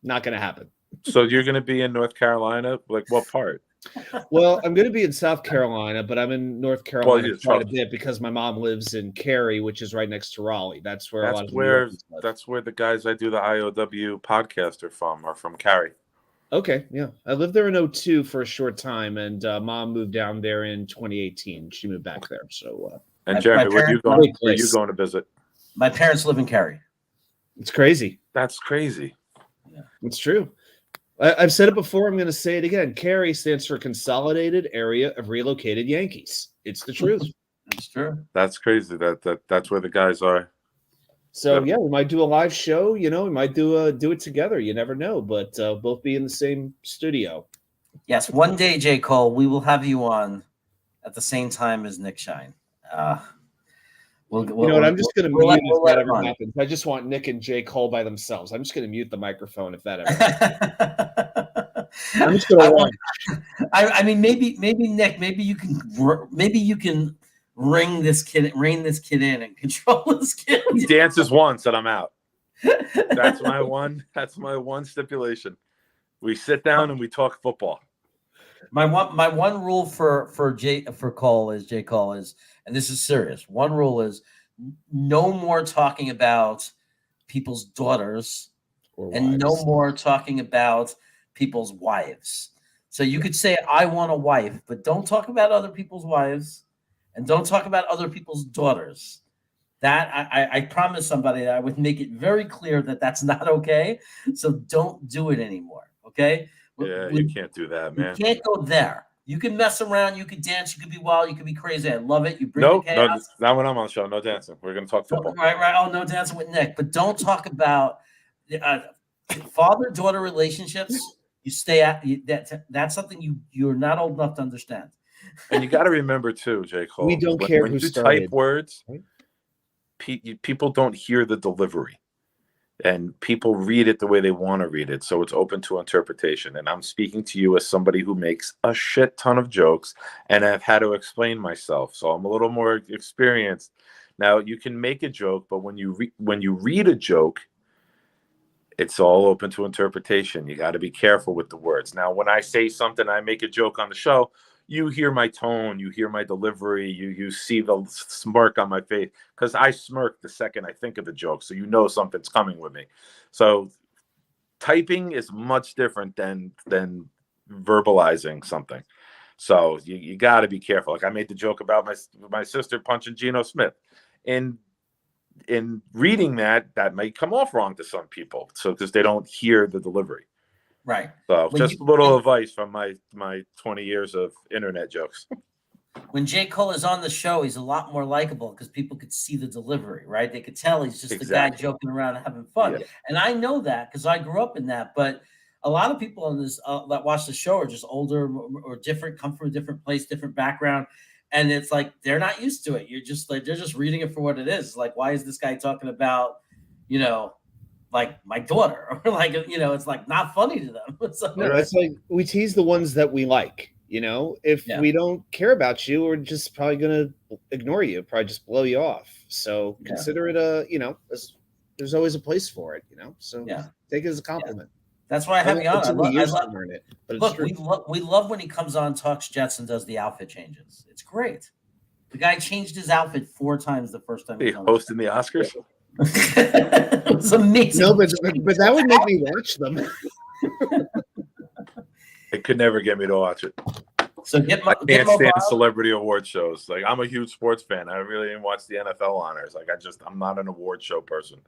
Not going to happen. So you're going to be in North Carolina? Like what part? Well, I'm going to be in South Carolina, but I'm in North Carolina quite a bit because my mom lives in Cary, which is right next to Raleigh. That's where the guys I do the IOW podcast are from Cary. Okay, yeah. I lived there in 2002 for a short time, and Mom moved down there in 2018. She moved back there. So, and Jeremy, where are you going to visit? My parents live in Cary. It's crazy. That's crazy. Yeah. It's true. I've said it before. I'm going to say it again. Cary stands for Consolidated Area of Relocated Yankees. It's the truth. It's true. That's crazy. That's where the guys are. So yeah, we might do a live show. We might do it together. You never know, but both be in the same studio. Yes, one day, J. Cole, we will have you on at the same time as Nick Shine. I'm just going to mute if that ever happens. I just want Nick and J. Cole by themselves. I'm just going to mute the microphone if that ever happens. I'm just going to watch. I mean, maybe Nick, maybe you can rein this kid in and control this kid. He dances once and I'm out. That's my one stipulation. We sit down and we talk football. My one rule for J Cole is, and this is serious. One rule is no more talking about people's daughters Or and no wives. more talking about people's wives. So you could say I want a wife, but don't talk about other people's wives and don't talk about other people's daughters. That I promised somebody that I would make it very clear that that's not okay. So don't do it anymore. Okay. Yeah, you can't do that, You man. can't go there. You can mess around, you can dance, you can be wild, you can be crazy. I love it. You bring No, the chaos. no, not when I'm on the show. No dancing. We're gonna talk football. Right. Oh, no dancing with Nick. But don't talk about father-daughter relationships. You stay at that's something you're not old enough to understand. And you got to remember too, J. Cole. We don't care when who you started. type words, Right? people don't hear the delivery, and people read it the way they want to read it. So it's open to interpretation. And I'm speaking to you as somebody who makes a shit ton of jokes, and I've had to explain myself. So I'm a little more experienced. Now you can make a joke, but when you read a joke, it's all open to interpretation. You got to be careful with the words. Now, when I say something, I make a joke on the show, you hear my tone, you hear my delivery, you see the smirk on my face, because I smirk the second I think of the joke, so you know something's coming with me. So typing is much different than verbalizing something. So you got to be careful. Like I made the joke about my sister punching Geno Smith. In reading that might come off wrong to some people, so because they don't hear the delivery. Right. So just a little advice from my 20 years of internet jokes. When J. Cole is on the show, he's a lot more likable because people could see the delivery, right? They could tell he's just the guy joking around and having fun. Yeah. And I know that because I grew up in that. But a lot of people on this that watch the show are just older or different, come from a different place, different background. And it's like they're not used to it. You're just like they're just reading it for what it is. Like, why is this guy talking about, like my daughter? Or like, it's like not funny to them. So, No, it's like we tease the ones that we like. If we don't care about you, we're just probably gonna ignore you, probably just blow you off. So consider it there's always a place for it. So take it as a compliment. That's why I have you on. I love learn it. But look, we love when he comes on, talks Jets, and does the outfit changes. It's great. The guy changed his outfit 4 times the first time. He hosting the Oscars. It was amazing. No, but that would make me watch them. It could never get me to watch it. So I can't stand celebrity award shows. Like I'm a huge sports fan. I really didn't watch the NFL honors. Like I'm not an award show person.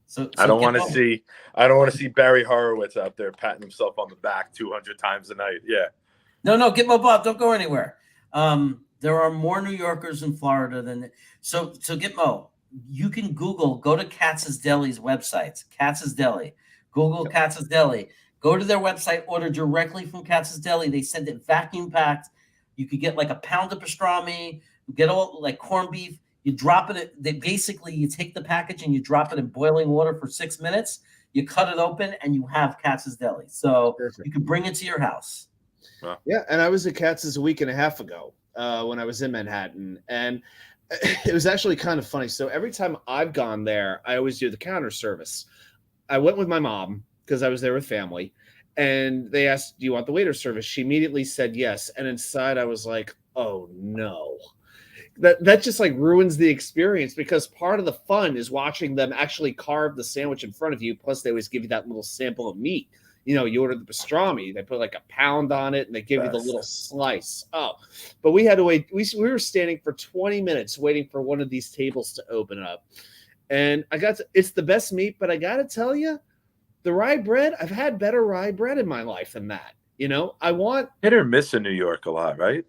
So I don't want to see Barry Horowitz out there patting himself on the back 200 times a night. Yeah. No, Gitmo Bob, don't go anywhere. There are more New Yorkers in Florida than so Gitmo. You can go to Katz's Deli's website, Katz's Deli. Google Katz's Deli. Go to their website, order directly from Katz's Deli. They send it vacuum packed. You could get like a pound of pastrami, you get all like corned beef. You drop it. You take the package and you drop it in boiling water for 6 minutes. You cut it open and you have Katz's Deli. So perfect. You can bring it to your house. Wow. Yeah, and I was at Katz's a week and a half ago when I was in Manhattan, and it was actually kind of funny. So every time I've gone there, I always do the counter service. I went with my mom because I was there with family, and they asked, "Do you want the waiter service?" She immediately said yes, and inside I was like, "Oh no." That just like ruins the experience because part of the fun is watching them actually carve the sandwich in front of you. Plus, they always give you that little sample of meat. You order the pastrami, they put like a pound on it, and they give you the little slice. Oh, but we had to wait. We were standing for 20 minutes waiting for one of these tables to open up, and it's the best meat. But I got to tell you, the rye bread. I've had better rye bread in my life than that. I want hit or miss in New York a lot, right?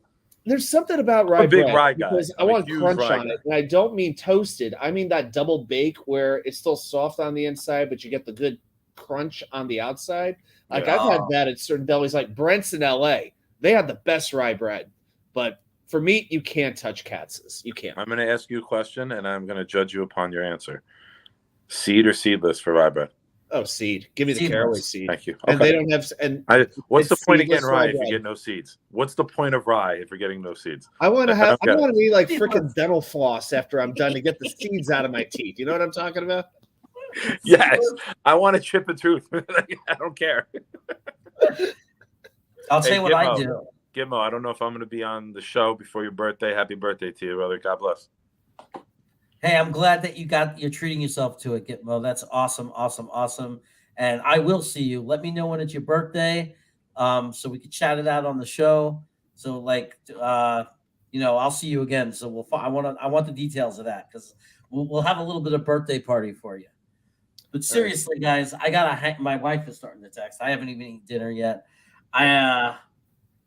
There's something about rye bread. Big rye guy. Because I want crunch on it. And I don't mean toasted. I mean that double bake where it's still soft on the inside, but you get the good crunch on the outside. Like I've had that at certain delis like Brent's in LA. They have the best rye bread. But for meat, you can't touch Katz's. You can't. I'm going to ask you a question, and I'm going to judge you upon your answer. Seed or seedless for rye bread? Oh, seed. Give me the caraway seed. Thank you. And they don't have. And what's the point of getting rye if you get no seeds? What's the point of rye if you're getting no seeds? I want to be like freaking dental floss after I'm done to get the seeds out of my teeth. You know what I'm talking about? Yes, I want to chip a tooth. I don't care. I'll tell Hey, you what I Gitmo. do. Gitmo, I don't know if I'm going to be on the show before your birthday. Happy birthday to you, brother. God bless. Hey, I'm glad that you're treating yourself to it, Gitmo. That's awesome, awesome, awesome. And I will see you. Let me know when it's your birthday, so we can chat it out on the show. So, like, I'll see you again. So I want the details of that because we'll have a little bit of birthday party for you. But seriously, guys, my wife is starting to text. I haven't even eaten dinner yet.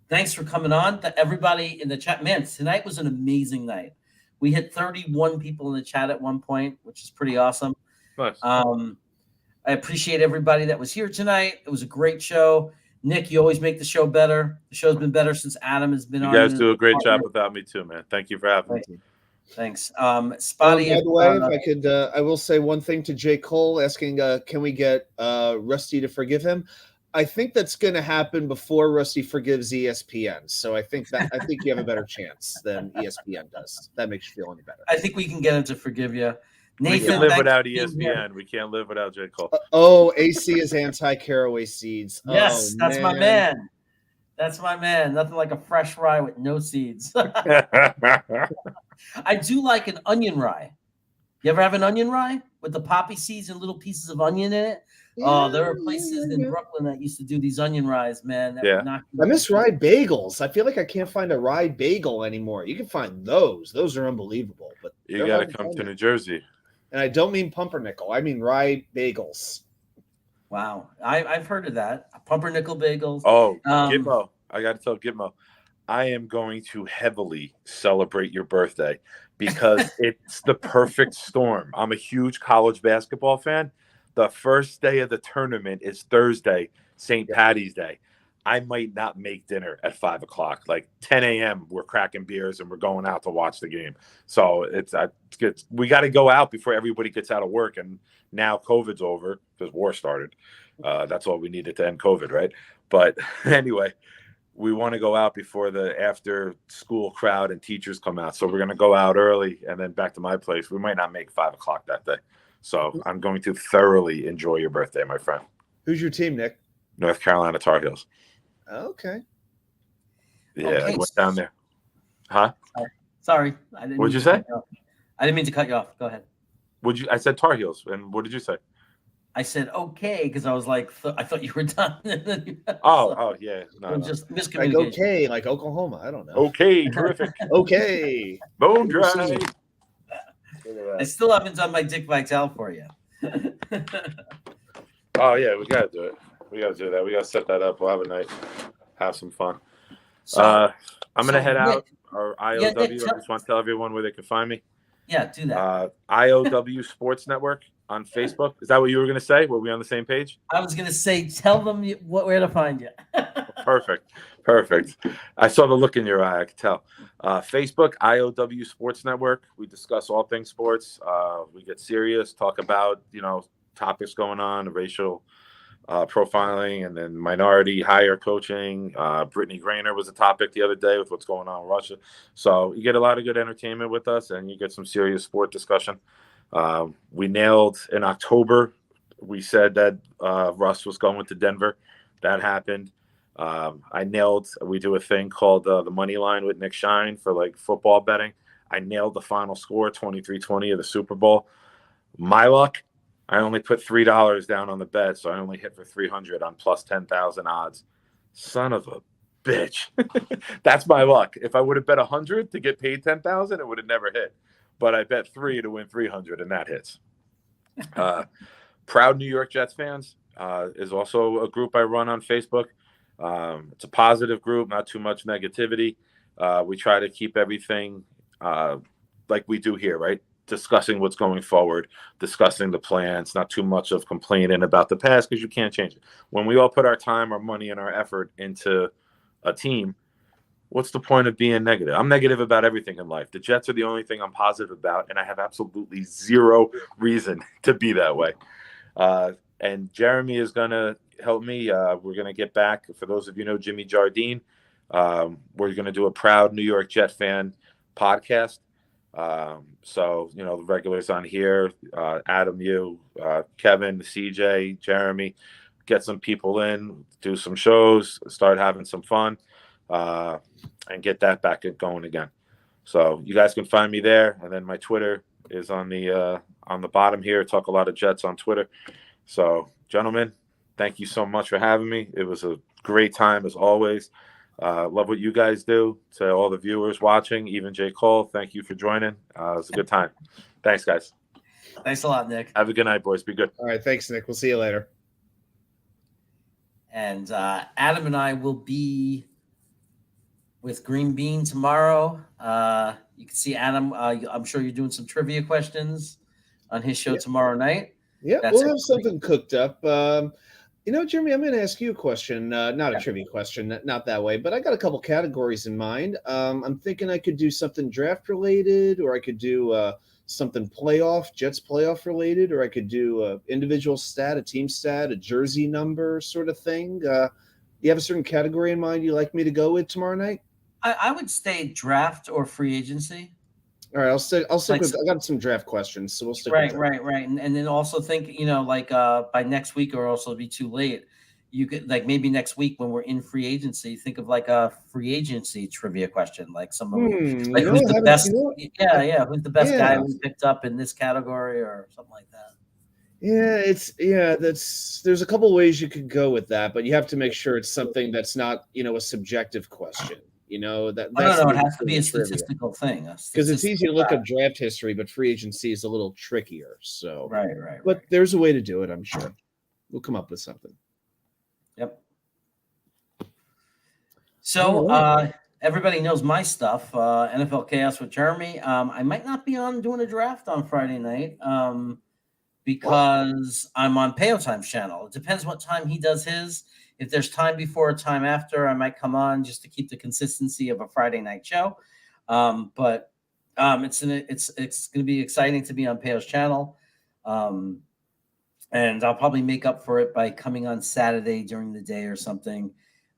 Thanks for coming on. To everybody in the chat, man, tonight was an amazing night. We hit 31 people in the chat at one point, which is pretty awesome. Nice. I appreciate everybody that was here tonight. It was a great show. Nick, you always make the show better. The show's been better since Adam has been on. You guys do a great job without me too, man. Thank you for having me. Thanks. Spotty. By the way, if I could, I will say one thing to J. Cole asking, can we get Rusty to forgive him? I think that's going to happen before Rusty forgives ESPN. So I think you have a better chance than ESPN does. That makes you feel any better. I think we can get him to forgive you. Nathan, we can live without ESPN. We can't live without J. Cole. AC is anti-caraway seeds. Yes, that's my man. That's my man. Nothing like a fresh rye with no seeds. I do like an onion rye. You ever have an onion rye with the poppy seeds and little pieces of onion in it? Yeah, there are places in Brooklyn that used to do these onion ryes, man. I miss rye bagels. I feel like I can't find a rye bagel anymore. You can find those. Those are unbelievable. But you got to come to New Jersey. And I don't mean pumpernickel. I mean rye bagels. Wow. I've heard of that. Pumpernickel bagels. Oh, Gitmo. I got to tell Gitmo, I am going to heavily celebrate your birthday because it's the perfect storm. I'm a huge college basketball fan. The first day of the tournament is Thursday, St. Patty's Day. I might not make dinner at 5 o'clock. Like 10 a.m., we're cracking beers and we're going out to watch the game. So we got to go out before everybody gets out of work. And now COVID's over because war started. That's all we needed to end COVID, right? But anyway, we want to go out before the after school crowd and teachers come out. So we're going to go out early and then back to my place. We might not make 5 o'clock that day. So I'm going to thoroughly enjoy your birthday, my friend. Who's your team, Nick? North Carolina Tar Heels. Okay. Yeah, I went down there. Huh? Sorry. What'd you say? I didn't mean to cut you off. Go ahead. I said Tar Heels. And what did you say? I said okay because I was like, I thought you were done. Yeah. No. Just miscommunication. Like Oklahoma. I don't know. Okay, terrific. Okay. Bone dry. I still haven't done my Dick Vitale for you. Oh, yeah, we got to do it. We got to do that. We got to set that up. We'll have a night. Have some fun. So, I'm going to head out. Or IOW. I just want to tell everyone where they can find me. Yeah, do that. IOW Sports Network on Facebook. Is that what you were going to say? Were we on the same page? I was going to say, tell them where to find you. Perfect. I saw the look in your eye. I could tell. Facebook, IOW Sports Network. We discuss all things sports. We get serious, talk about, topics going on, racial profiling, and then minority hire coaching. Brittany Griner was a topic the other day with what's going on in Russia. So you get a lot of good entertainment with us, and you get some serious sport discussion. We nailed in October. We said that Russ was going to Denver. That happened. We do a thing called the Money Line with Nick Shine for like football betting. I nailed the final score, 23-20 of the Super Bowl. My luck, I only put $3 down on the bet, so I only hit for 300 on plus 10,000 odds. Son of a bitch. That's my luck. If I would have bet 100 to get paid 10,000, it would have never hit. But I bet 3 to win 300, and that hits. Proud New York Jets fans is also a group I run on Facebook. It's a positive group, not too much negativity. We try to keep everything like we do here, right? Discussing what's going forward, discussing the plans, not too much of complaining about the past because you can't change it. When we all put our time, our money, and our effort into a team, what's the point of being negative? I'm negative about everything in life. The Jets are the only thing I'm positive about, and I have absolutely zero reason to be that way. And Jeremy is going to help me. We're going to get back. For those of you who know Jimmy Jardine, we're going to do a proud New York Jet fan podcast. So, the regulars on here, Adam, you, Kevin, CJ, Jeremy, get some people in, do some shows, start having some fun, and get that back going again. So you guys can find me there, and then my Twitter is on the bottom here. Talk a lot of Jets on Twitter. So, gentlemen, thank you so much for having me. It was a great time as always. Love what you guys do. To all the viewers watching, even J. Cole, thank you for joining. It was a good time. Thanks, guys. Thanks a lot, Nick. Have a good night, boys. Be good. All right, thanks, Nick. We'll see you later. And Adam and I will be with Green Bean tomorrow. You can see Adam. I'm sure you're doing some trivia questions on his show tomorrow night. Yeah, That's we'll have something cooked up. Jeremy, I'm going to ask you a question. Not a trivia question, not that way, but I got a couple categories in mind. I'm thinking I could do something draft related, or I could do something Jets playoff related, or I could do individual stat, a team stat, a jersey number sort of thing. You have a certain category in mind you'd like me to go with tomorrow night? I would say draft or free agency. All right, I'll stick with. I got some draft questions, so we'll stick. Right, with right. And then also think, by next week, or also be too late. You could maybe next week when we're in free agency, think of a free agency trivia question, like some of who's the best. Who's the best guy we picked up in this category or something like that. There's a couple ways you could go with that, but you have to make sure it's something that's not a subjective question. No, it has to be a statistical thing. Because it's easy to look up draft history, but free agency is a little trickier. So right. But there's a way to do it, I'm sure. We'll come up with something. Yep. So everybody knows my stuff. NFL Chaos with Jeremy. I might not be on doing a draft on Friday night because I'm on Payo Time's channel. It depends what time he does his. If there's time before or time after, I might come on just to keep the consistency of a Friday night show. But it's going to be exciting to be on Payo's channel. And I'll probably make up for it by coming on Saturday during the day or something.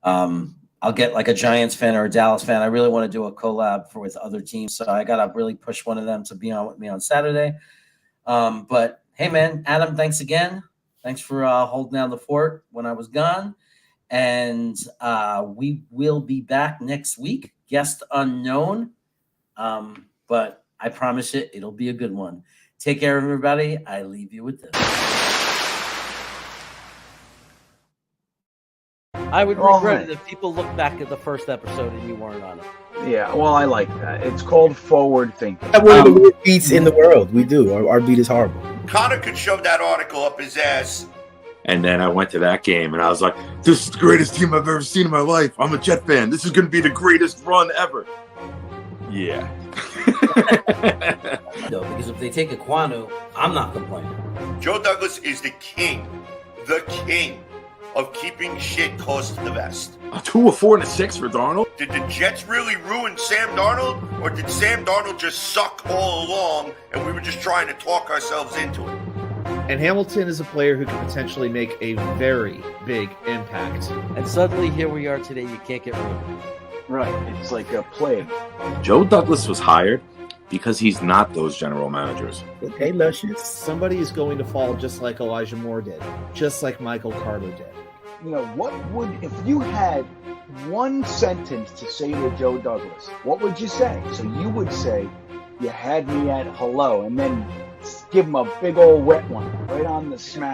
I'll get a Giants fan or a Dallas fan. I really want to do a collab with other teams. So I got to really push one of them to be on with me on Saturday. But hey, man, Adam, thanks again. Thanks for holding down the fort when I was gone. And we will be back next week. Guest unknown. But I promise it'll be a good one. Take care, everybody. I leave you with this. I would regret it if people look back at the first episode and you weren't on it. Yeah, well, I like that. It's called forward thinking. One of the worst beats in the world. We do. Our beat is horrible. Connor could shove that article up his ass. And then I went to that game, and I was like, this is the greatest team I've ever seen in my life. I'm a Jet fan. This is going to be the greatest run ever. Yeah. No, because if they take Aquanu, I'm not complaining. Joe Douglas is the king of keeping shit close to the vest. A 2, a 4, and a 6 for Darnold? Did the Jets really ruin Sam Darnold, or did Sam Darnold just suck all along and we were just trying to talk ourselves into it? And Hamilton is a player who can potentially make a very big impact. And suddenly here we are today. You can't get rid of him. Right. It's like a plague. Joe Douglas was hired because he's not those general managers. Okay, Luscious. Somebody is going to fall just like Elijah Moore did, just like Michael Carter did. What would, if you had one sentence to say to Joe Douglas, what would you say? So you would say, you had me at hello, and then give him a big old wet one right on the smack.